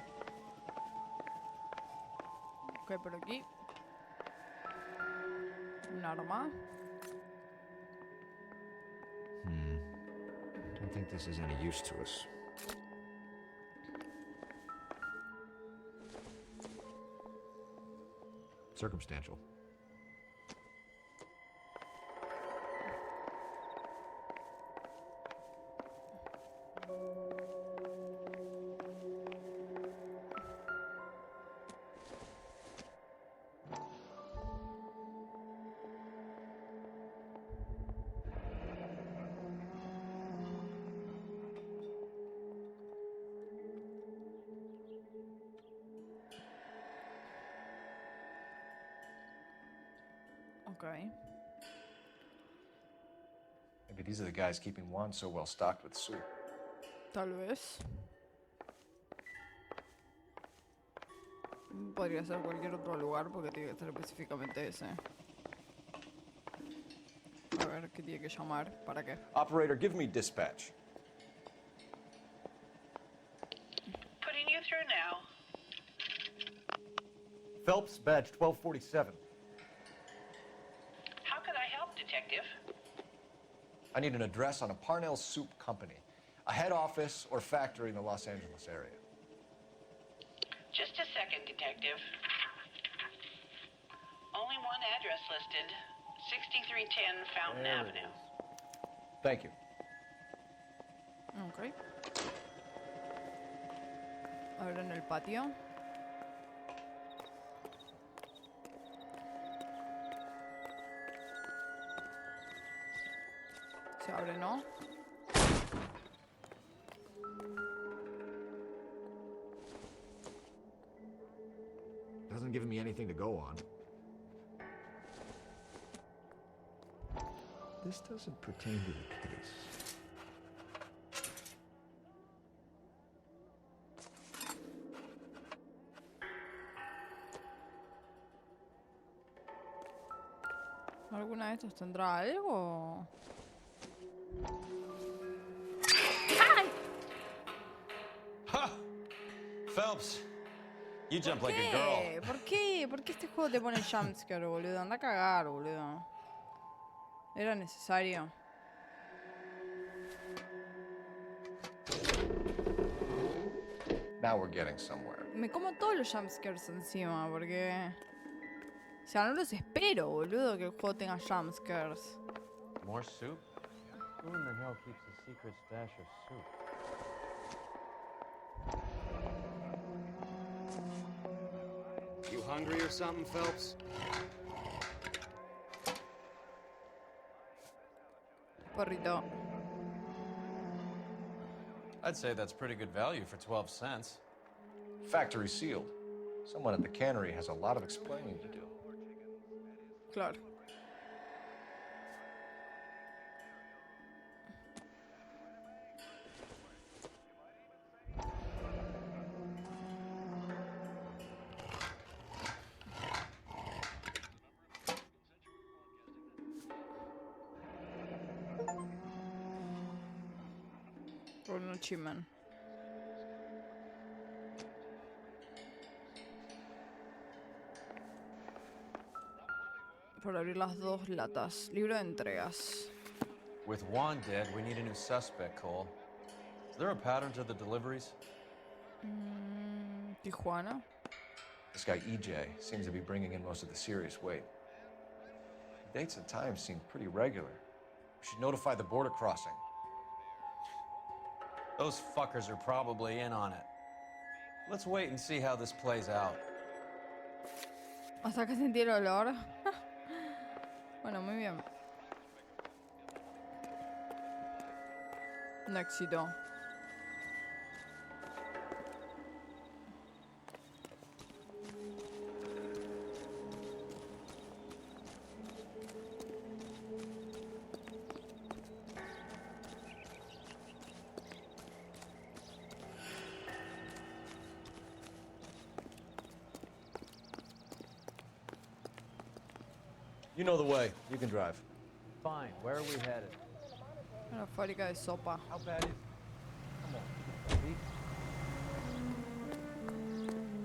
Ok, por aquí. Un arma. Don't think this is any use to us. Circumstantial. Ok. Maybe these are the guys keeping Juan so well stocked with soup. Tal vez. Podría ser cualquier otro lugar porque tiene que ser específicamente ese. A ver, ¿qué tiene que llamar? ¿Para qué? Operator, give me dispatch. Putting you through now. Phelps, badge 1247. How could I help, Detective? I need an address on a Parnell Soup Company, a head office or factory in the Los Angeles area. Just a second, Detective. Only one address listed. 6310 Fountain Avenue. Thank you. Ok. Ahora en el patio. Se abre, ¿no? Doesn't give me anything to go on. This doesn't pertain to the case. ¿Alguna de estas tendrá algo? Ha! Phelps, you jump like a girl. ¿Por qué? ¿Por qué este juego te pone jumpscare, boludo? Anda a cagar, boludo. Era necesario. Now we're getting somewhere. Me como todos los jumpscares encima, porque... O sea, no los espero, boludo, que el juego tenga jumpscares. More soup? Who in the hell keeps a secret stash of soup? You hungry or something, Phelps? Porrito. I'd say that's pretty good value for 12 cents. Factory sealed. Someone at the cannery has a lot of explaining to do. Claro. Bruno Chiman. Por abrir las dos latas. Libro de entregas. With Juan dead, we need a new suspect, Cole. Is there a pattern to the deliveries? Tijuana. This guy EJ seems to be bringing in most of the serious weight. The dates and times seem pretty regular. We should notify the border crossing. Those fuckers are probably in on it. Let's wait and see how this plays out. Hasta que sentí el olor. Bueno, muy bien. Un éxito. You know the way. You can drive. Fine. Where are we headed? Una fábrica de sopa. How bad is it? Come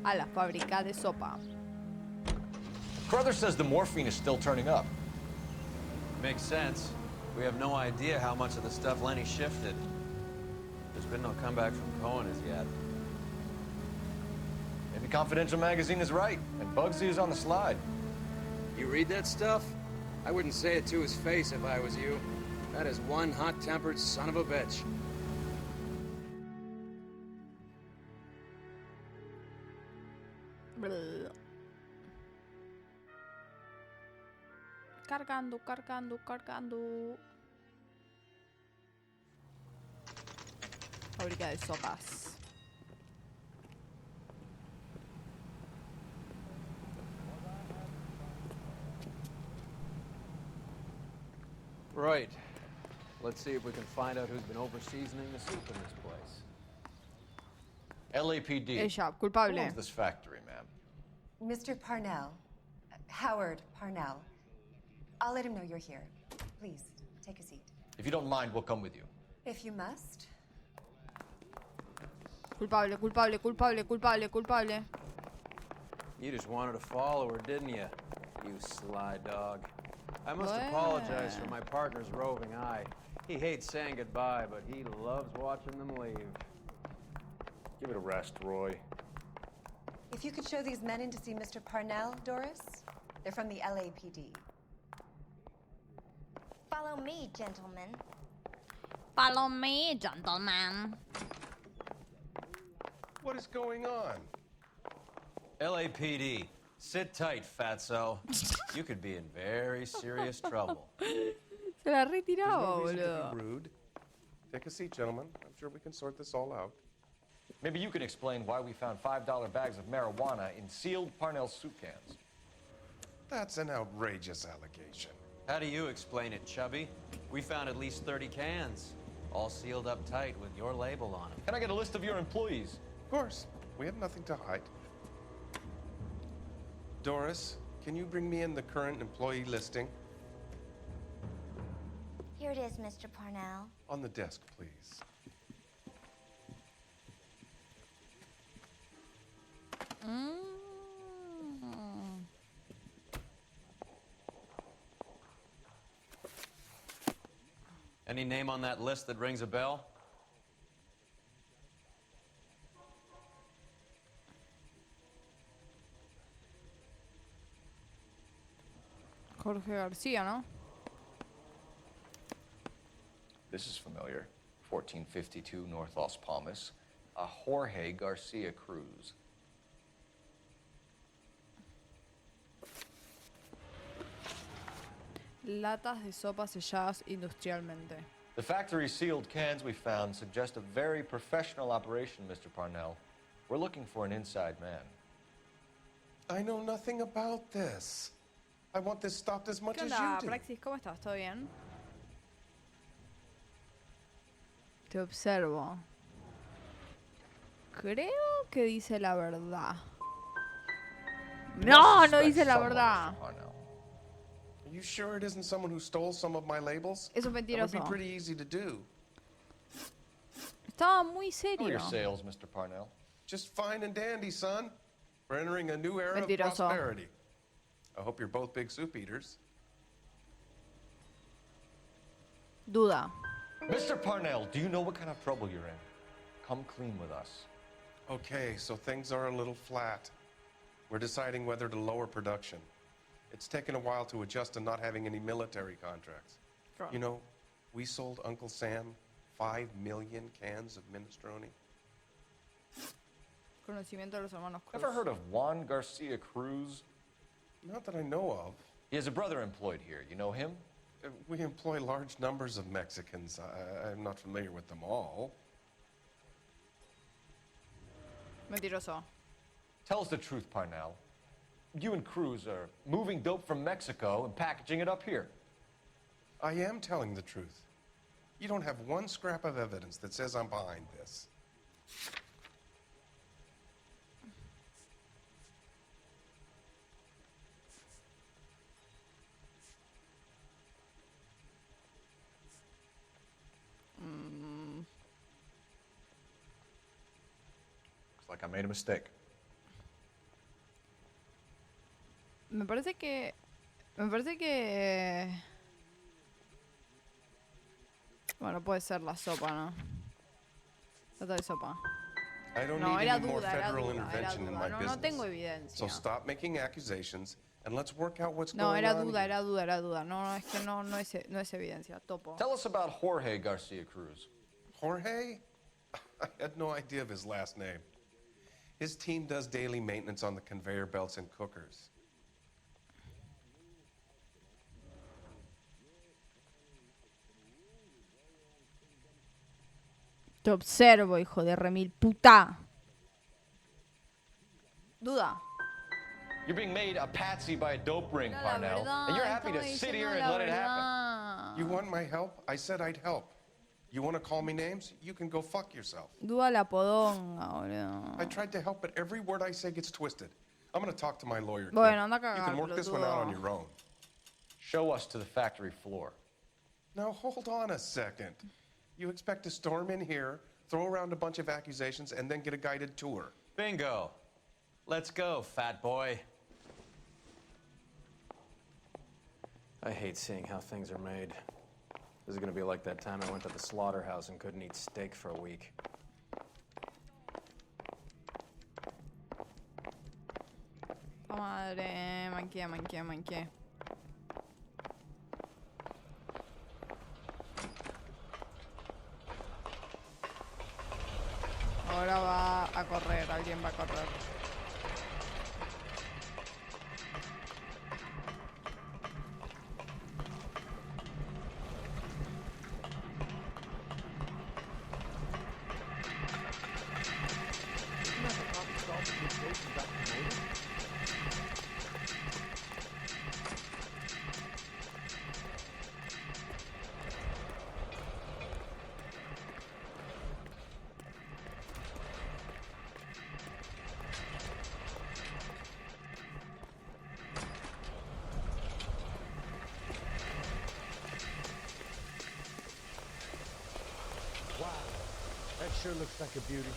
on. A la fábrica de sopa. Carruthers says the morphine is still turning up. Makes sense. We have no idea how much of the stuff Lenny shifted. There's been no comeback from Cohen as yet. Maybe Confidential Magazine is right, and Bugsy is on the slide. You read that stuff? I wouldn't say it to his face if I was you. That is one hot-tempered son of a bitch. Cargando, cargando, cargando. Fábrica de sopas. Right. Let's see if we can find out who's been over-seasoning the soup in this place. LAPD. Ella, Who culpable. owns this factory, ma'am? Mr. Parnell. Howard Parnell. I'll let him know you're here. Please, take a seat. If you don't mind, we'll come with you. If you must. Culpable, culpable, culpable, culpable, culpable. You just wanted to follow her, didn't you? You sly dog. I must apologize for my partner's roving eye. He hates saying goodbye, but he loves watching them leave. Give it a rest, Roy. If you could show these men in to see Mr. Parnell, Doris. They're from the LAPD. Follow me, gentlemen. Follow me, gentlemen. What is going on? LAPD, sit tight, fatso. You could be in very serious trouble. Se la retiraba, There's no reason boludo. to be rude. Take a seat, gentlemen. I'm sure we can sort this all out. Maybe you can explain why we found $5 bags of marijuana in sealed Parnell soup cans. That's an outrageous allegation. How do you explain it, Chubby? We found at least 30 cans, all sealed up tight with your label on them. Can I get a list of your employees? Of course. We have nothing to hide. Doris, can you bring me in the current employee listing? Here it is, Mr. Parnell. On the desk, please. Any name on that list that rings a bell? Jorge García, ¿no? This is familiar. 1452 North Las Palmas. A Jorge Garcia Cruz. Latas de sopa selladas industrialmente. The factory sealed cans we found suggest a very professional operation, Mr. Parnell. We're looking for an inside man. I know nothing about this. I want this stopped as much ¿Qué as onda, you do. Praxis? ¿Cómo estás? ¿Todo bien? Te observo. Creo que dice la verdad. No, no dice la verdad. Are you sure it isn't someone who stole some of my labels? Es un That would mentiroso. be pretty easy to do. Estaba muy How are serio. your sales, Mr. Parnell? Just fine and dandy, son. We're entering a new era Mentiroso. of prosperity. I hope you're both big soup eaters. Duda. Mr. Parnell, do you know what kind of trouble you're in? Come clean with us. Okay, so things are a little flat. We're deciding whether to lower production. It's taken a while to adjust to not having any military contracts. Sure. You know, we sold Uncle Sam 5 million cans of minestrone. Conocimiento de los hermanos Cruz. Ever heard of Juan Garcia Cruz? Not that I know of. He has a brother employed here. You know him? We employ large numbers of Mexicans. I'm not familiar with them all. Mentiroso. Tell us the truth, Parnell. You and Cruz are moving dope from Mexico and packaging it up here. I am telling the truth. You don't have one scrap of evidence that says I'm behind this. Looks like I made a mistake. Me parece que... Bueno, puede ser la sopa, ¿no? Lata de sopa. I don't No, need era any more duda, era federal duda, era intervention in duda. my No, business. no tengo So evidencia. stop making accusations and let's work out what's No, going era on. duda, here. era duda, era duda. No, es que no es evidencia. Topo. Tell us about Jorge Garcia Cruz. Jorge? I had no idea of his last name. His team does daily maintenance on the conveyor belts and cookers. Te observo, hijo de remil puta. Duda. You're being made a patsy by a dope ring, Era la Parnell. verdad, And you're happy to estaba sit diciendo here and la let it happen. verdad. You want my help? I said I'd help. You want to call me names? You can go fuck yourself. Duda la podonga, boludo. I tried to help, but every word I say gets twisted. I'm going to talk to my lawyer. Bueno, kid. anda a cagar, You can work this one out on pelotudo. your own. Show us to the factory floor. Now, hold on a second. You expect to storm in here, throw around a bunch of accusations, and then get a guided tour. Bingo. Let's go, fat boy. I hate seeing how things are made. This is gonna be like that time I went to the slaughterhouse and couldn't eat steak for a week. Oh, madre, manqué. Ahora va a correr, alguien va a correr. Wow, that sure looks like a beauty.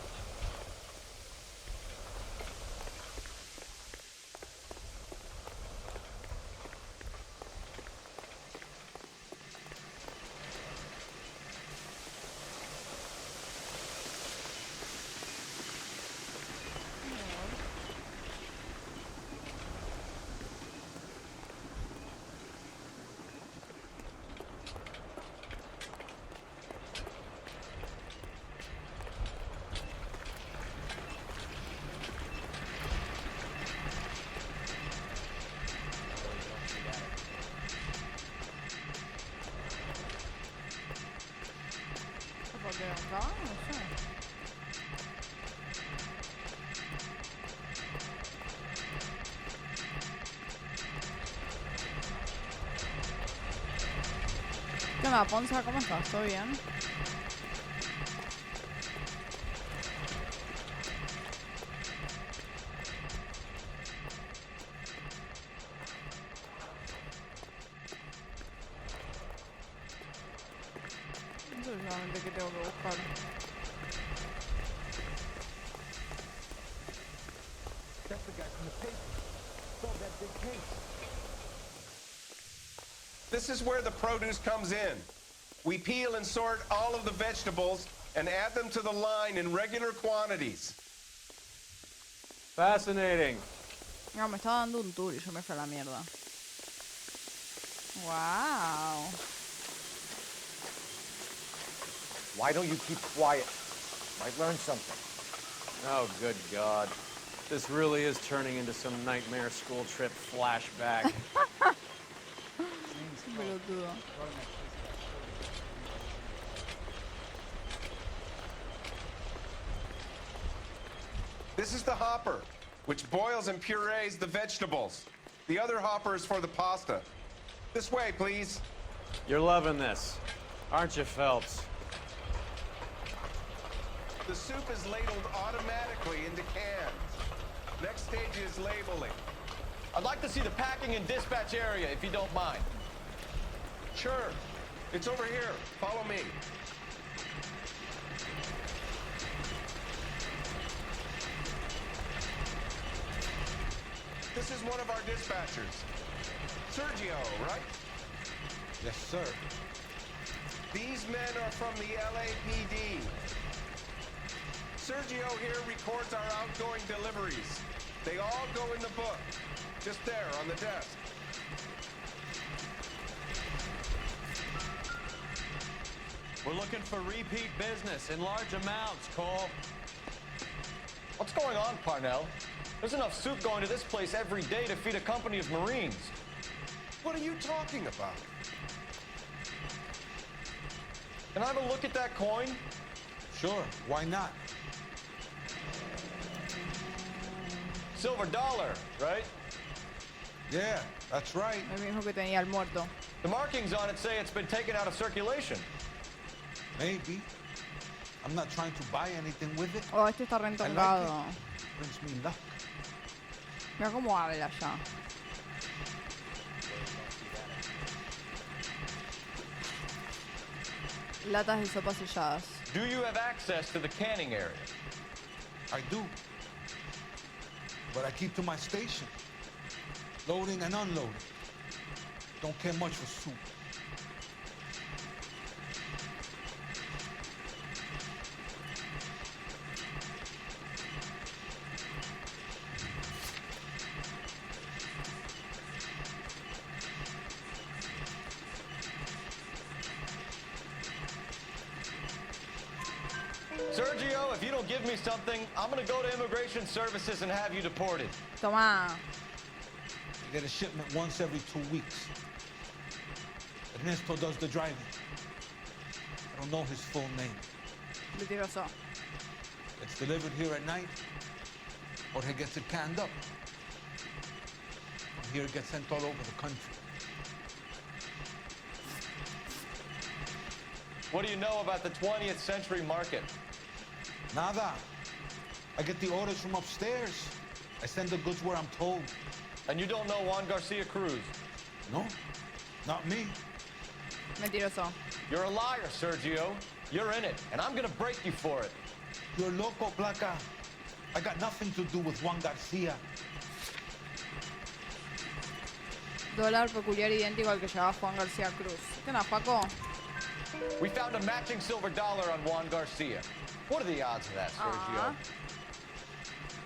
Porque acá, no sé. ¿Qué onda, Ponza? ¿Cómo estás? ¿Todo bien? No sé exactamente qué tengo que buscar. That's the guy from the paper. Saw that big case. This is where the produce comes in. We peel and sort all of the vegetables and add them to the line in regular quantities. Fascinating. No, me estaba dando un tour y yo me fui a la mierda. Wow. Why don't you keep quiet? Might learn something. Oh, good God. This really is turning into some nightmare school trip flashback. Pelotudo. This is the hopper, which boils and purees the vegetables. The other hopper is for the pasta. This way, please. You're loving this, aren't you, Phelps? The soup is ladled automatically into cans. Next stage is labeling. I'd like to see the packing and dispatch area, if you don't mind. Sure. It's over here. Follow me. This is one of our dispatchers. Sergio, right? Yes, sir. These men are from the LAPD. Sergio here records our outgoing deliveries. They all go in the book. Just there on the desk. We're looking for repeat business in large amounts, Cole. What's going on, Parnell? There's enough soup going to this place every day to feed a company of Marines. What are you talking about? Can I have a look at that coin? Sure, why not? Silver dollar, right? Yeah, that's right. El mismo que tenía el muerto. The markings on it say it's been taken out of circulation. Maybe. I'm not trying to buy anything with it. Oh, este está I like rentongado. it. Brings me luck. Mira cómo habla ya. Latas de sopa selladas. Do you have access to the canning area? I do. But I keep to my station. Loading and unloading. Don't care much for soup. Sergio, if you don't give me something, I'm gonna go to Immigration Services and have you deported. Toma. I get a shipment once every 2 weeks. Ernesto does the driving. I don't know his full name. Mentiroso. It's delivered here at night, or he gets it canned up. From here it gets sent all over the country. What do you know about the 20th century market? Nada. I get the orders from upstairs. I send the goods where I'm told. And you don't know Juan Garcia Cruz? No, not me. Mentiroso. You're a liar, Sergio. You're in it, and I'm gonna break you for it. You're loco, Placa. I got nothing to do with Juan Garcia. Dólar peculiar idéntico al que llevaba Juan García Cruz. ¿Qué onda, Paco? We found a matching silver dollar on Juan Garcia. What are the odds of that, Sergio?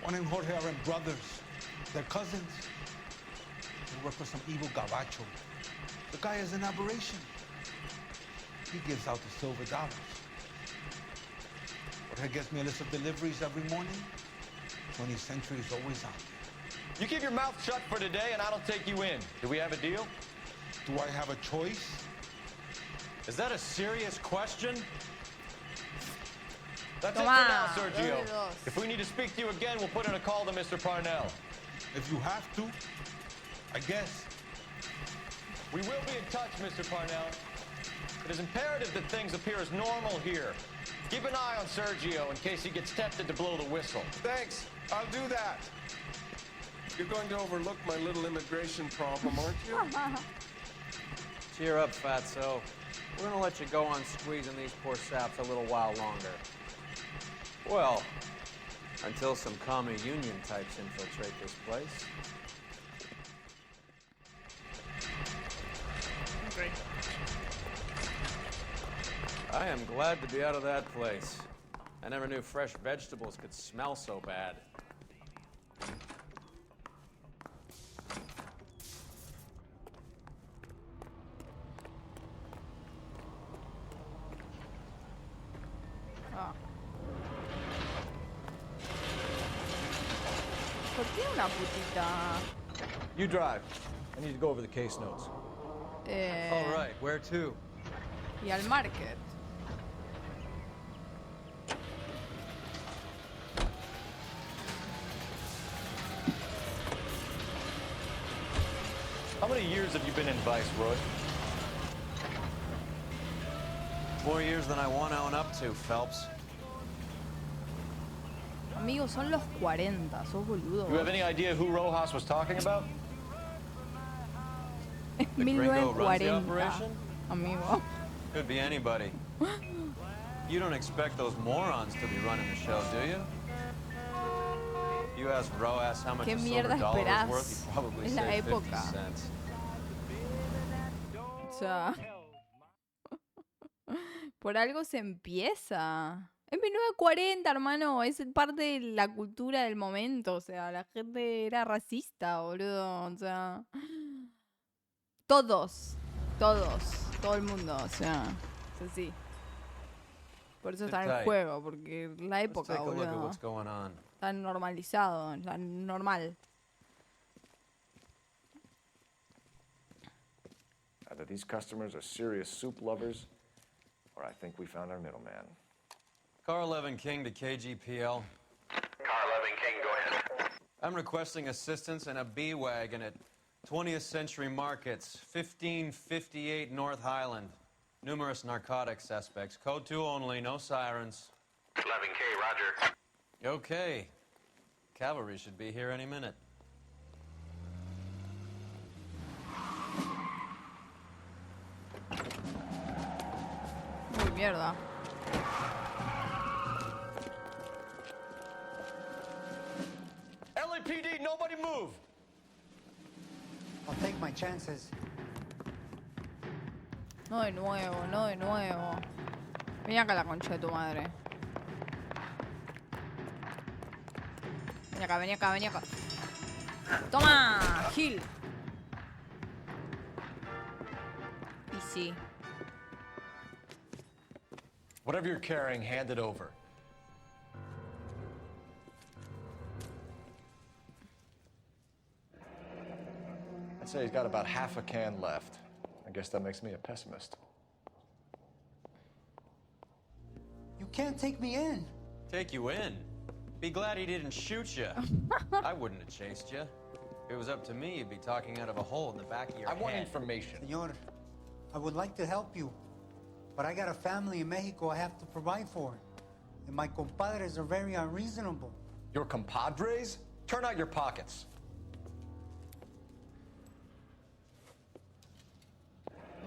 Juan and Jorge are brothers. They're cousins. They work for some evil gabacho. The guy is an aberration. He gives out the silver dollars. Jorge gets me a list of deliveries every morning. 20th century is always on there. You keep your mouth shut for today, and I don't take you in. Do we have a deal? Do I have a choice? Is that a serious question? That's Toma, it for now, Sergio. dos. If we need to speak to you again, we'll put in a call to Mr. Parnell. If you have to, I guess. We will be in touch, Mr. Parnell. It is imperative that things appear as normal here. Keep an eye on Sergio in case he gets tempted to blow the whistle. Thanks. I'll do that. You're going to overlook my little immigration problem, aren't you? Cheer up, fatso. We're gonna let you go on squeezing these poor saps a little while longer. Well, until some commie union types infiltrate this place. Okay. I am glad to be out of that place. I never knew fresh vegetables could smell so bad. Ah. ¿Por qué una putita? You drive. I need to go over the case notes. All right, where to? Y al market. How many years have you been in Vice, Roy? More years than I want to own up to, Phelps. Amigos, son los 40, sos boludo. You have any idea who Rojas was talking about? The gringo runs the 1940. operation? Amigo. Could be anybody. You don't expect those morons to be running the show, do you? If you ask Rojas how much ¿Qué a silver mierda dollar esperás? is worth, he'd probably Es la say 50 época. cents. O sea, por algo se empieza. En 1940, hermano, es parte de la cultura del momento. O sea, la gente era racista, boludo. O sea, todo el mundo, o sea, es así. Por eso está en el juego, porque la época, Let's take a look at boludo. what's going on. Está normalizado, está normal. Either these customers are serious soup lovers, or I think we found our middleman. Car 11 King to KGPL. Car 11 King, go ahead. I'm requesting assistance in a B-Wagon at 20th Century Markets, 1558 North Highland. Numerous narcotic suspects. Code 2 only, no sirens. 11K, roger. Okay. Cavalry should be here any minute. Uy, mierda. LAPD, nobody move! I'll take my chances. No de nuevo, no de nuevo. Ven acá la concha de tu madre. Ven acá, ven acá, ven acá. ¡Toma! ¡Gil! Y sí. Whatever you're carrying, hand it over. I'd say he's got about half a can left. I guess that makes me a pessimist. You can't take me in. Take you in? Be glad he didn't shoot you. I wouldn't have chased you. If it was up to me, you'd be talking out of a hole in the back of your head. I want information. Senor, I would like to help you, but I got a family in Mexico I have to provide for. And my compadres are very unreasonable. Your compadres? Turn out your pockets.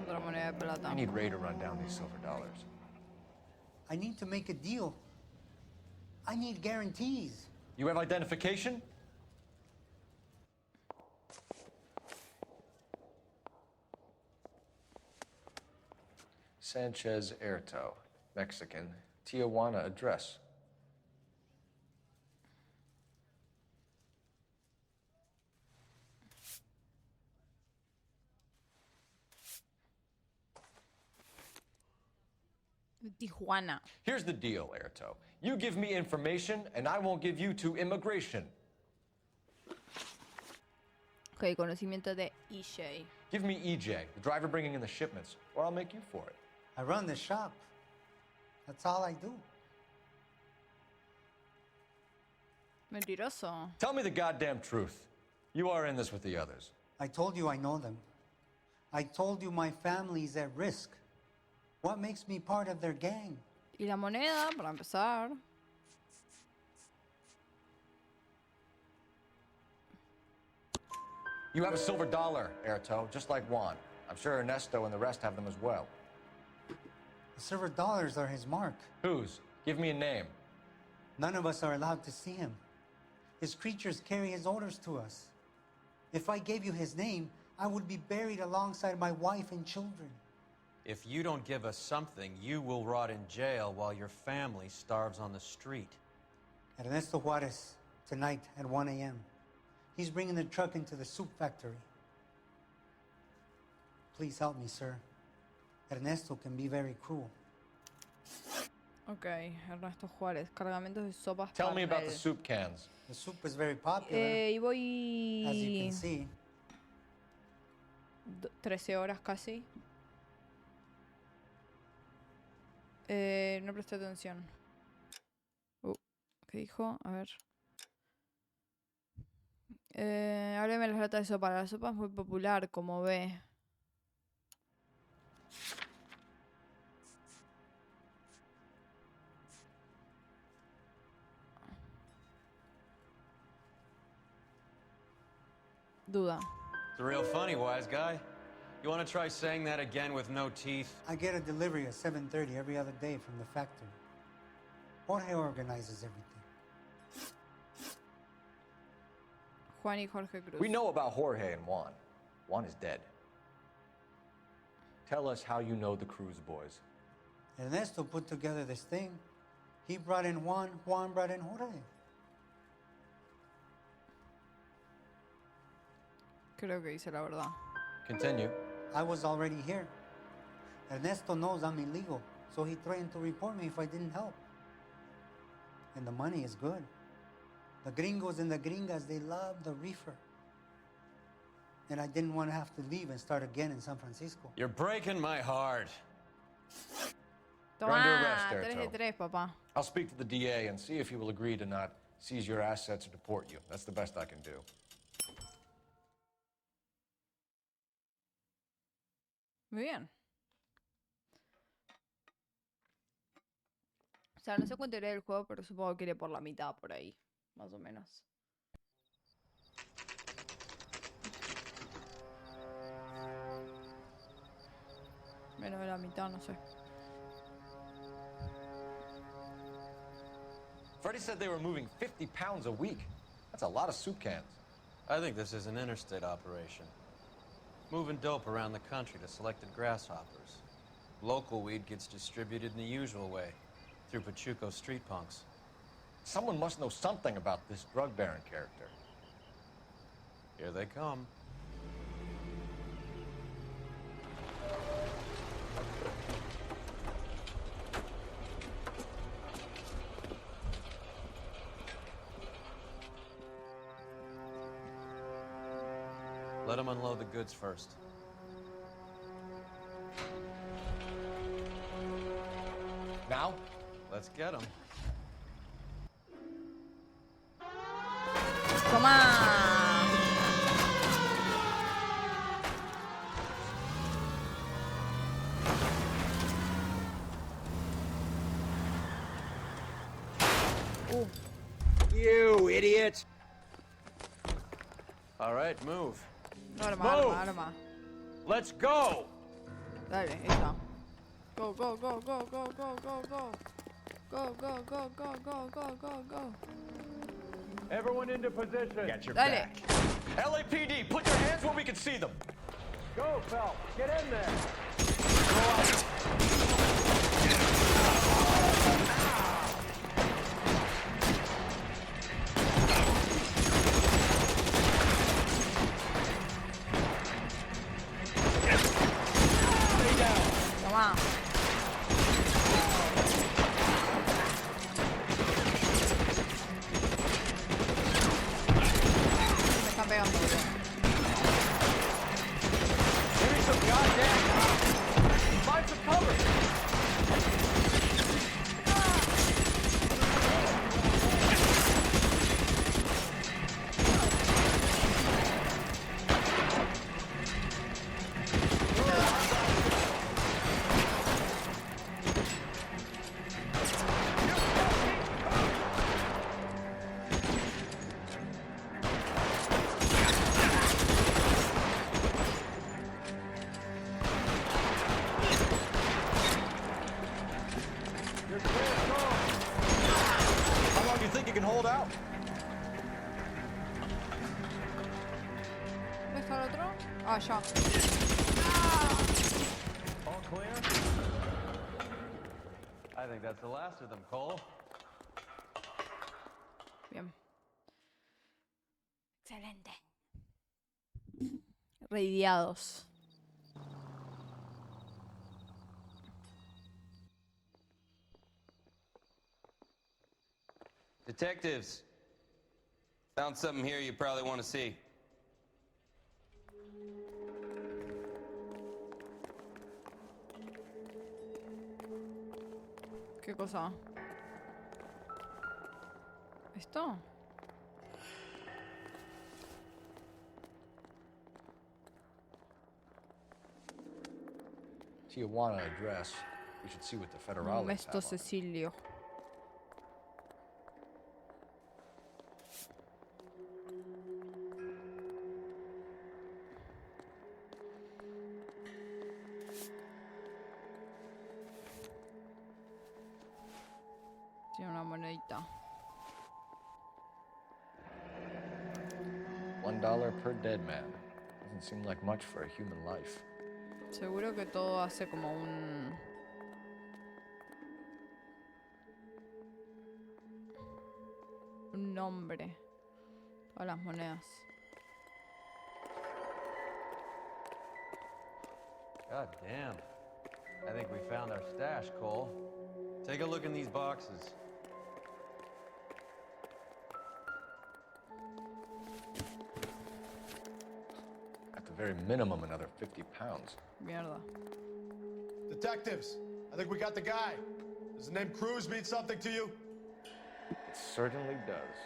Otra moneda de plata. I need Ray to run down these silver dollars. I need to make a deal. I need guarantees. You have identification? Sanchez Erto, Mexican, Tijuana address. Tijuana. Here's the deal, Erto. You give me information, and I won't give you to immigration. Ok, conocimiento de EJ. Give me EJ, the driver bringing in the shipments, or I'll make you for it. I run the shop. That's all I do. Mentiroso. Tell me the goddamn truth. You are in this with the others. I told you I know them. I told you my family's at risk. What makes me part of their gang? Y la moneda, para empezar. You have a silver dollar, Erto, just like Juan. I'm sure Ernesto and the rest have them as well. The silver dollars are his mark. Whose? Give me a name. None of us are allowed to see him. His creatures carry his orders to us. If I gave you his name, I would be buried alongside my wife and children. If you don't give us something, you will rot in jail while your family starves on the street. Ernesto Juarez, tonight at 1 a.m. He's bringing the truck into the soup factory. Please help me, sir. Ernesto can be very cruel. Ok, Ernesto Juárez, cargamentos de sopas. Tell me about the soup cans. The soup is very popular. Y voy... As you can see. 13 horas casi. No presté atención. ¿Qué dijo? A ver. Ábreme las latas de sopa. La sopa es muy popular, como ve. Duda. It's real funny, wise guy. You want to try saying that again with no teeth? I get a delivery at 7:30 every other day from the factory. Jorge organizes everything. Juan y Jorge Cruz. We know about Jorge and Juan. Juan is dead. Tell us how you know the Cruz boys. Ernesto put together this thing. He brought in Juan, Juan brought in Jorge. Creo que dice la verdad. Continue. I was already here. Ernesto knows I'm illegal, so he threatened to report me if I didn't help. And the money is good. The gringos and the gringas, they love the reefer. And I didn't want to have to leave and start again in San Francisco. You're breaking my heart. You're under Toma, arrest, 3 de 3, papá. I'll speak to the DA and see if he will agree to not seize your assets or deport you. That's the best I can do. Muy bien. O sea, no sé cuánto iré del juego, pero supongo que iré por la mitad por ahí. Más o menos. Menos de la mitad, no sé. Freddie said they were moving 50 pounds a week. That's a lot of soup cans. I think this is an interstate operation. Moving dope around the country to selected grasshoppers. Local weed gets distributed in the usual way, through Pachuco street punks. Someone must know something about this drug baron character. Here they come. Let them unload the goods first. Now? Let's get them. ¡Toma! You idiot! All right, move. Arma, Move. arma, arma. Let's go! Dale, esa. Go, go, go, go, go, go, go, go. Go, go, go, go, go, go, go, go. Everyone into position. Got your Dale. back. LAPD, put your hands where we can see them. Go, Phelps. Get in there. Toma. Me están pegando, boludo. Give me some goddamn cover. Find some cover. How long do you think you can hold out? ¿Dónde está el otro? Ah, ya. All clear? I think that's the last of them, Cole. Bien. Excelente. Reideados. Detectives, found something here you probably want to see. ¿Qué cosa? ¿Esto? Tijuana address. We should see what the federales Mesto have on it. Cecilio. Tiene una monedita. $1 per dead man. Doesn't seem like much for a human life. Seguro que todo hace como un nombre. Todas las monedas. God damn. I think we found our stash, Cole. Take a look in these boxes. At the very minimum, another 50 pounds. Mierda. Detectives, I think we got the guy. Does the name Cruz mean something to you? It certainly does.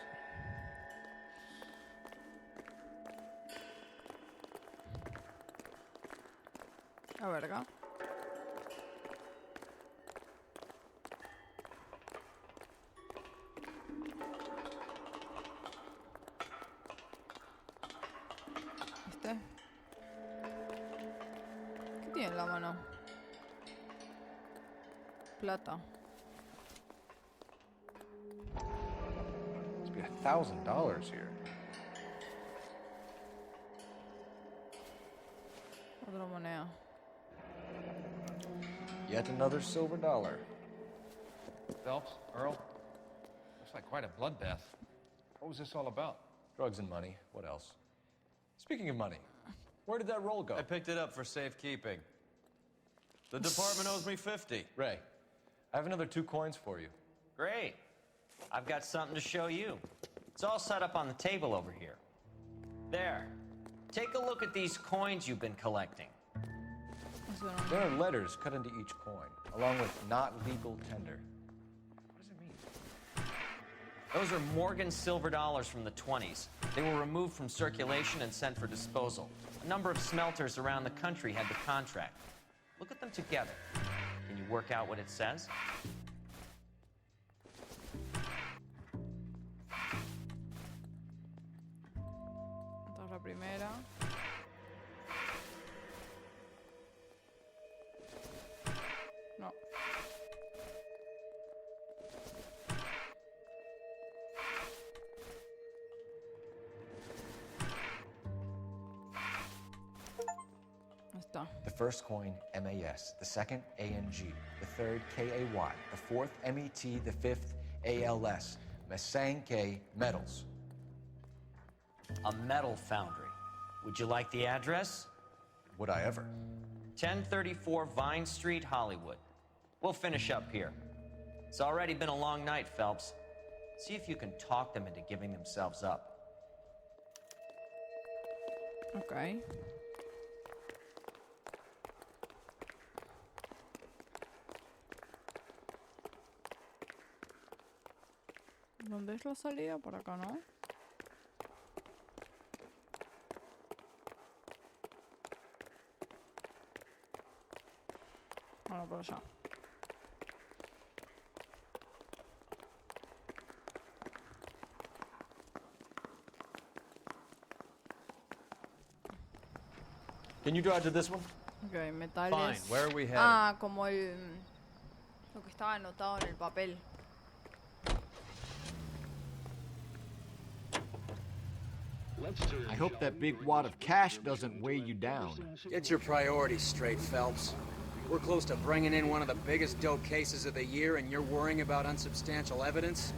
La verga. ¿Este? ¿Qué tiene en la mano? Plata. Must be $1,000 here. Otra moneda. Yet another silver dollar. Phelps, Earl, looks like quite a bloodbath. What was this all about? Drugs and money. What else? Speaking of money, where did that roll go? I picked it up for safekeeping. The department owes me 50. Ray, I have another 2 coins for you. Great. I've got something to show you. It's all set up on the table over here. There. Take a look at these coins you've been collecting. There are letters cut into each coin, along with not legal tender. What does it mean? Those are Morgan silver dollars from the 20s. They were removed from circulation and sent for disposal. A number of smelters around the country had the contract. Look at them together. Can you work out what it says? Esta es la primera. No. Está. The first coin, MAS. The second, ANG. The third, KAY. The fourth, MET. The fifth, ALS. Masanke Metals. A metal foundry. Would you like the address? Would I ever? 1034 Vine Street, Hollywood. We'll finish up here. It's already been a long night, Phelps. See if you can talk them into giving themselves up. Ok. ¿Dónde es la salida? Por acá, ¿no? Bueno, por allá. Can you drive to this one? Ok, metales. Fine. Where are we headed? Ah, como el... Lo que estaba anotado en el papel. I hope that big wad of cash doesn't weigh you down. Get your priorities straight, Phelps. We're close to bringing in one of the biggest dope cases of the year, and you're worrying about unsubstantial evidence?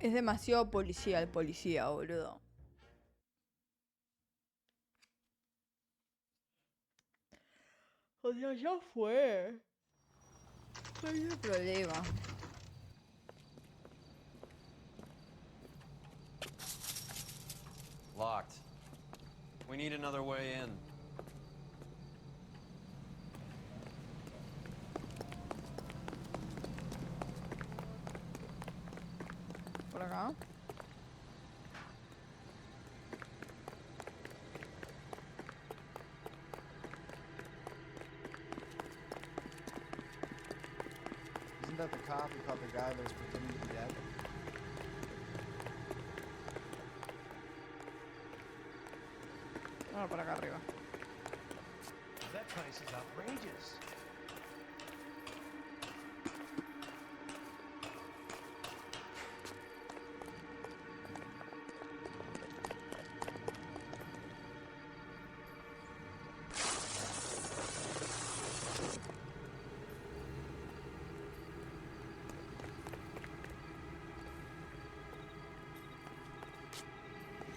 Es demasiado policía el policía, boludo. O sea, ya fue. No hay problema. Locked. We need another way in. Por acá. Isn't that the cop who caught the guy that was pretending to be dead? Vamos por acá arriba. That price is outrageous.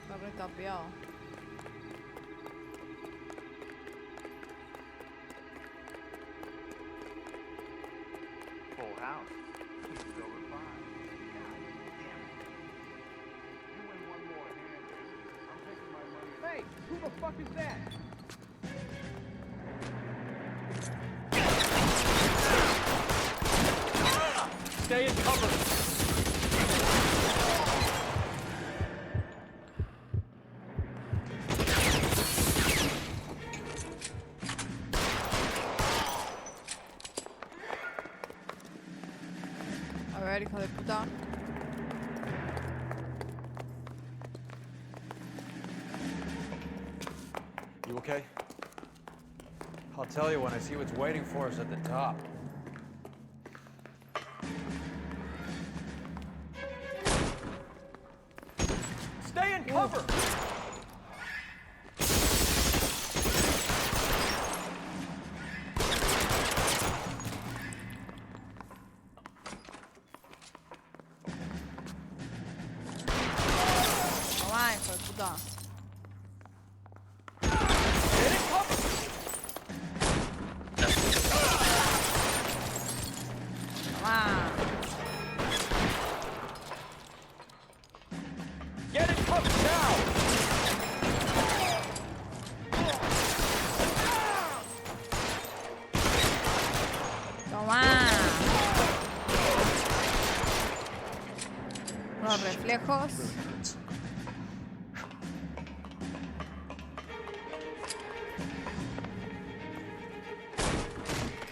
Está retapeado. Full house. He's over 5. God damn it. You win one more hand, I'm taking my money. Hey, who the fuck is that? Stay in cover. A ver, hijo de puta. You okay? I'll tell you when I see what's waiting for us at the top. Stay in cover! Toma, hijo de puta. Toma. Get it covered now! Toma. Los reflejos.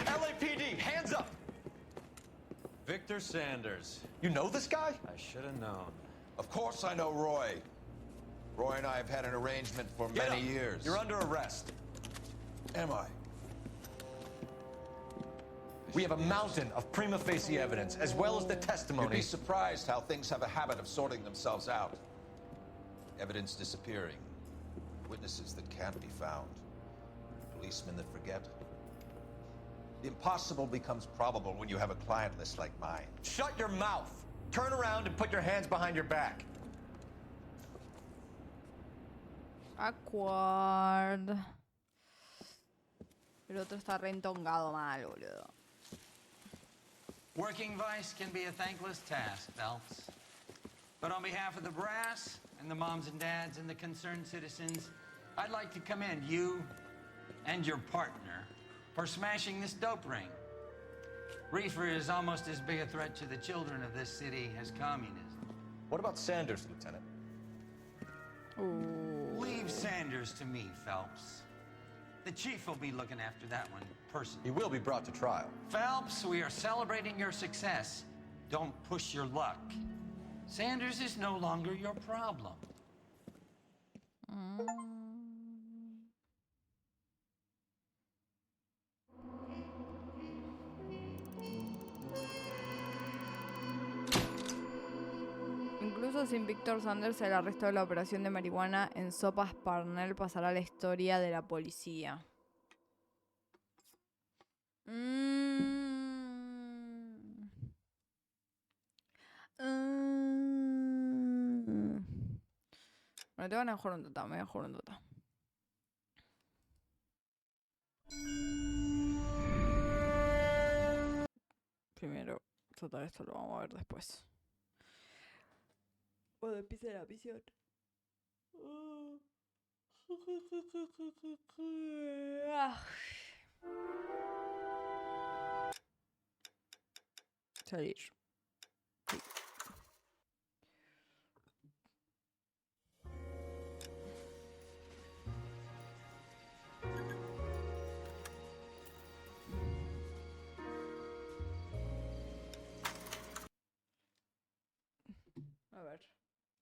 LAPD, hands up! Victor Sanders. You know this guy? I should have known. Of course I know Roy. Roy and I have had an arrangement for Get many up. years. You're under arrest. Am I? We have a mountain of prima facie evidence, as well as the You'd testimony. be surprised how things have a habit of sorting themselves out. Evidence disappearing. Witnesses that can't be found. Policemen that forget. The impossible becomes probable when you have a client list like mine. Shut your mouth. Turn around and put your hands behind your back. Awkward. El otro está reentongado mal, boludo. Working vice can be a thankless task, Phelps. But on behalf of the brass and the moms and dads and the concerned citizens, I'd like to commend you and your partner for smashing this dope ring. Reefer is almost as big a threat to the children of this city as communism. What about Sanders, Lieutenant? Leave Sanders to me, Phelps. The chief will be looking after that one personally. He will be brought to trial. Phelps, we are celebrating your success. Don't push your luck. Sanders is no longer your problem. Incluso sin Víctor Sanders, el arresto de la operación de marihuana en Sopas Parnell pasará a la historia de la policía. Bueno, te van a jugar un total, me voy a jugar un total. Primero, total, esto lo vamos a ver después. Cuando empiece la misión. Salir.